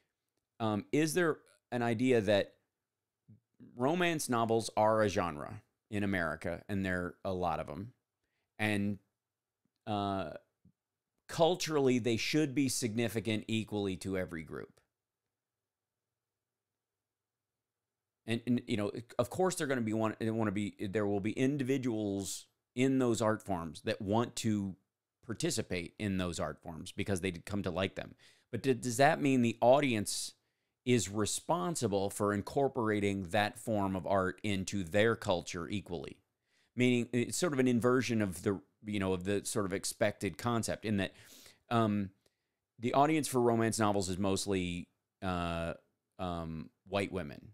is there an idea that romance novels are a genre in America, and there are a lot of them, and culturally they should be significant equally to every group? And of course there will be individuals in those art forms that want to participate in those art forms because they come to like them. But does that mean the audience is responsible for incorporating that form of art into their culture equally? Meaning it's sort of an inversion of the sort of expected concept, in that the audience for romance novels is mostly white women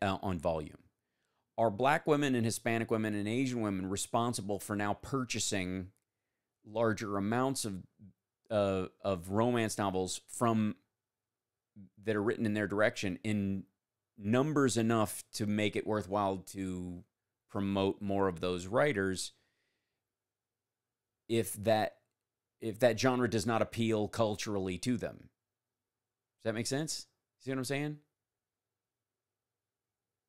on volume. Are Black women and Hispanic women and Asian women responsible for now purchasing larger amounts of romance novels that are written in their direction in numbers enough to make it worthwhile to promote more of those writers, if that genre does not appeal culturally to them? Does that make sense? See what I'm saying?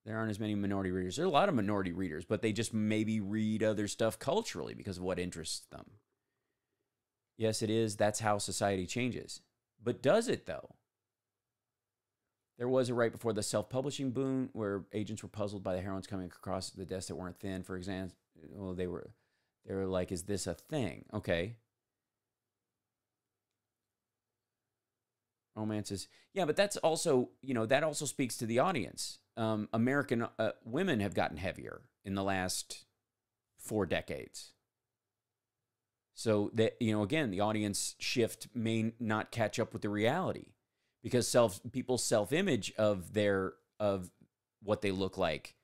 There aren't as many minority readers. There are a lot of minority readers, but they just maybe read other stuff culturally because of what interests them. Yes, it is. That's how society changes. But does it, though? There was a right before the self-publishing boom where agents were puzzled by the heroines coming across the desks that weren't thin. For example, well, they were like, is this a thing? Okay. Romances. Yeah, but that's also, that also speaks to the audience. American women have gotten heavier in the last 4 decades. So that, again, the audience shift may not catch up with the reality, because people's self-image of what they look like,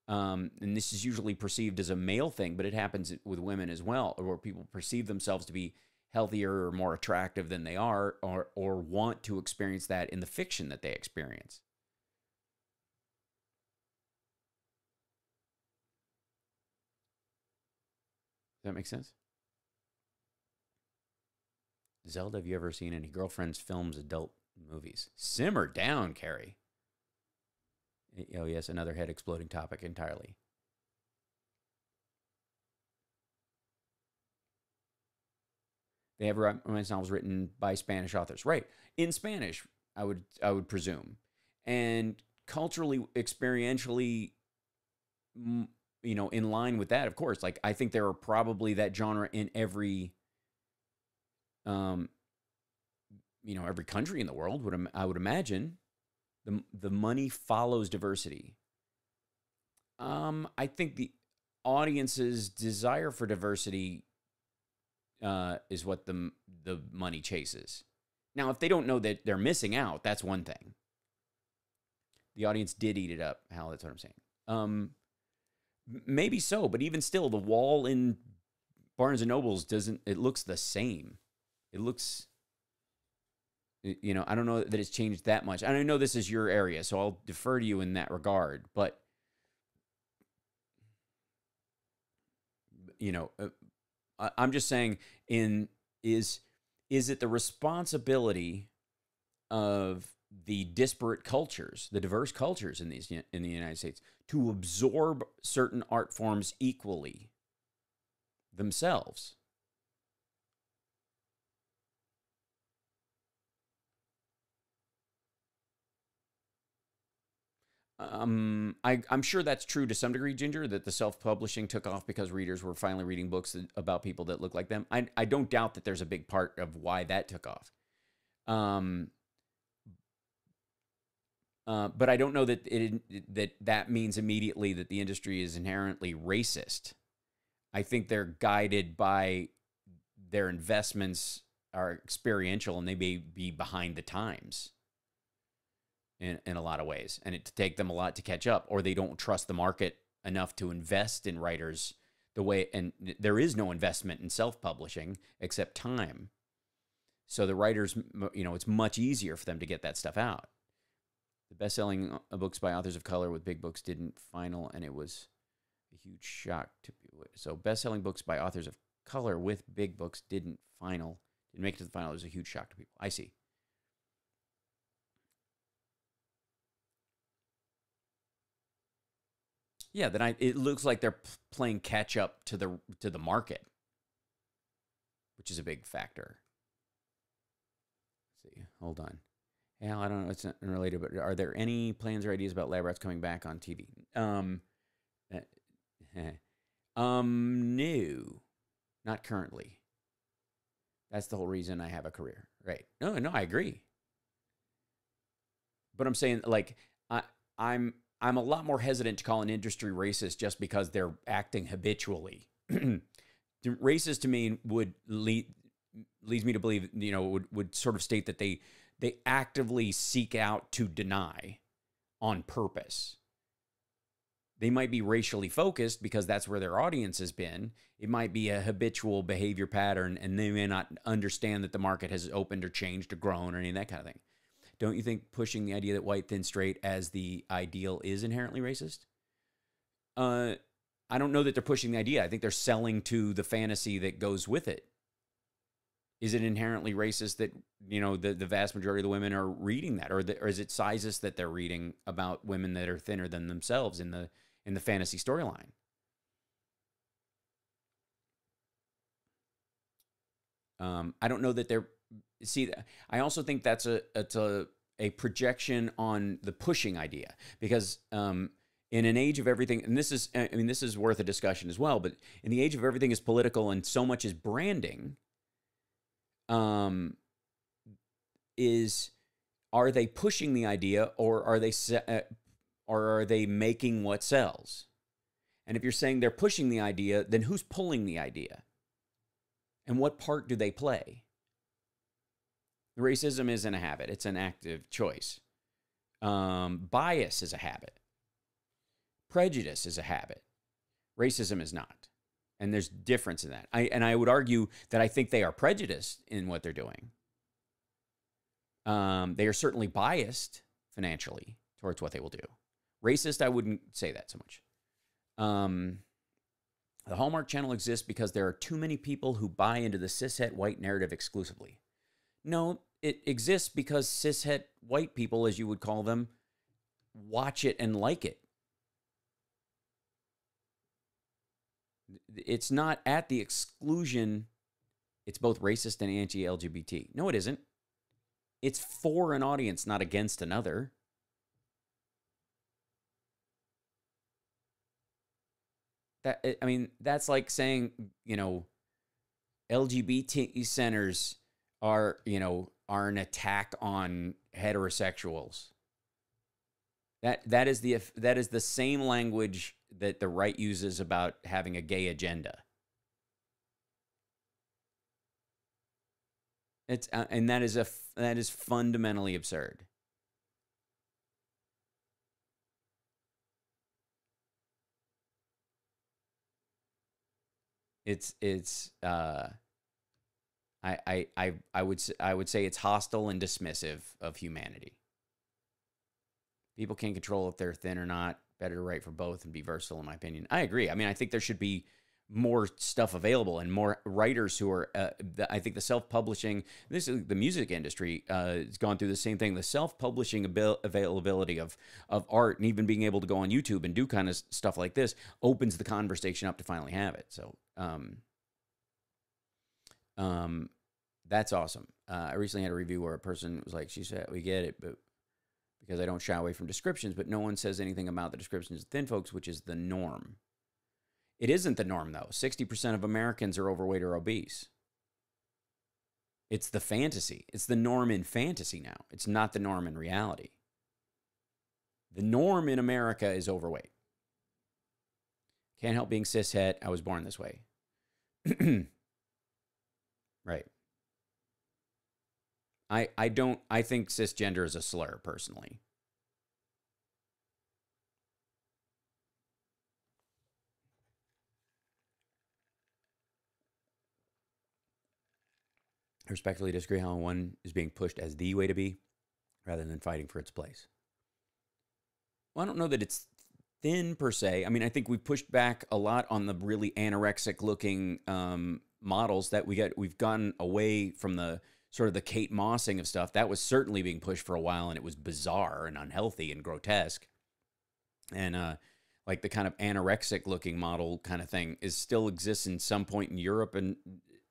and this is usually perceived as a male thing, but it happens with women as well, where people perceive themselves to be healthier or more attractive than they are, or want to experience that in the fiction that they experience. Does that make sense? Zelda, have you ever seen any girlfriends films adult movies? Simmer down, Carrie. Oh, yes, another head-exploding topic entirely. They have romance novels written by Spanish authors. Right. In Spanish, I would presume. And culturally, experientially, in line with that, of course. Like, I think there are probably that genre in every every country in the world, I would imagine. The money follows diversity. I think the audience's desire for diversity is what the money chases. Now, if they don't know that they're missing out, that's one thing. The audience did eat it up, Hal. That's what I'm saying. Maybe so, but even still, the wall in Barnes and Nobles doesn't. It looks the same. It looks. I don't know that it's changed that much. I know this is your area, so I'll defer to you in that regard. But I'm just saying, is it the responsibility of the disparate cultures, the diverse cultures in the United States, to absorb certain art forms equally themselves? I'm sure that's true to some degree, Ginger, that the self-publishing took off because readers were finally reading books about people that look like them. I don't doubt that there's a big part of why that took off. But I don't know that that means immediately that the industry is inherently racist. I think they're guided by their investments are experiential, and they may be behind the times in a lot of ways, and it take them a lot to catch up, or they don't trust the market enough to invest in writers the way, and there is no investment in self-publishing except time. So the writers, it's much easier for them to get that stuff out. The best-selling books by authors of color with big books didn't final, and it was a huge shock to people. So best-selling books by authors of color with big books didn't make it to the final. It was a huge shock to people. I see. Yeah, then it looks like they're playing catch up to the market, which is a big factor. Let's see, hold on. Hal, I don't know, it's not related, but are there any plans or ideas about lab rats coming back on TV? No, not currently. That's the whole reason I have a career, right? No, I agree. But I'm saying, like, I'm a lot more hesitant to call an industry racist just because they're acting habitually. Racist to me leads me to believe, would sort of state that they actively seek out to deny on purpose. They might be racially focused because that's where their audience has been. It might be a habitual behavior pattern, and they may not understand that the market has opened or changed or grown or any of that kind of thing. Don't you think pushing the idea that white, thin, straight as the ideal is inherently racist? I don't know that they're pushing the idea. I think they're selling to the fantasy that goes with it. Is it inherently racist that, the vast majority of the women are reading that? Or is it sizist that they're reading about women that are thinner than themselves in the fantasy storyline? I don't know that they're... See, I also think that's a projection on the pushing idea, because in an age of everything, and this is worth a discussion as well, but in the age of everything is political and so much is branding, are they pushing the idea, or are they making what sells? And if you're saying they're pushing the idea, then who's pulling the idea? And what part do they play? Racism isn't a habit. It's an active choice. Bias is a habit. Prejudice is a habit. Racism is not. And there's difference in that. I would argue that I think they are prejudiced in what they're doing. They are certainly biased financially towards what they will do. Racist, I wouldn't say that so much. The Hallmark Channel exists because there are too many people who buy into the cishet white narrative exclusively. No, it exists because cishet white people, as you would call them, watch it and like it. It's not at the exclusion. It's both racist and anti-LGBT. No, it isn't. It's for an audience, not against another. That's like saying, LGBT centers are an attack on heterosexuals. That is the same language that the right uses about having a gay agenda. It's and that is fundamentally absurd. I would say it's hostile and dismissive of humanity. People can't control if they're thin or not. Better to write for both and be versatile, in my opinion. I agree. I mean, I think there should be more stuff available and more writers who are, I think the self-publishing, this is the music industry, has gone through the same thing. The self-publishing availability of art and even being able to go on YouTube and do kind of stuff like this opens the conversation up to finally have it. So, that's awesome. I recently had a review where a person was like, she said, we get it, but because I don't shy away from descriptions, but no one says anything about the descriptions of thin folks, which is the norm. It isn't the norm, though. 60% of Americans are overweight or obese. It's the fantasy. It's the norm in fantasy now. It's not the norm in reality. The norm in America is overweight. Can't help being cishet. I was born this way. Right. I think cisgender is a slur, personally. I respectfully disagree how one is being pushed as the way to be rather than fighting for its place. Well, I don't know that it's thin per se. I mean, I think we've pushed back a lot on the really anorexic looking models that we've gotten away from the sort of the Kate Mossing of stuff. That was certainly being pushed for a while, and it was bizarre and unhealthy and grotesque. And like the kind of anorexic looking model kind of thing is still exists in some point in Europe,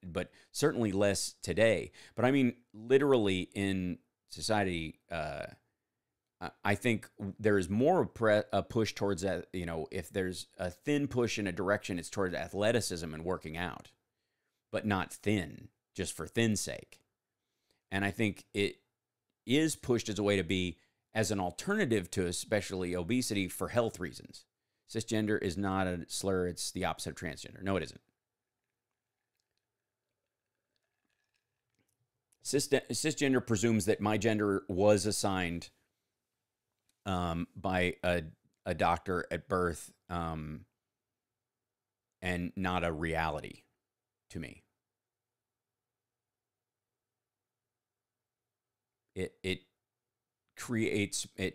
but certainly less today. But I mean, literally in society, I think there is more a push towards that. You know, if there's a thin push in a direction, it's towards athleticism and working out, but not thin just for thin's sake. And I think it is pushed as a way to be as an alternative to especially obesity for health reasons. Cisgender is not a slur. It's the opposite of transgender. No, it isn't. Cisgender presumes that my gender was assigned by a doctor at birth and not a reality to me. It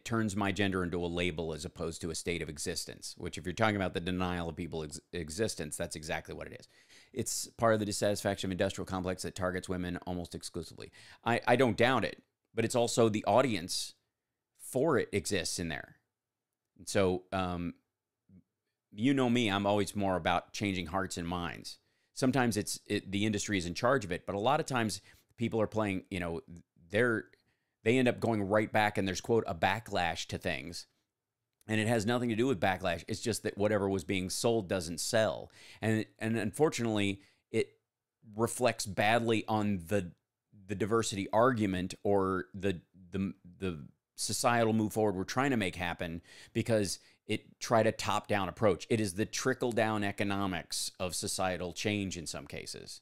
turns my gender into a label as opposed to a state of existence, which if you're talking about the denial of people's existence, that's exactly what it is. It's part of the dissatisfaction of industrial complex that targets women almost exclusively. I don't doubt it, but it's also the audience for it exists in there. And so, you know me, I'm always more about changing hearts and minds. Sometimes the industry is in charge of it, but a lot of times people are playing, you know, they end up going right back and there's, quote, a backlash to things. And it has nothing to do with backlash. It's just that whatever was being sold doesn't sell. And unfortunately, it reflects badly on the diversity argument or the societal move forward we're trying to make happen, because it tried a top-down approach. It is the trickle-down economics of societal change in some cases,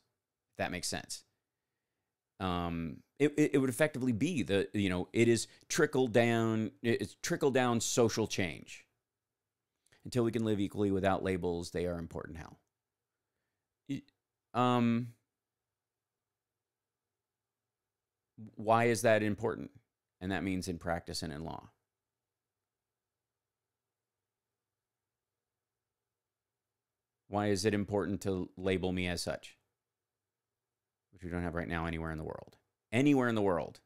if that makes sense. It would effectively be it is it's trickle down social change. Until we can live equally without labels, they are important how. Why is that important? And that means in practice and in law. Why is it important to label me as such? Which we don't have right now anywhere in the world. Anywhere in the world.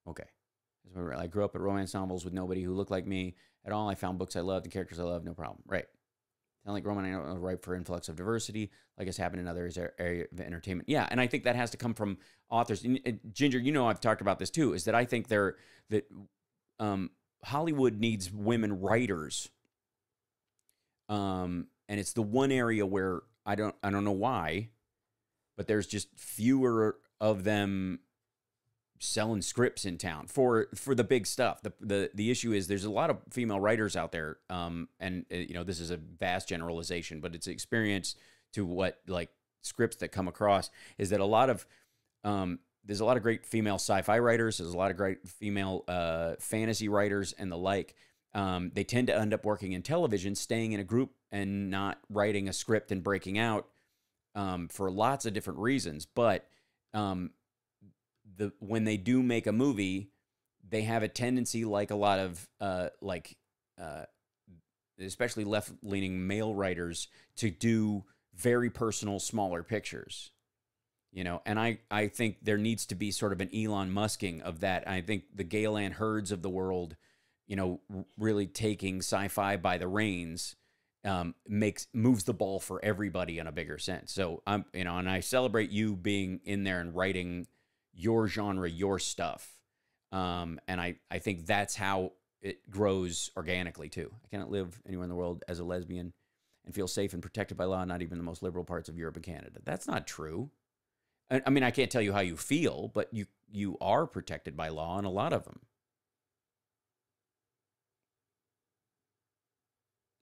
Okay. I grew up at romance novels with nobody who looked like me at all. I found books I loved and characters I loved, no problem. Right. Sound like Roman, I don't know, ripe for influx of diversity, like it's happened in other areas of entertainment. Yeah, and I think that has to come from authors. Ginger, you know I've talked about this too, is that I think that Hollywood needs women writers. And it's the one area where I don't know why, but there's just fewer of them selling scripts in town for the big stuff. The issue is there's a lot of female writers out there, and this is a vast generalization, but it's experience to what like scripts that come across is that there's a lot of great female sci-fi writers. There's a lot of great female fantasy writers and the like. They tend to end up working in television, staying in a group and not writing a script and breaking out for lots of different reasons. But when they do make a movie, they have a tendency, like a lot of especially left-leaning male writers, to do very personal, smaller pictures. You know, and I think there needs to be sort of an Elon Musking of that. I think the Galen Herds of the world, you know, really taking sci-fi by the reins, moves the ball for everybody in a bigger sense. So and I celebrate you being in there and writing your genre, your stuff. And I think that's how it grows organically too. I cannot live anywhere in the world as a lesbian and feel safe and protected by law, not even the most liberal parts of Europe and Canada. That's not true. I mean, I can't tell you how you feel, but you are protected by law in a lot of them.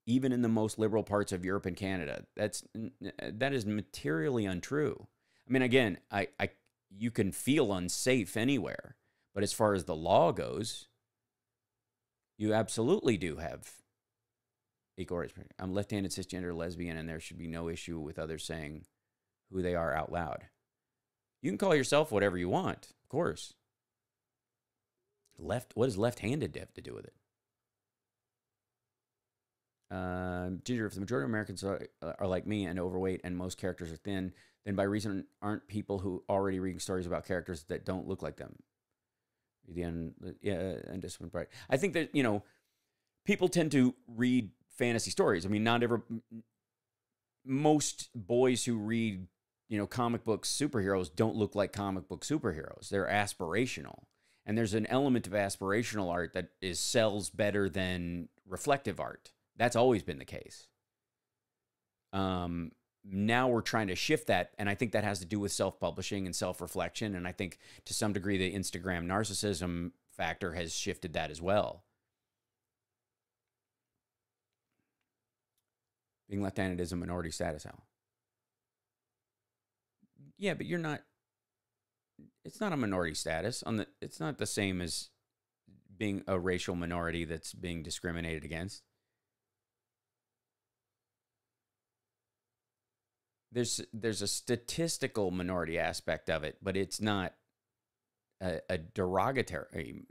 Even in the most liberal parts of Europe and Canada, that is materially untrue. I mean, again, you can feel unsafe anywhere, but as far as the law goes, you absolutely do have equal rights. I'm left-handed, cisgender, lesbian, and there should be no issue with others saying who they are out loud. You can call yourself whatever you want, of course. What does left-handed have to do with it? Ginger, if the majority of Americans are like me and overweight and most characters are thin, then by reason aren't people who already reading stories about characters that don't look like them? Undisciplined pride. I think that, you know, people tend to read fantasy stories. I mean, most boys who read, you know, comic book superheroes don't look like comic book superheroes. They're aspirational. And there's an element of aspirational art that sells better than reflective art. That's always been the case. Now we're trying to shift that, and I think that has to do with self-publishing and self-reflection, and I think to some degree the Instagram narcissism factor has shifted that as well. Being left-handed is a minority status, Al. Yeah, but you're not. It's not a minority status. It's not the same as being a racial minority that's being discriminated against. There's a statistical minority aspect of it, but it's not a derogatory.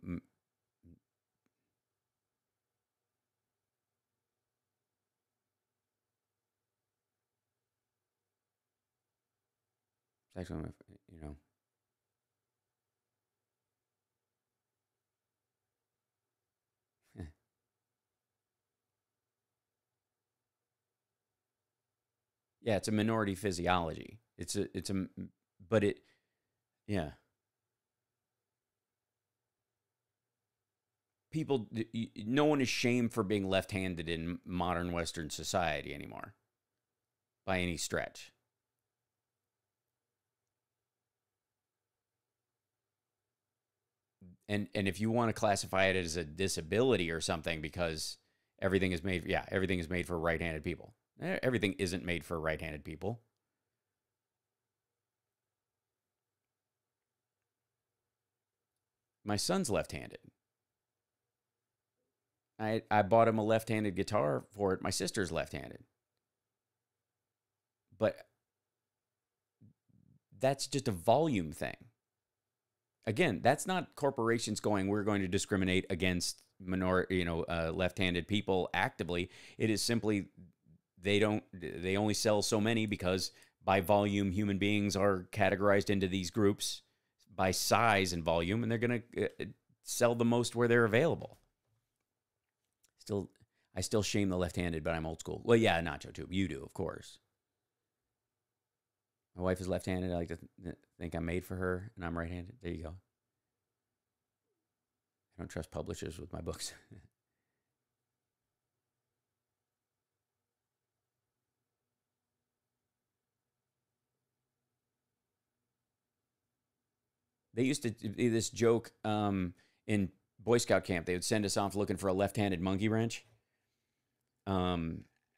It's actually, you know. Yeah, it's a minority physiology. Yeah. No one is shamed for being left-handed in modern Western society anymore, by any stretch. And if you want to classify it as a disability or something because everything is made for right-handed people. Everything isn't made for right-handed people. My son's left-handed. I bought him a left-handed guitar for it. My sister's left-handed. But that's just a volume thing. Again, that's not corporations going, we're going to discriminate against left-handed people actively. It is simply they only sell so many because by volume, human beings are categorized into these groups by size and volume, and they're going to sell the most where they're available. I still shame the left-handed, but I'm old school. Well, yeah, Nacho too. You do, of course. My wife is left-handed. I like to think I'm made for her, and I'm right-handed. There you go. I don't trust publishers with my books. They used to be this joke in Boy Scout camp. They would send us off looking for a left-handed monkey wrench.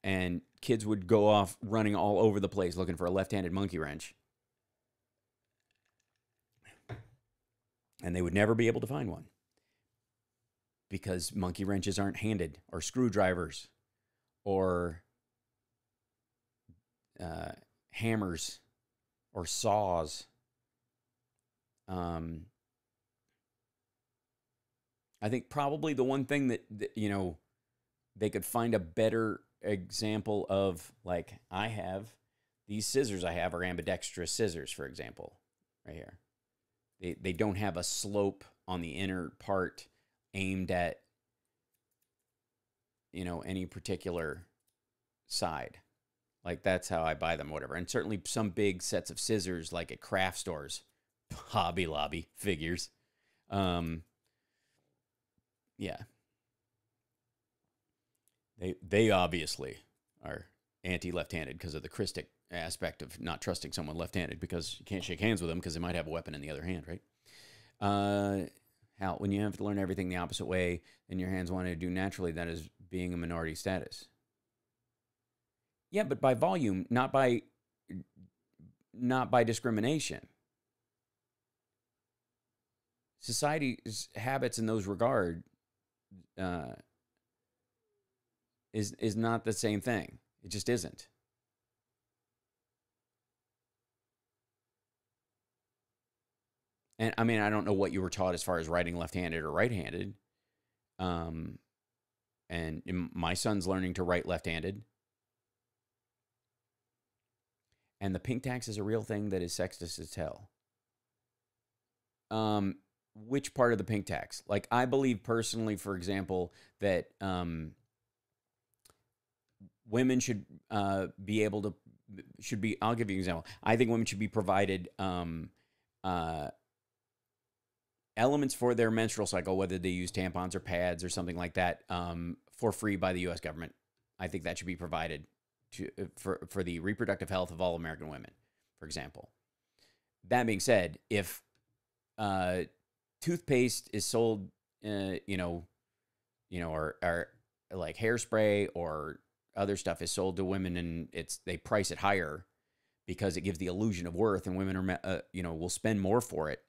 and kids would go off running all over the place looking for a left-handed monkey wrench. And they would never be able to find one because monkey wrenches aren't handed, or screwdrivers, or hammers, or saws. I think probably the one thing that, you know, they could find a better example of, like, I have these scissors I have are ambidextrous scissors, for example, right here. They don't have a slope on the inner part aimed at, you know, any particular side. Like, that's how I buy them, whatever. And certainly some big sets of scissors, like at craft stores, Hobby Lobby, figures. Yeah. They obviously are anti-left-handed because of the Christic aspect of not trusting someone left-handed, because you can't shake hands with them because they might have a weapon in the other hand, right? Hal, when you have to learn everything the opposite way and your hands want to do naturally, that is being a minority status. Yeah, but by volume, not by discrimination. Society's habits in those regard is not the same thing. It just isn't. And I mean, I don't know what you were taught as far as writing left-handed or right-handed. And my son's learning to write left-handed. And the pink tax is a real thing that is sexist as hell. Which part of the pink tax? Like, I believe personally, for example, that women should be able to, I'll give you an example. I think women should be provided elements for their menstrual cycle, whether they use tampons or pads or something like that, for free by the U.S. government. I think that should be provided for the reproductive health of all American women, for example. That being said, if toothpaste is sold, or like hairspray or other stuff is sold to women, and they price it higher because it gives the illusion of worth, and women are will spend more for it.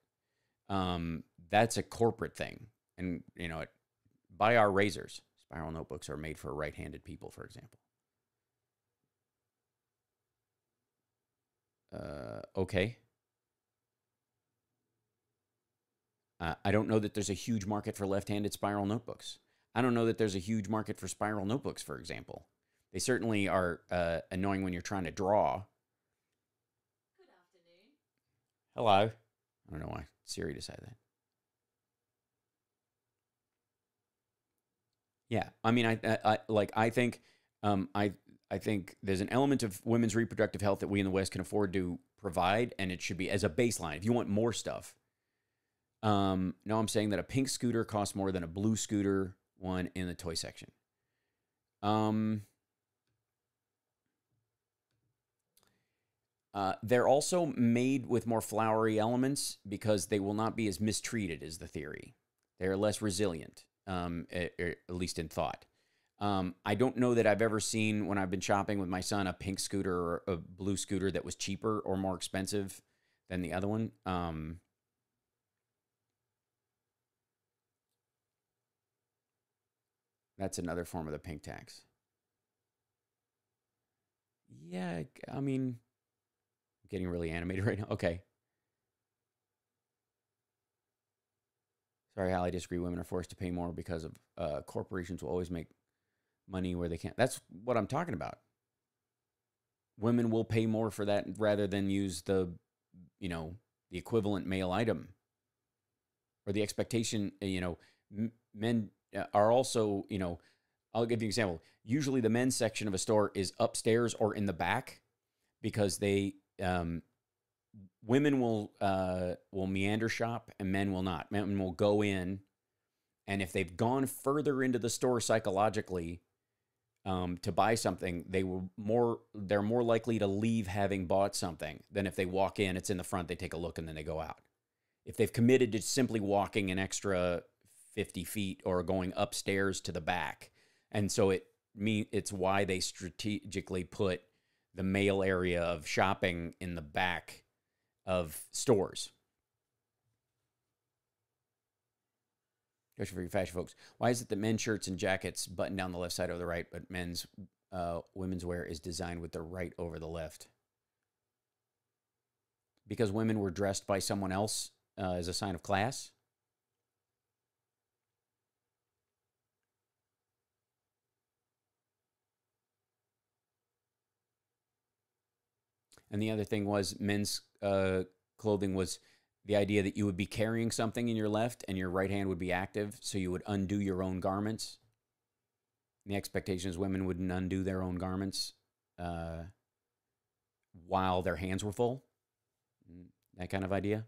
That's a corporate thing, and buy our razors. Spiral notebooks are made for right-handed people, for example. Okay. I don't know that there's a huge market for left-handed spiral notebooks. I don't know that there's a huge market for spiral notebooks, for example. They certainly are annoying when you're trying to draw. Good afternoon. Hello. I don't know why Siri decided that. Yeah, I mean, I think there's an element of women's reproductive health that we in the West can afford to provide, and it should be as a baseline. If you want more stuff, no, I'm saying that a pink scooter costs more than a blue scooter one in the toy section. They're also made with more flowery elements because they will not be as mistreated, is the theory. They're less resilient, at least in thought. I don't know that I've ever seen, when I've been shopping with my son, a pink scooter or a blue scooter that was cheaper or more expensive than the other one. That's another form of the pink tax. Yeah, I mean, I'm getting really animated right now. Okay. Sorry, Hal, I disagree. Women are forced to pay more because of corporations will always make money where they can't. That's what I'm talking about. Women will pay more for that rather than use the equivalent male item. Or the expectation, men are also, I'll give you an example. Usually the men's section of a store is upstairs or in the back because women will meander shop and men will not. Men will go in, and if they've gone further into the store psychologically to buy something, they're more likely to leave having bought something than if they walk in, it's in the front, they take a look, and then they go out. If they've committed to simply walking an extra 50 feet or going upstairs to the back, and so it's why they strategically put the male area of shopping in the back of stores. Question for you fashion folks. Why is it that men's shirts and jackets button down the left side or the right, but women's wear is designed with the right over the left? Because women were dressed by someone else as a sign of class? And the other thing was men's clothing was the idea that you would be carrying something in your left and your right hand would be active, so you would undo your own garments. And the expectation is women wouldn't undo their own garments while their hands were full. That kind of idea.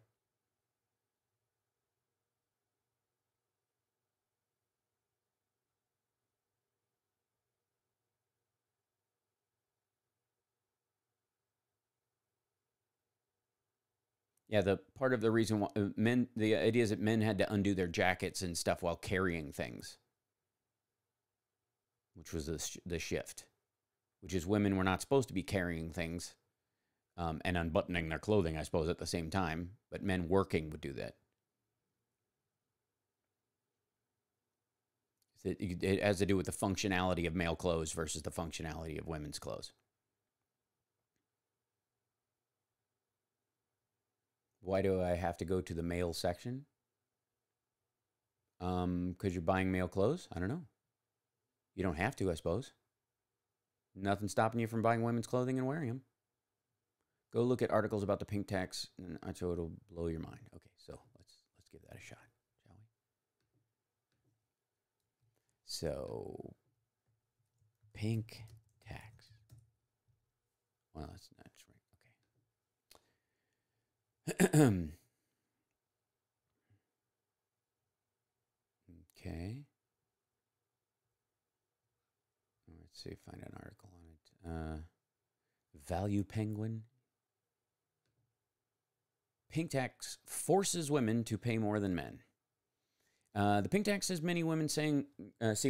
Yeah, the part of the reason why the idea is that men had to undo their jackets and stuff while carrying things, which was the shift, which is women were not supposed to be carrying things and unbuttoning their clothing, I suppose, at the same time, but men working would do that. It has to do with the functionality of male clothes versus the functionality of women's clothes. Why do I have to go to the male section? Because you're buying male clothes? I don't know. You don't have to, I suppose. Nothing stopping you from buying women's clothing and wearing them. Go look at articles about the pink tax, and I'm sure it'll blow your mind. Okay, so let's give that a shot, shall we? So, pink tax. Well, that's not right. Okay. Let's see, find an article on it. Value Penguin. Pink tax forces women to pay more than men. The pink tax has many women seeing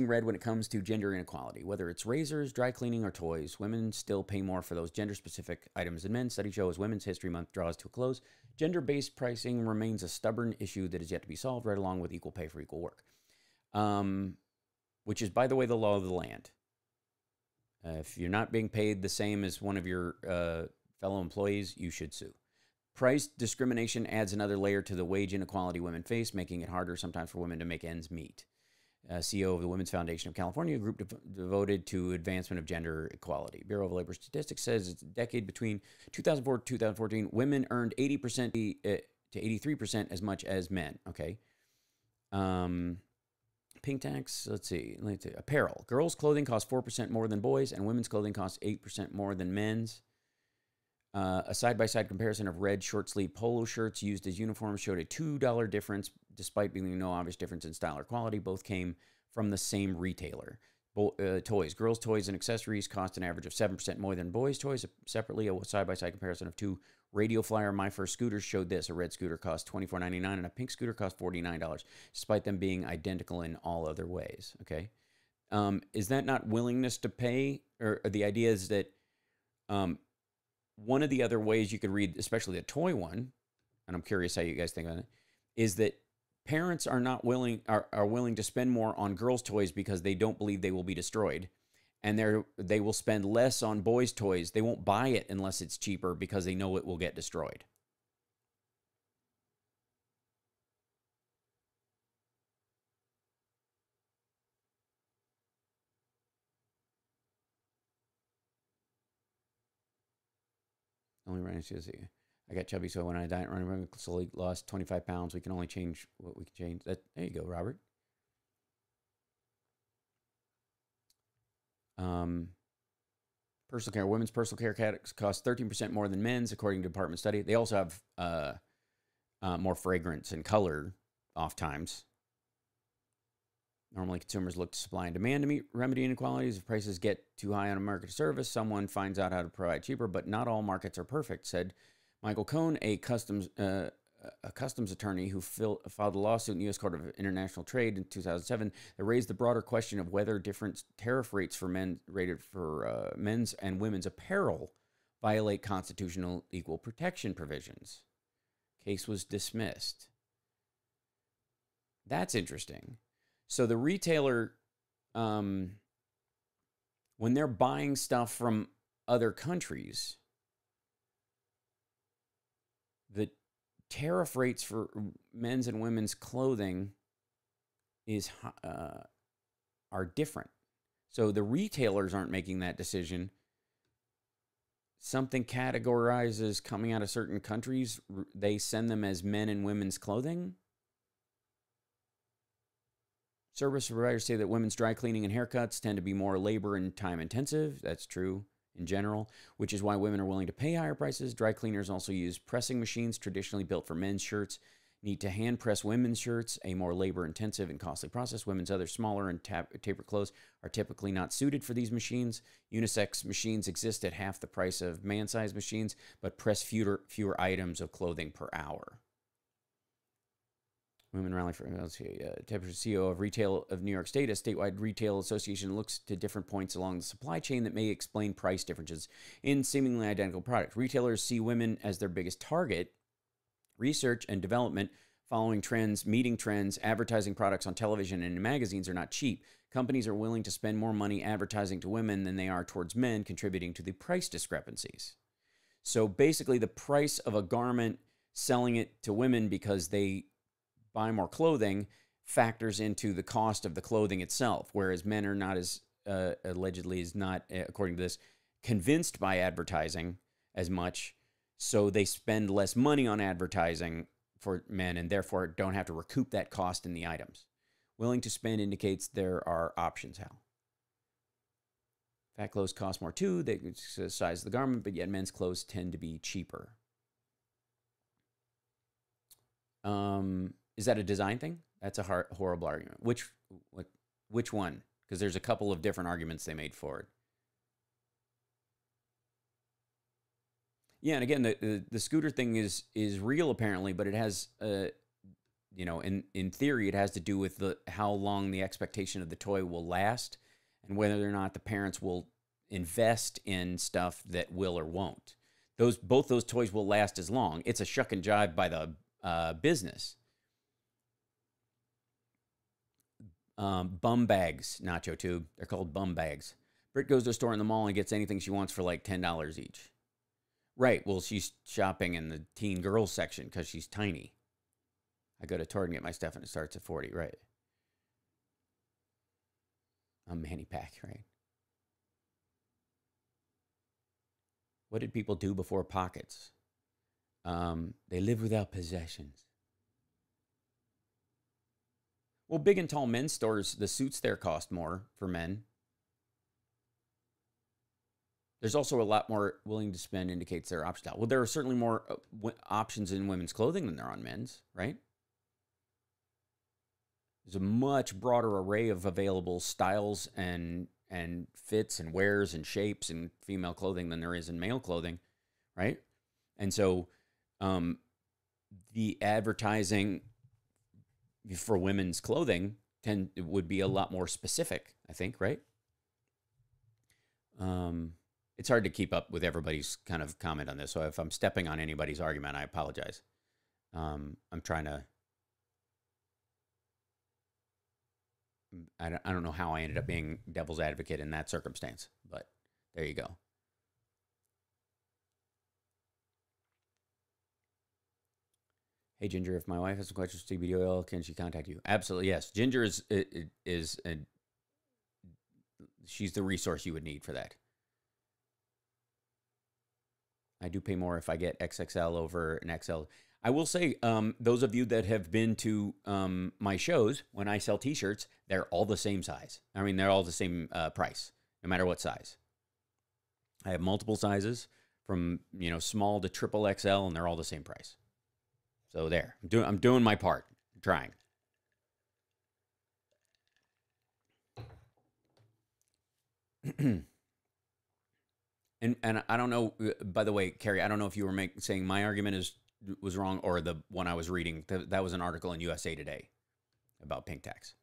red when it comes to gender inequality. Whether it's razors, dry cleaning, or toys, women still pay more for those gender-specific items than men. Study shows Women's History Month draws to a close. Gender-based pricing remains a stubborn issue that is yet to be solved, right along with equal pay for equal work, which is, by the way, the law of the land. If you're not being paid the same as one of your fellow employees, you should sue. Price discrimination adds another layer to the wage inequality women face, making it harder sometimes for women to make ends meet. CEO of the Women's Foundation of California, a group devoted to advancement of gender equality. Bureau of Labor Statistics says it's a decade between 2004 to 2014, women earned 80% to 83% as much as men. Okay. Pink tax, let's see. Apparel. Girls' clothing costs 4% more than boys, and women's clothing costs 8% more than men's. A side-by-side comparison of red short-sleeve polo shirts used as uniforms showed a $2 difference, despite being no obvious difference in style or quality. Both came from the same retailer. Toys. Girls' toys and accessories cost an average of 7% more than boys' toys. Separately, a side-by-side comparison of two Radio Flyer My First scooters showed this. A red scooter cost $24.99 and a pink scooter cost $49, despite them being identical in all other ways. Okay. Is that not willingness to pay? Or the idea is that one of the other ways you could read, especially the toy one, and I'm curious how you guys think on it, is that parents are not willing are willing to spend more on girls' toys because they don't believe they will be destroyed, and they will spend less on boys' toys. They won't buy it unless it's cheaper because they know it will get destroyed. Only running shoes. I got chubby, so when I diet running, slowly lost 25 pounds. We can only change what we can change. There you go, Robert. Personal care. Women's personal care cost 13% more than men's, according to department study. They also have more fragrance and color oftentimes. Normally, consumers look to supply and demand to remedy inequalities. If prices get too high on a market service, someone finds out how to provide cheaper, but not all markets are perfect, said Michael Cohn, a customs a customs attorney who filed a lawsuit in the U.S. Court of International Trade in 2007 that raised the broader question of whether different tariff rates for men's and women's apparel violate constitutional equal protection provisions. Case was dismissed. That's interesting. So the retailer, when they're buying stuff from other countries, the tariff rates for men's and women's clothing are different. So the retailers aren't making that decision. Something categorizes coming out of certain countries, they send them as men and women's clothing. Service providers say that women's dry cleaning and haircuts tend to be more labor and time intensive. That's true in general, which is why women are willing to pay higher prices. Dry cleaners also use pressing machines traditionally built for men's shirts. Need to hand press women's shirts, a more labor intensive and costly process. Women's other smaller and tapered clothes are typically not suited for these machines. Unisex machines exist at half the price of man-sized machines, but press fewer items of clothing per hour. Women rally for CEO of Retail of New York State, a statewide retail association, looks to different points along the supply chain that may explain price differences in seemingly identical products. Retailers see women as their biggest target. Research and development, following trends, meeting trends, advertising products on television and in magazines are not cheap. Companies are willing to spend more money advertising to women than they are towards men, contributing to the price discrepancies. So basically, the price of a garment, selling it to women because they buy more clothing, factors into the cost of the clothing itself, whereas men are not as, allegedly is not, according to this, convinced by advertising as much, so they spend less money on advertising for men and therefore don't have to recoup that cost in the items. Willing to spend indicates there are options, Hal. Fat clothes cost more too, it's the size of the garment, but yet men's clothes tend to be cheaper. Is that a design thing? That's a horrible argument. Which one? Because there's a couple of different arguments they made for it. Yeah, and again, the scooter thing is real apparently, but it has, in theory, it has to do with how long the expectation of the toy will last, and whether or not the parents will invest in stuff that will or won't. Both those toys will last as long. It's a shuck and jive by the business. Bum bags, Nacho Tube. They're called bum bags. Britt goes to a store in the mall and gets anything she wants for like $10 each. Right. Well, she's shopping in the teen girls section because she's tiny. I go to Torrid and get my stuff and it starts at 40. Right. A mani pack, right? What did people do before pockets? They lived without possessions. Well, big and tall men's stores, the suits there cost more for men. There's also a lot more willing to spend indicates their option out. Well, there are certainly more options in women's clothing than there are on men's, right? There's a much broader array of available styles and fits and wears and shapes in female clothing than there is in male clothing, right? And so the advertising for women's clothing would be a lot more specific, I think, right? It's hard to keep up with everybody's kind of comment on this. So if I'm stepping on anybody's argument, I apologize. I'm trying to... I don't know how I ended up being devil's advocate in that circumstance, but there you go. Hey, Ginger, if my wife has some questions for CBD oil, can she contact you? Absolutely, yes. Ginger she's the resource you would need for that. I do pay more if I get XXL over an XL. I will say, those of you that have been to my shows, when I sell T-shirts, they're all the same size. I mean, they're all the same price, no matter what size. I have multiple sizes from, small to triple XL, and they're all the same price. So there, I'm doing my part. I'm trying. And I don't know, by the way, Carrie, I don't know if you were saying my argument is was wrong, or the one I was reading. That was an article in USA Today about pink tax.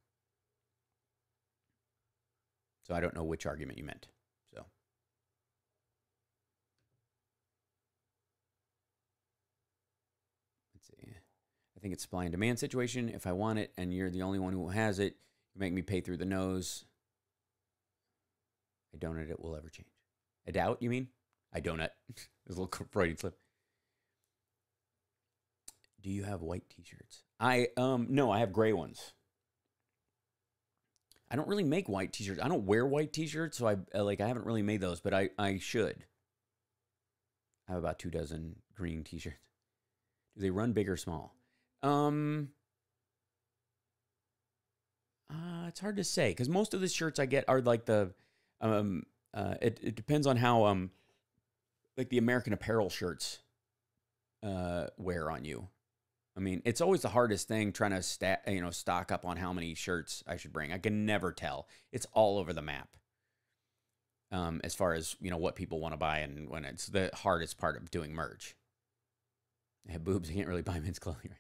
So I don't know which argument you meant. So let's see. I think it's supply and demand situation. If I want it and you're the only one who has it, you make me pay through the nose. I don't know it will ever change. I doubt, you mean? I donut. There's a little Freudian slip. Do you have white t-shirts? No, I have gray ones. I don't really make white t-shirts. I don't wear white t-shirts, so I haven't really made those, but I should. I have about 2 dozen green t-shirts. Do they run big or small? It's hard to say because most of the shirts I get are like the it depends on how like the American Apparel shirts wear on you. I mean, it's always the hardest thing trying to stock up on how many shirts I should bring. I can never tell. It's all over the map. As far as, what people want to buy, and when it's the hardest part of doing merch. I have boobs. I can't really buy men's clothing.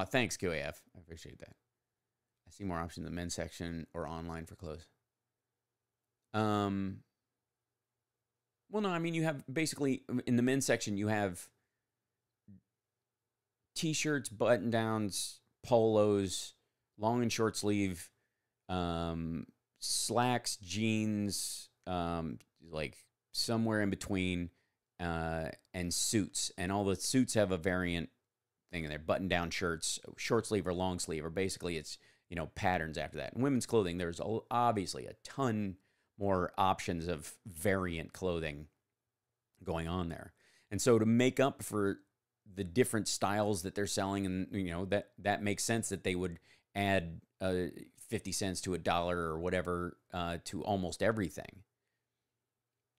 Thanks, QAF. I appreciate that. I see more options in the men's section or online for clothes. Well, no, I mean, you have basically in the men's section, you have t-shirts, button-downs, polos, long and short sleeve, slacks, jeans, like somewhere in between, and suits. And all the suits have a variant thing in there. Button-down shirts, short sleeve or long sleeve, or basically it's, patterns after that. In women's clothing, there's obviously a ton more options of variant clothing going on there. And so to make up for the different styles that they're selling, and that makes sense that they would add 50 cents to $1 or whatever to almost everything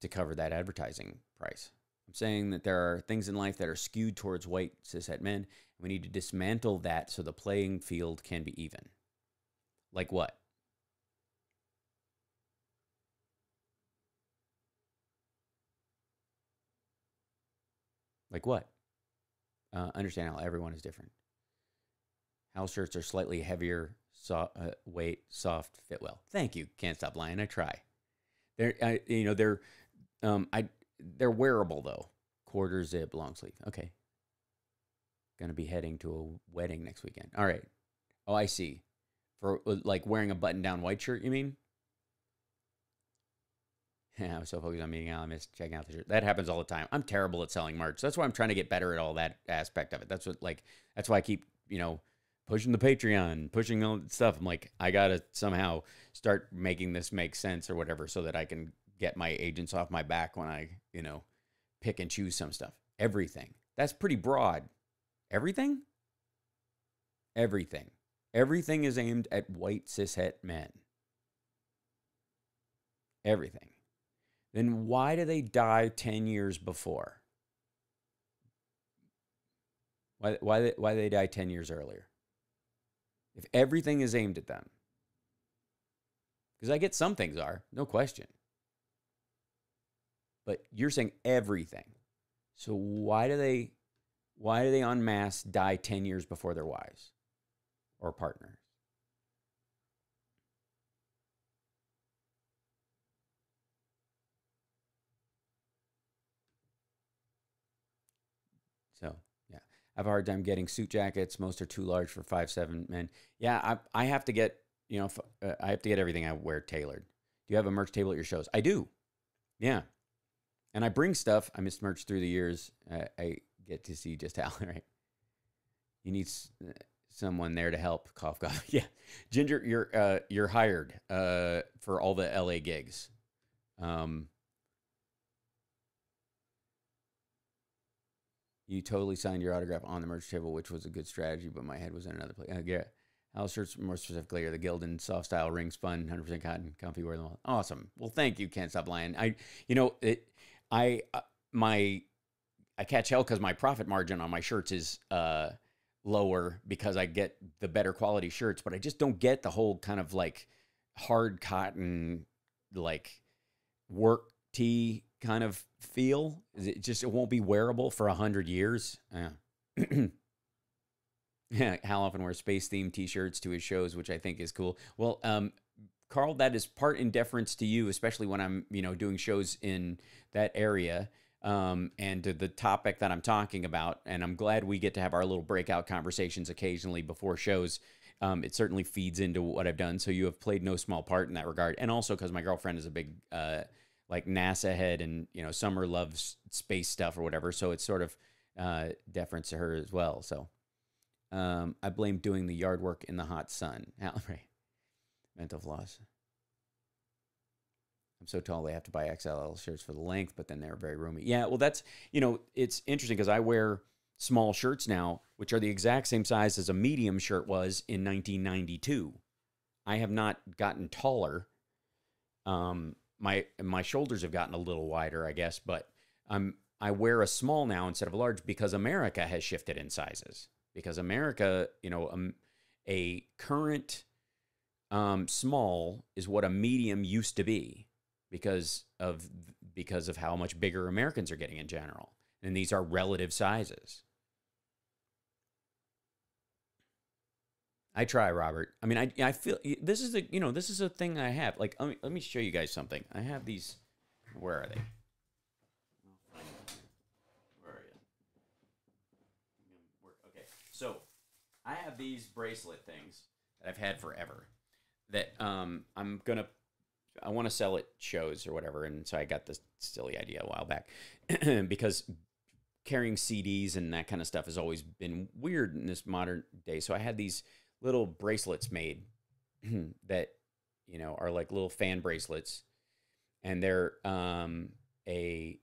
to cover that advertising price. I'm saying that there are things in life that are skewed towards white cishet men. We need to dismantle that so the playing field can be even. Like what? Like what? Understand how everyone is different. House shirts are slightly heavier, weight, soft, fit well. Thank you. Can't stop lying. I try. They're wearable though. Quarter zip, long sleeve. Okay. Gonna be heading to a wedding next weekend. All right. Oh, I see. For like wearing a button-down white shirt, you mean? Yeah, I was so focused on meeting out, I missed checking out the shirt. That happens all the time. I'm terrible at selling merch. That's why I'm trying to get better at all that aspect of it. That's why I keep, pushing the Patreon, pushing all that stuff. I'm like, I got to somehow start making this make sense or whatever so that I can get my agents off my back when I, pick and choose some stuff. Everything. That's pretty broad. Everything? Everything. Everything is aimed at white cishet men. Everything. Then why do they die 10 years before? Why do they die 10 years earlier? If everything is aimed at them. Because I get some things are, no question. But you're saying everything. So why do they en masse die 10 years before their wives or partners? So, yeah. I have a hard time getting suit jackets. Most are too large for 5'7" men. Yeah, I have to get, I have to get everything I wear tailored. Do you have a merch table at your shows? I do. Yeah. And I bring stuff. I missed merch through the years. I get to see just how, right? You need someone there to help. Cough, cough. Yeah. Ginger, you're hired for all the LA gigs. You totally signed your autograph on the merch table, which was a good strategy, but my head was in another place. Yeah. House shirts, more specifically, are the Gildan soft style ring spun, 100% cotton, comfy, wear them all. Awesome. Well, thank you. Can't stop lying. I catch hell because my profit margin on my shirts is lower because I get the better quality shirts, but I just don't get the whole kind of like hard cotton, like work T kind of feel. It won't be wearable for 100 years. Yeah. Yeah, Hal often wears space-themed T-shirts to his shows, which I think is cool. Well, Carl, that is part in deference to you, especially when I'm, doing shows in that area, and to the topic that I'm talking about. And I'm glad we get to have our little breakout conversations occasionally before shows. It certainly feeds into what I've done. So you have played no small part in that regard. And also because my girlfriend is a big, like NASA head, and, Summer loves space stuff or whatever. So it's sort of deference to her as well. So I blame doing the yard work in the hot sun. Right. Mental floss. I'm so tall they have to buy XL shirts for the length, but then they're very roomy. Yeah, well, that's, it's interesting because I wear small shirts now, which are the exact same size as a medium shirt was in 1992. I have not gotten taller. My shoulders have gotten a little wider, I guess, but I wear a small now instead of a large because America has shifted in sizes. Because America, a current small is what a medium used to be because of how much bigger Americans are getting in general. And these are relative sizes. I try, Robert. I mean, I feel this is a thing I have. Like, let me show you guys something. I have these. Where are they? Where are you? Okay, so I have these bracelet things that I've had forever. That I want to sell at shows or whatever, and so I got this silly idea a while back because carrying CDs and that kind of stuff has always been weird in this modern day. So I had these little bracelets made that are like little fan bracelets, and they're a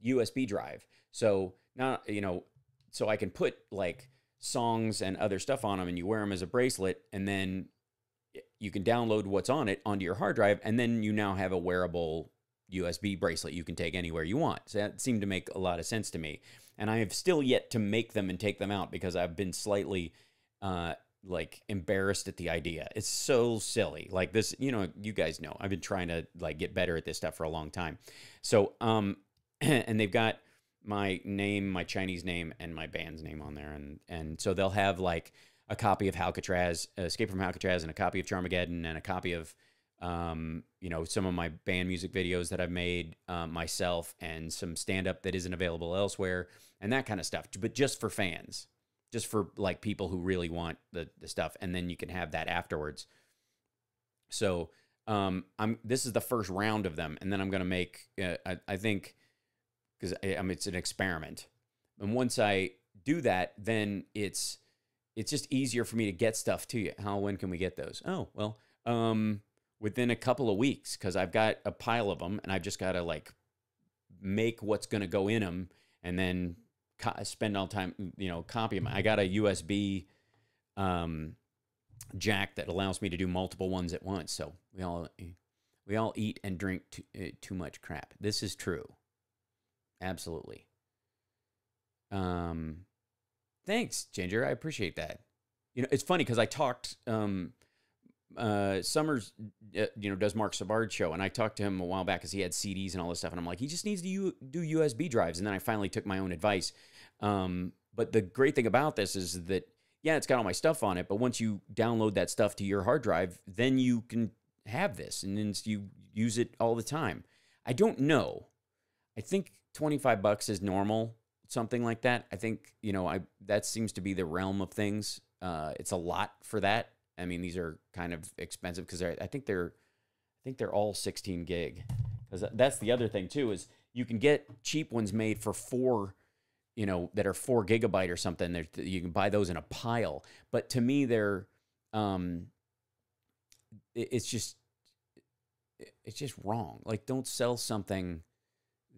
USB drive. So now so I can put like songs and other stuff on them, and you wear them as a bracelet, and then you can download what's on it onto your hard drive, and then you now have a wearable USB bracelet you can take anywhere you want. So that seemed to make a lot of sense to me. And I have still yet to make them and take them out because I've been slightly like embarrassed at the idea. It's so silly. Like this, you guys know, I've been trying to like get better at this stuff for a long time. So, and they've got my name, my Chinese name, and my band's name on there. And so they'll have like a copy of Alcatraz, Escape from Alcatraz, and a copy of Charmageddon, and a copy of, some of my band music videos that I've made myself, and some stand-up that isn't available elsewhere, and that kind of stuff. But just for fans, just for like people who really want the stuff, and then you can have that afterwards. So this is the first round of them, and then I'm gonna make I think because it's an experiment, and once I do that, then it's just easier for me to get stuff to you. When can we get those? Oh, well, within a couple of weeks, because I've got a pile of them, and I've just got to like make what's going to go in them, and then spend all time, copy them. I got a USB jack that allows me to do multiple ones at once. So we all eat and drink too much crap. This is true. Absolutely. Thanks, Ginger. I appreciate that. It's funny because I talked, Summers, does Mark Savard's show, and I talked to him a while back because he had CDs and all this stuff, and I'm like, he just needs to do USB drives. And then I finally took my own advice. But the great thing about this is that, yeah, it's got all my stuff on it, but once you download that stuff to your hard drive, then you can have this, and then you use it all the time. I don't know. I think $25 is normal. Something like that. I think, that seems to be the realm of things. It's a lot for that. I mean, these are kind of expensive because I think they're all 16 gig. Because that's the other thing too, is you can get cheap ones made for 4, that are 4 gigabyte or something. You can buy those in a pile. But to me, they're, it's just wrong. Like, don't sell something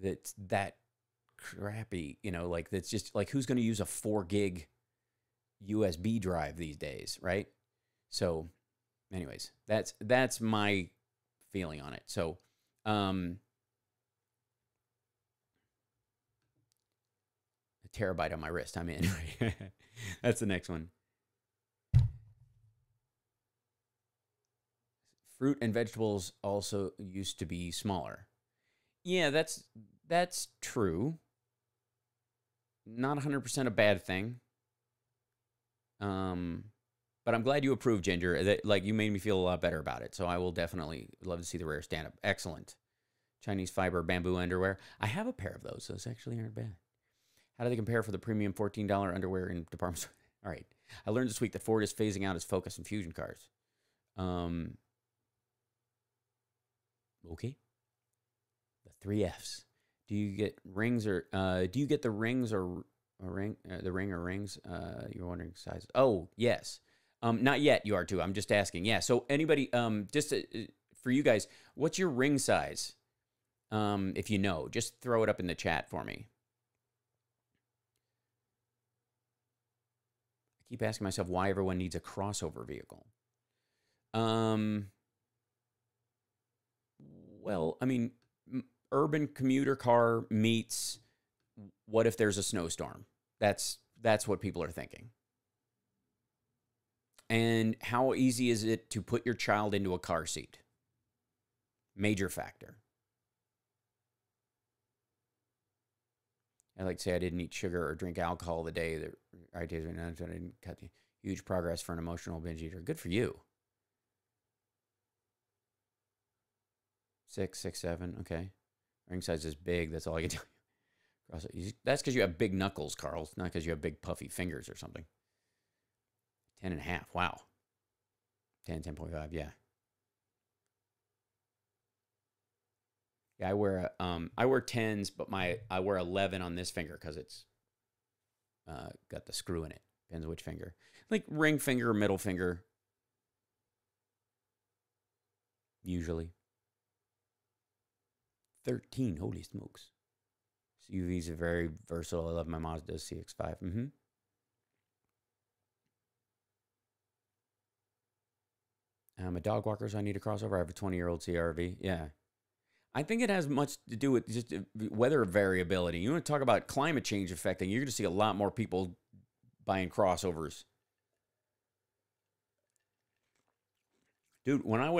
that's that crappy, like that's just like, who's going to use a 4 gig USB drive these days, right? So anyways, that's my feeling on it. So a terabyte on my wrist, I'm in. That's the next one. Fruit and vegetables also used to be smaller. Yeah, that's true. Not 100% a bad thing. But I'm glad you approved, Ginger. That, like, you made me feel a lot better about it. So I will definitely love to see the rare stand-up. Excellent. Chinese fiber bamboo underwear. I have a pair of those, so those actually aren't bad. How do they compare for the premium $14 underwear in department store? All right. I learned this week that Ford is phasing out its Focus and Fusion cars. Okay. The 3 Fs. Do you get rings or do you get the rings or ring the ring or rings? You're wondering sizes. Oh, yes. Not yet. You are too. I'm just asking. Yeah. So anybody, just for you guys, what's your ring size? If you know, just throw it up in the chat for me. I keep asking myself why everyone needs a crossover vehicle. Well, I mean, urban commuter car meets what if there's a snowstorm? That's what people are thinking. And how easy is it to put your child into a car seat? Major factor. I like to say I didn't eat sugar or drink alcohol the day that I didn't cut the huge progress for an emotional binge eater. Good for you. 6, 6, 7. Okay. Ring size is big. That's all I can tell you. That's because you have big knuckles, Carl. It's not because you have big puffy fingers or something. 10.5. Wow. 10, 10.5. Yeah. Yeah, I wear 10s, but I wear 11 on this finger because it's got the screw in it. Depends which finger. Like ring finger or middle finger. Usually. 13. Holy smokes. UVs are very versatile. I love my Mazda CX-5. Mm-hmm. I'm a dog walker, so I need a crossover. I have a 20-year-old CRV. Yeah. I think it has much to do with just weather variability. You want to talk about climate change affecting, you're going to see a lot more people buying crossovers. Dude, when I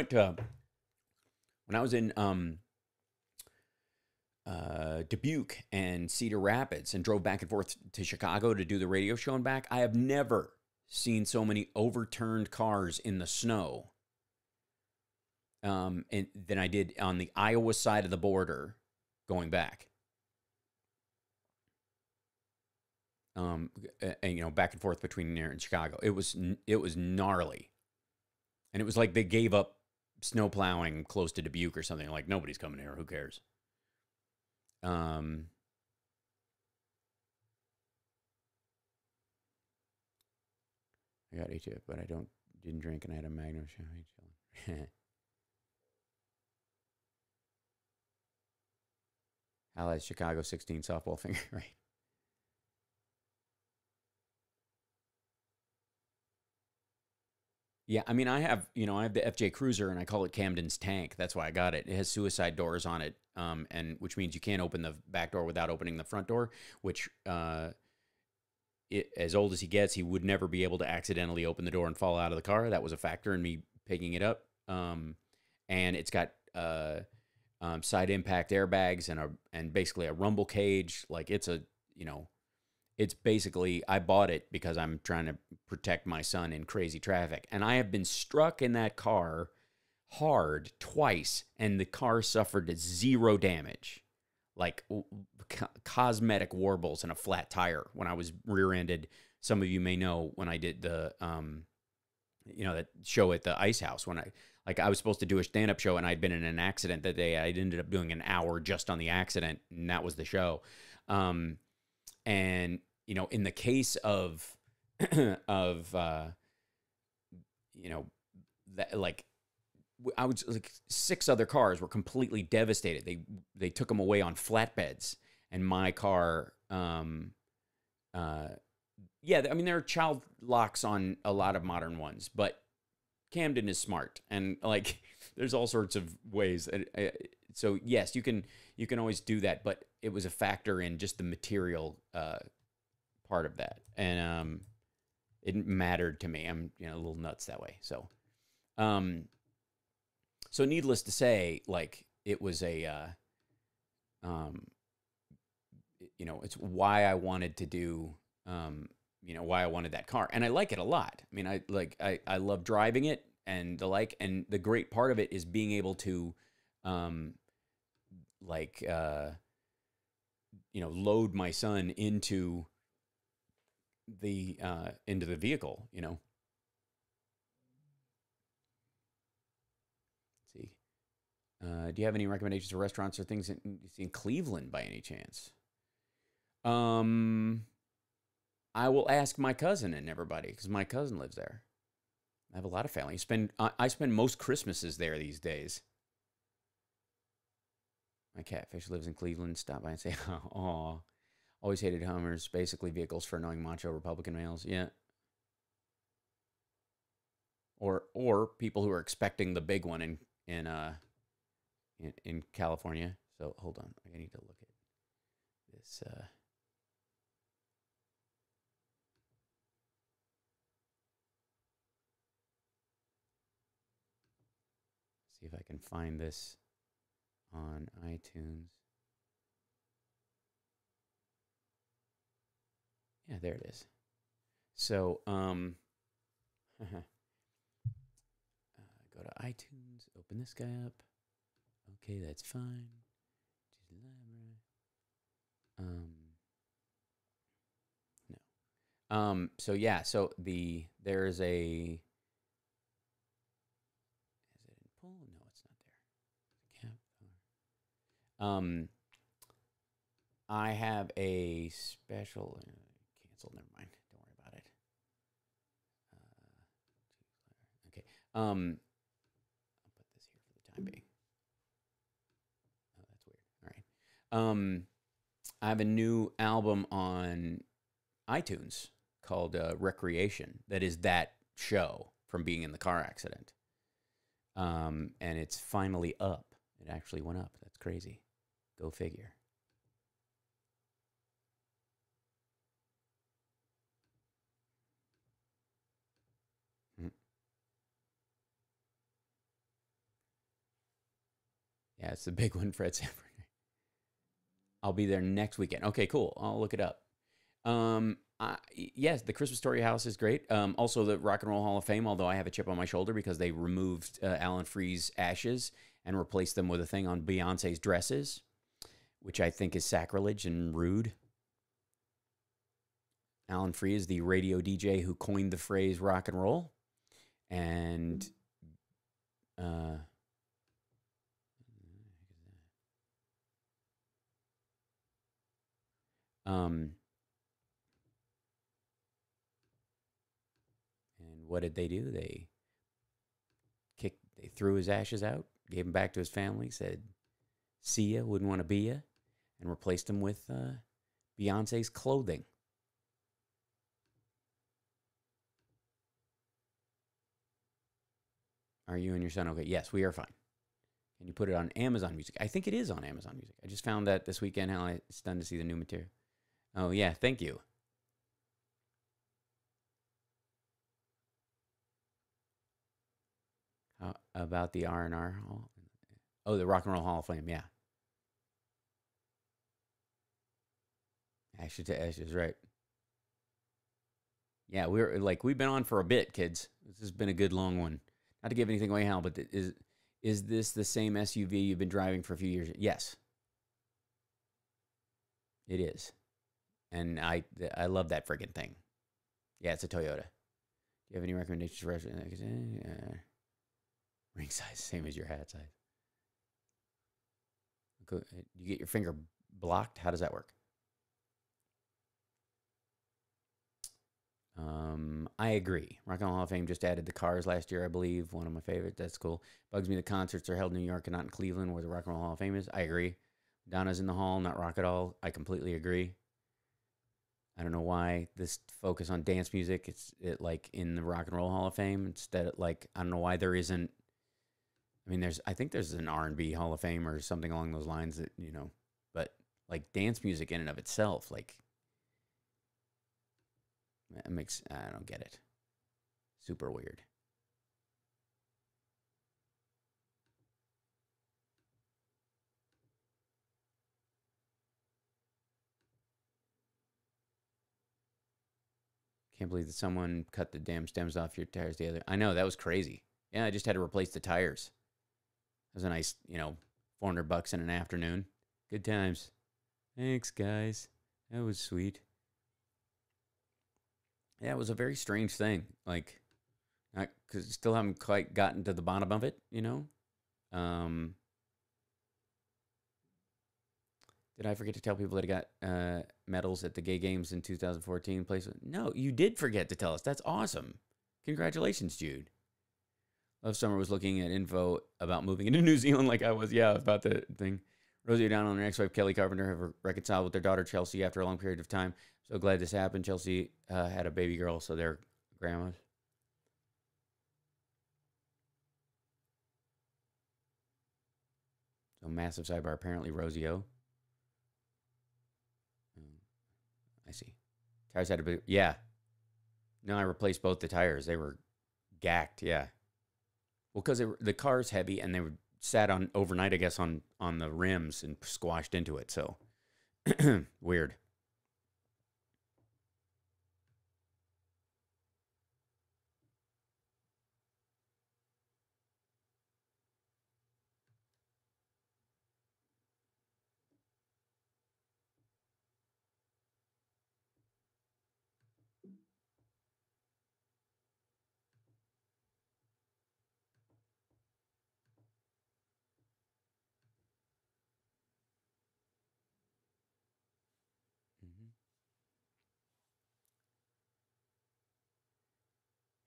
was in Dubuque and Cedar Rapids and drove back and forth to Chicago to do the radio show and back, I have never seen so many overturned cars in the snow and than I did on the Iowa side of the border going back. And, back and forth between there and Chicago. It was gnarly. And it was like they gave up snow plowing close to Dubuque or something. Like, nobody's coming here. Who cares? I got HF, but I didn't drink, and I had a Magnum champagne. Allies Chicago 16 softball finger, right? Yeah, I mean, I have the FJ Cruiser, and I call it Camden's Tank. That's why I got it. It has suicide doors on it, and which means you can't open the back door without opening the front door, which, as old as he gets, he would never be able to accidentally open the door and fall out of the car. That was a factor in me picking it up. And it's got side impact airbags and basically a rumble cage. Like, it's basically, I bought it because I'm trying to protect my son in crazy traffic. And I have been struck in that car hard twice, and the car suffered 0 damage. Like cosmetic warbles and a flat tire when I was rear-ended. Some of you may know when I did the, that show at the Ice House when I was supposed to do a stand-up show, and I'd been in an accident that day. I ended up doing an hour just on the accident, and that was the show. And, in the case of, that, like, I was like 6 other cars were completely devastated. They took them away on flatbeds, and my car, yeah, I mean, there are child locks on a lot of modern ones, but Camden is smart, and like, there's all sorts of ways. So yes, you can always do that, but it was a factor in just the material part of that, and it mattered to me. I'm a little nuts that way. So, so needless to say, like, it was a you know, it's why I wanted to do, you know, why I wanted that car. And I like it a lot. I mean, I love driving it and the like. And the great part of it is being able to, you know, load my son into the vehicle, you know. Let's see. Do you have any recommendations for restaurants or things in Cleveland by any chance? I will ask my cousin and everybody because my cousin lives there. I have a lot of family. I spend most Christmases there these days. My catfish lives in Cleveland. Stop by and say, "Oh, always hated Hummers. Basically vehicles for annoying macho Republican males." Yeah. Or people who are expecting the big one in California. So hold on, I need to look at this. See if I can find this on iTunes. Yeah, there it is. So, go to iTunes, open this guy up. Okay, that's fine. No. So yeah, so there's a. Is it in pull? No, it's not there. I have a special. Canceled. Never mind. Don't worry about it. Okay. I'll put this here for the time being. Oh, that's weird. All right. I have a new album on iTunes called Recreation. That is that show from being in the car accident. And it's finally up. It actually went up. That's crazy. Go figure. Yeah, it's the big one, Fred Sanford. I'll be there next weekend. Okay, cool. I'll look it up. Yes, the Christmas Story House is great. Also, the Rock and Roll Hall of Fame, although I have a chip on my shoulder because they removed Alan Free's ashes and replaced them with a thing on Beyonce's dresses, which I think is sacrilege and rude. Alan Free is the radio DJ who coined the phrase rock and roll. And and what did they do? They threw his ashes out, gave him back to his family, said, "See ya, wouldn't want to be ya," and replaced him with Beyonce's clothing. Are you and your son okay? Yes, we are fine. Can you put it on Amazon Music? I think it is on Amazon Music. I just found that this weekend. How I'm stunned to see the new material. Oh, yeah. Thank you. How about the R&R Hall? Oh, the Rock and Roll Hall of Fame. Yeah. Ashes to Ashes, right. Yeah, we've been on for a bit, kids. This has been a good long one. Not to give anything away, Hal, but is this the same SUV you've been driving for a few years? Yes. It is. And I love that friggin' thing. Yeah, it's a Toyota. Do you have any recommendations for ring size, same as your hat size? Do you get your finger blocked? How does that work? I agree. Rock and Roll Hall of Fame just added the Cars last year, I believe. One of my favorites. That's cool. Bugs me the concerts are held in New York and not in Cleveland, where the Rock and Roll Hall of Fame is. I agree. Donna's in the hall, not rock at all. I completely agree. I don't know why this focus on dance music. It's like in the Rock and Roll Hall of Fame instead of like, I don't know why there isn't. I mean, I think there's an R&B Hall of Fame or something along those lines that, you know, but like dance music in and of itself, like it makes, I don't get it. Super weird. Can't believe that someone cut the damn stems off your tires the other. I know, that was crazy. Yeah, I just had to replace the tires. It was a nice, $400 in an afternoon. Good times. Thanks, guys. That was sweet. Yeah, it was a very strange thing. Like, because still haven't quite gotten to the bottom of it, Did I forget to tell people that I got medals at the gay games in 2014? No, you did forget to tell us. That's awesome. Congratulations, Jude. Love Summer was looking at info about moving into New Zealand like I was. Yeah, about the thing. Rosie O'Donnell and her ex-wife Kelly Carpenter have reconciled with their daughter Chelsea after a long period of time. So glad this happened. Chelsea had a baby girl, so they're grandmas. So massive sidebar. Apparently Rosie O. I see. Tires had a bit. Yeah. No, I replaced both the tires. They were gacked. Yeah. Well, because the car's heavy and they were sat on overnight, I guess, on the rims and squashed into it. So weird.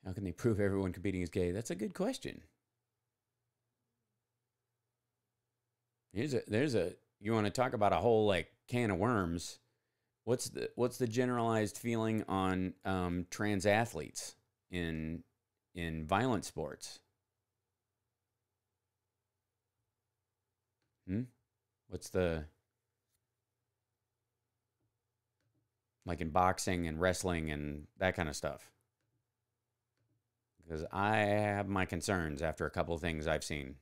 How can they prove everyone competing is gay? That's a good question. You want to talk about a whole can of worms? What's the generalized feeling on trans athletes in violent sports? What's like in boxing and wrestling and that kind of stuff? Because I have my concerns after a couple of things I've seen.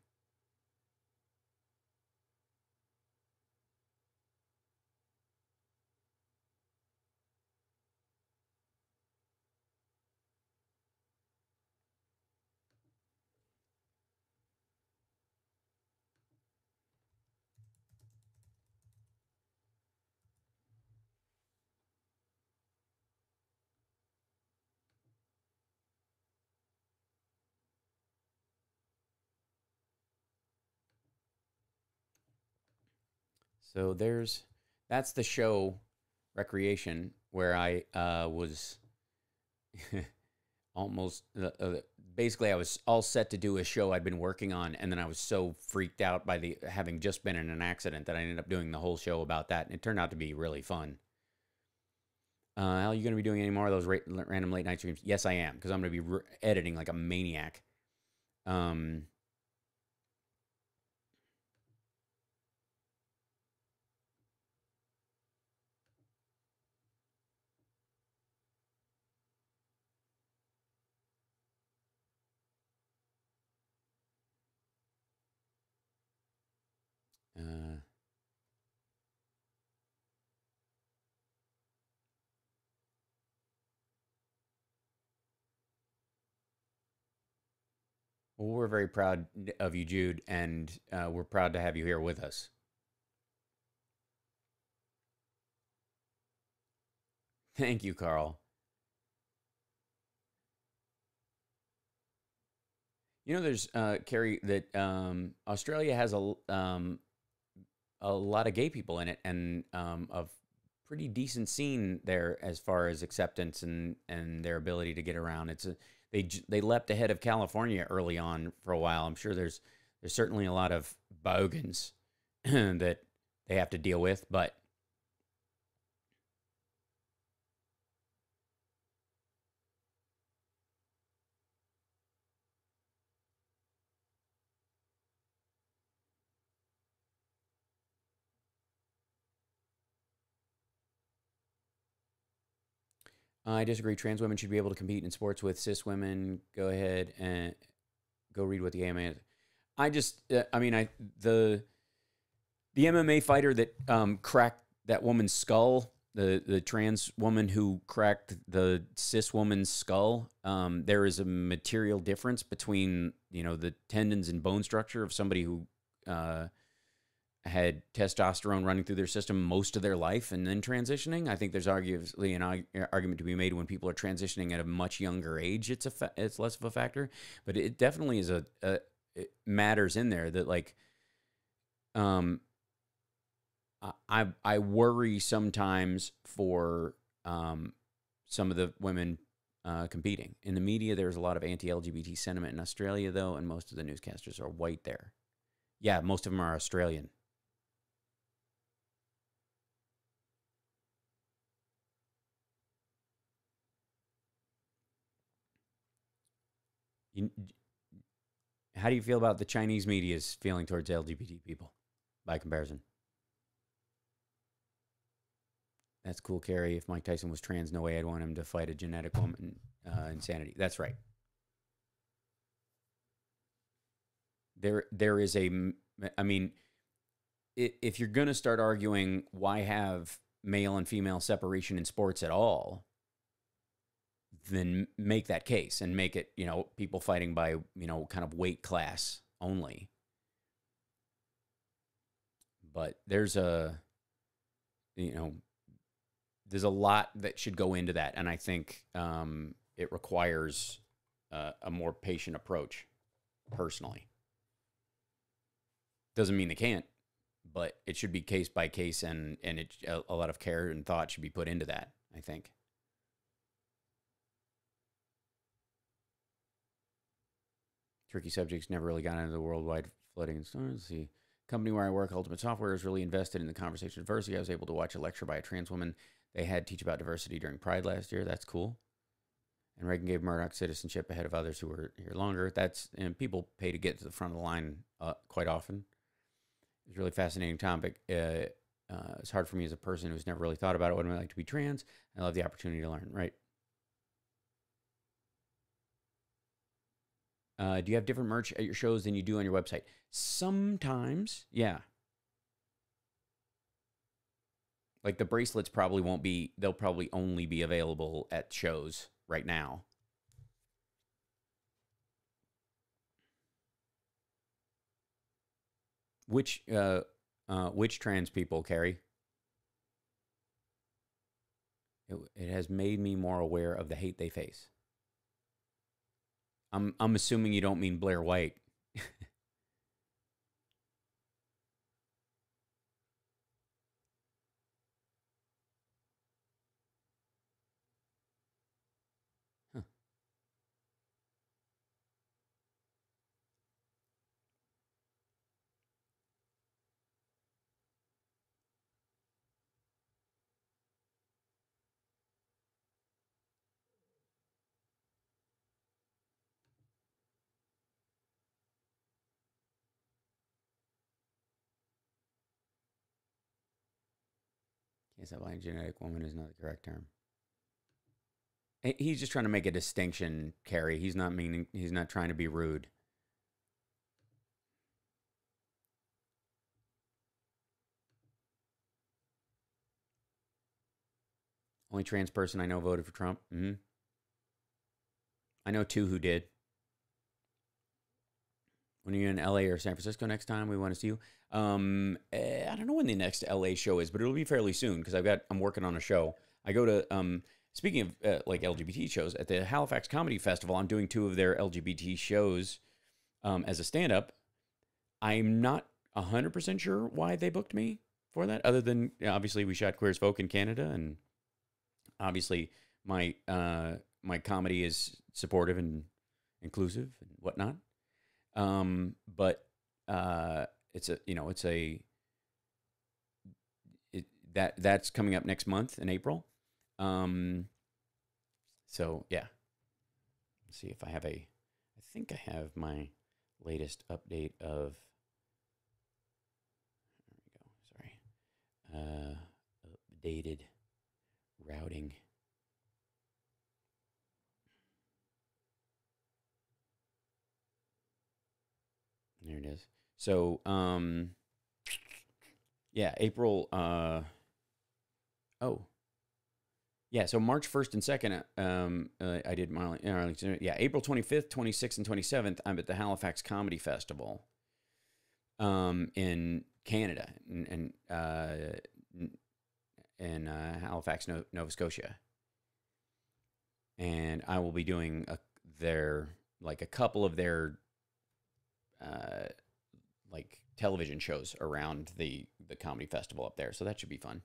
So that's the show Recreation where I was almost basically I was all set to do a show I'd been working on, and then I was so freaked out by having just been in an accident that I ended up doing the whole show about that, and it turned out to be really fun. Al, are you going to be doing any more of those random late night streams? Yes, I am, because I'm going to be editing like a maniac. Well, we're very proud of you, Jude, and we're proud to have you here with us. Thank you, Carl. There's Carrie, that Australia has a lot of gay people in it, and a pretty decent scene there as far as acceptance and their ability to get around. They leapt ahead of California early on for a while. I'm sure there's certainly a lot of bogans that they have to deal with, but I disagree. Trans women should be able to compete in sports with cis women. Go ahead and go read what the AMA is. The MMA fighter that cracked that woman's skull the trans woman who cracked the cis woman's skull, there is a material difference between, the tendons and bone structure of somebody who had testosterone running through their system most of their life and then transitioning. I think there's arguably an argument to be made when people are transitioning at a much younger age, it's less of a factor. But it definitely is it matters in there that, like, I worry sometimes for some of the women competing. In the media, there's a lot of anti-LGBT sentiment in Australia, though, and most of the newscasters are white there. Yeah, most of them are Australian. How do you feel about the Chinese media's feeling towards LGBT people by comparison? That's cool, Carrie. If Mike Tyson was trans, no way I'd want him to fight a genetic woman. Insanity. That's right. There is I mean, if you're going to start arguing why have male and female separation in sports at all, then make that case and make it, people fighting by, kind of weight class only. But there's a lot that should go into that. And I think it requires a more patient approach, personally. Doesn't mean they can't, but it should be case by case, and a lot of care and thought should be put into that, I think. Tricky subjects never really got into the worldwide flooding and storms. Let's see. Company where I work, Ultimate Software, is really invested in the conversation of diversity. I was able to watch a lecture by a trans woman they had teach about diversity during Pride last year. That's cool. And Reagan gave Murdoch citizenship ahead of others who were here longer. And people pay to get to the front of the line quite often. It's a really fascinating topic. It's hard for me as a person who's never really thought about it. What would I like to be trans? I love the opportunity to learn, right? Do you have different merch at your shows than you do on your website? Sometimes, yeah. Like the bracelets they'll probably only be available at shows right now. Which trans people, Carrie? It has made me more aware of the hate they face. I'm assuming you don't mean Blair White. Huh. Can't stop lying. Genetic woman is not the correct term. He's just trying to make a distinction, Carrie. He's not trying to be rude. Only trans person I know voted for Trump. Mm-hmm. I know 2 who did. When you're in LA or San Francisco next time, we want to see you. I don't know when the next LA show is, but it'll be fairly soon because I'm working on a show. I go to, speaking of like LGBT shows, at the Halifax Comedy Festival, I'm doing 2 of their LGBT shows as a stand-up. I'm not 100% sure why they booked me for that, other than obviously we shot Queer as Folk in Canada, and obviously my comedy is supportive and inclusive and whatnot. But that's coming up next month in April. So yeah, let's see if I think I have my latest update of, there we go. Sorry. Updated routing. There it is. So, yeah, April, Yeah, so March 1st and 2nd, I did Arlington. Yeah, April 25th, 26th, and 27th, I'm at the Halifax Comedy Festival in Canada, in Halifax, Nova Scotia. And I will be doing a couple of their like television shows around the comedy festival up there. So that should be fun.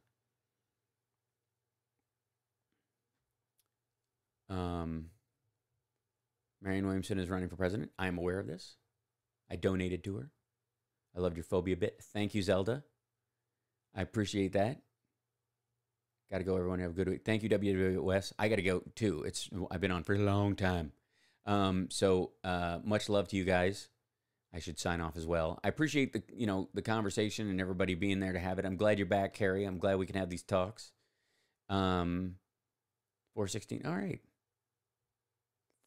Marianne Williamson is running for president. I am aware of this. I donated to her. I loved your phobia bit. Thank you, Zelda. I appreciate that. Got to go, everyone. Have a good week. Thank you, WWS. I got to go, too. I've been on for a long time. So much love to you guys. I should sign off as well. I appreciate the conversation and everybody being there to have it. I'm glad you're back, Carrie. I'm glad we can have these talks. 416. All right.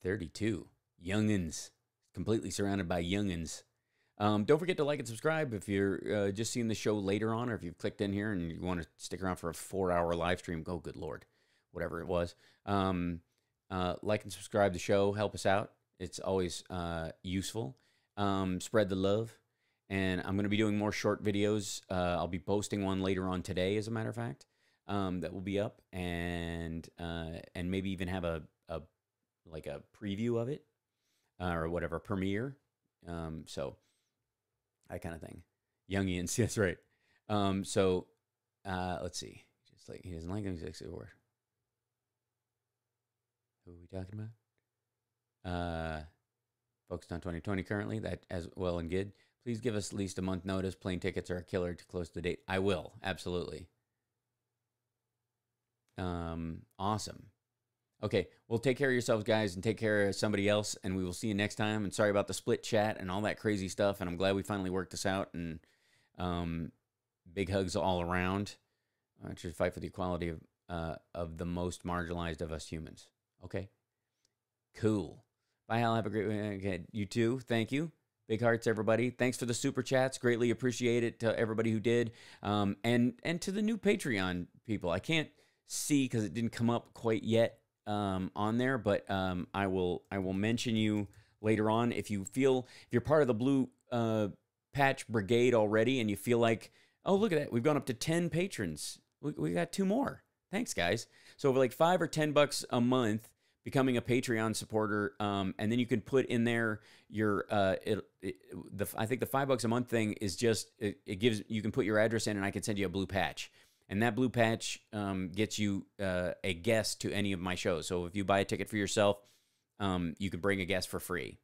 32. Youngins. Completely surrounded by youngins. Don't forget to like and subscribe if you're just seeing the show later on, or if you've clicked in here and you want to stick around for a 4-hour live stream. Oh, good Lord. Whatever it was. Like and subscribe the show. Help us out. It's always useful. Spread the love. And I'm going to be doing more short videos. I'll be posting one later on today, as a matter of fact, that will be up. And maybe even have a preview of it or whatever, premiere. So that kind of thing. Youngians, that's right. Let's see. Just like he doesn't like him, he's word. Who are we talking about? Focused on 2020 currently. That as well and good. Please give us at least a month notice. Plane tickets are a killer to close the date. I will, absolutely. Awesome. Okay, well, take care of yourselves, guys, and take care of somebody else, and we will see you next time. And sorry about the split chat and all that crazy stuff, and I'm glad we finally worked this out, and big hugs all around. I should fight for the equality of the most marginalized of us humans. Okay? Cool. Bye, Hal. Have a great week. Okay, you too. Thank you. Big hearts, everybody. Thanks for the super chats. Greatly appreciate it to everybody who did. And to the new Patreon people. I can't see because it didn't come up quite yet. On there, but I will mention you later on. If you're part of the blue patch brigade already and you feel like, oh, look at that, we've gone up to 10 patrons. We got 2 more. Thanks, guys. So over like $5 or $10 a month, becoming a Patreon supporter, and then you can put in there your I think the $5 a month thing is just it gives, you can put your address in and I can send you a blue patch. And that blue patch gets you a guest to any of my shows. So if you buy a ticket for yourself, you can bring a guest for free.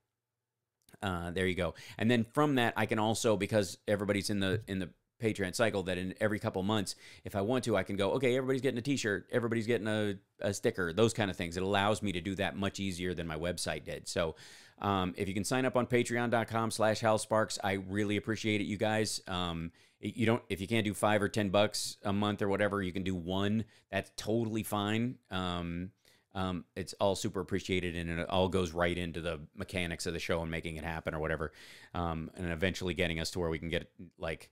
There you go. And then from that, I can also, because everybody's in the Patreon cycle, that in every couple months, if I want to, I can go, okay, everybody's getting a t-shirt, everybody's getting a sticker, those kind of things. It allows me to do that much easier than my website did. So if you can sign up on patreon.com/HalSparks, I really appreciate it, you guys. If you can't do $5 or $10 a month or whatever, you can do 1. That's totally fine. It's all super appreciated, and it all goes right into the mechanics of the show and making it happen or whatever. And eventually getting us to where we can get like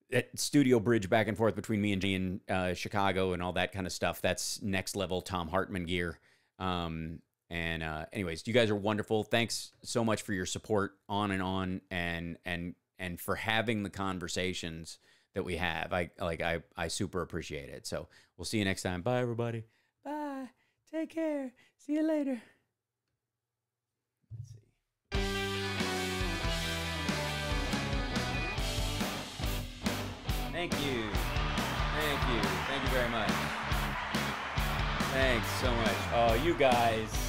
that studio bridge back and forth between me and Chicago and all that kind of stuff. That's next level Tom Hartman gear. Anyways, you guys are wonderful. Thanks so much for your support on and for having the conversations that we have. I super appreciate it. So we'll see you next time. Bye, everybody. Bye. Take care. See you later. Let's see. Thank you. Thank you. Thank you very much. Thanks so much. Oh, you guys.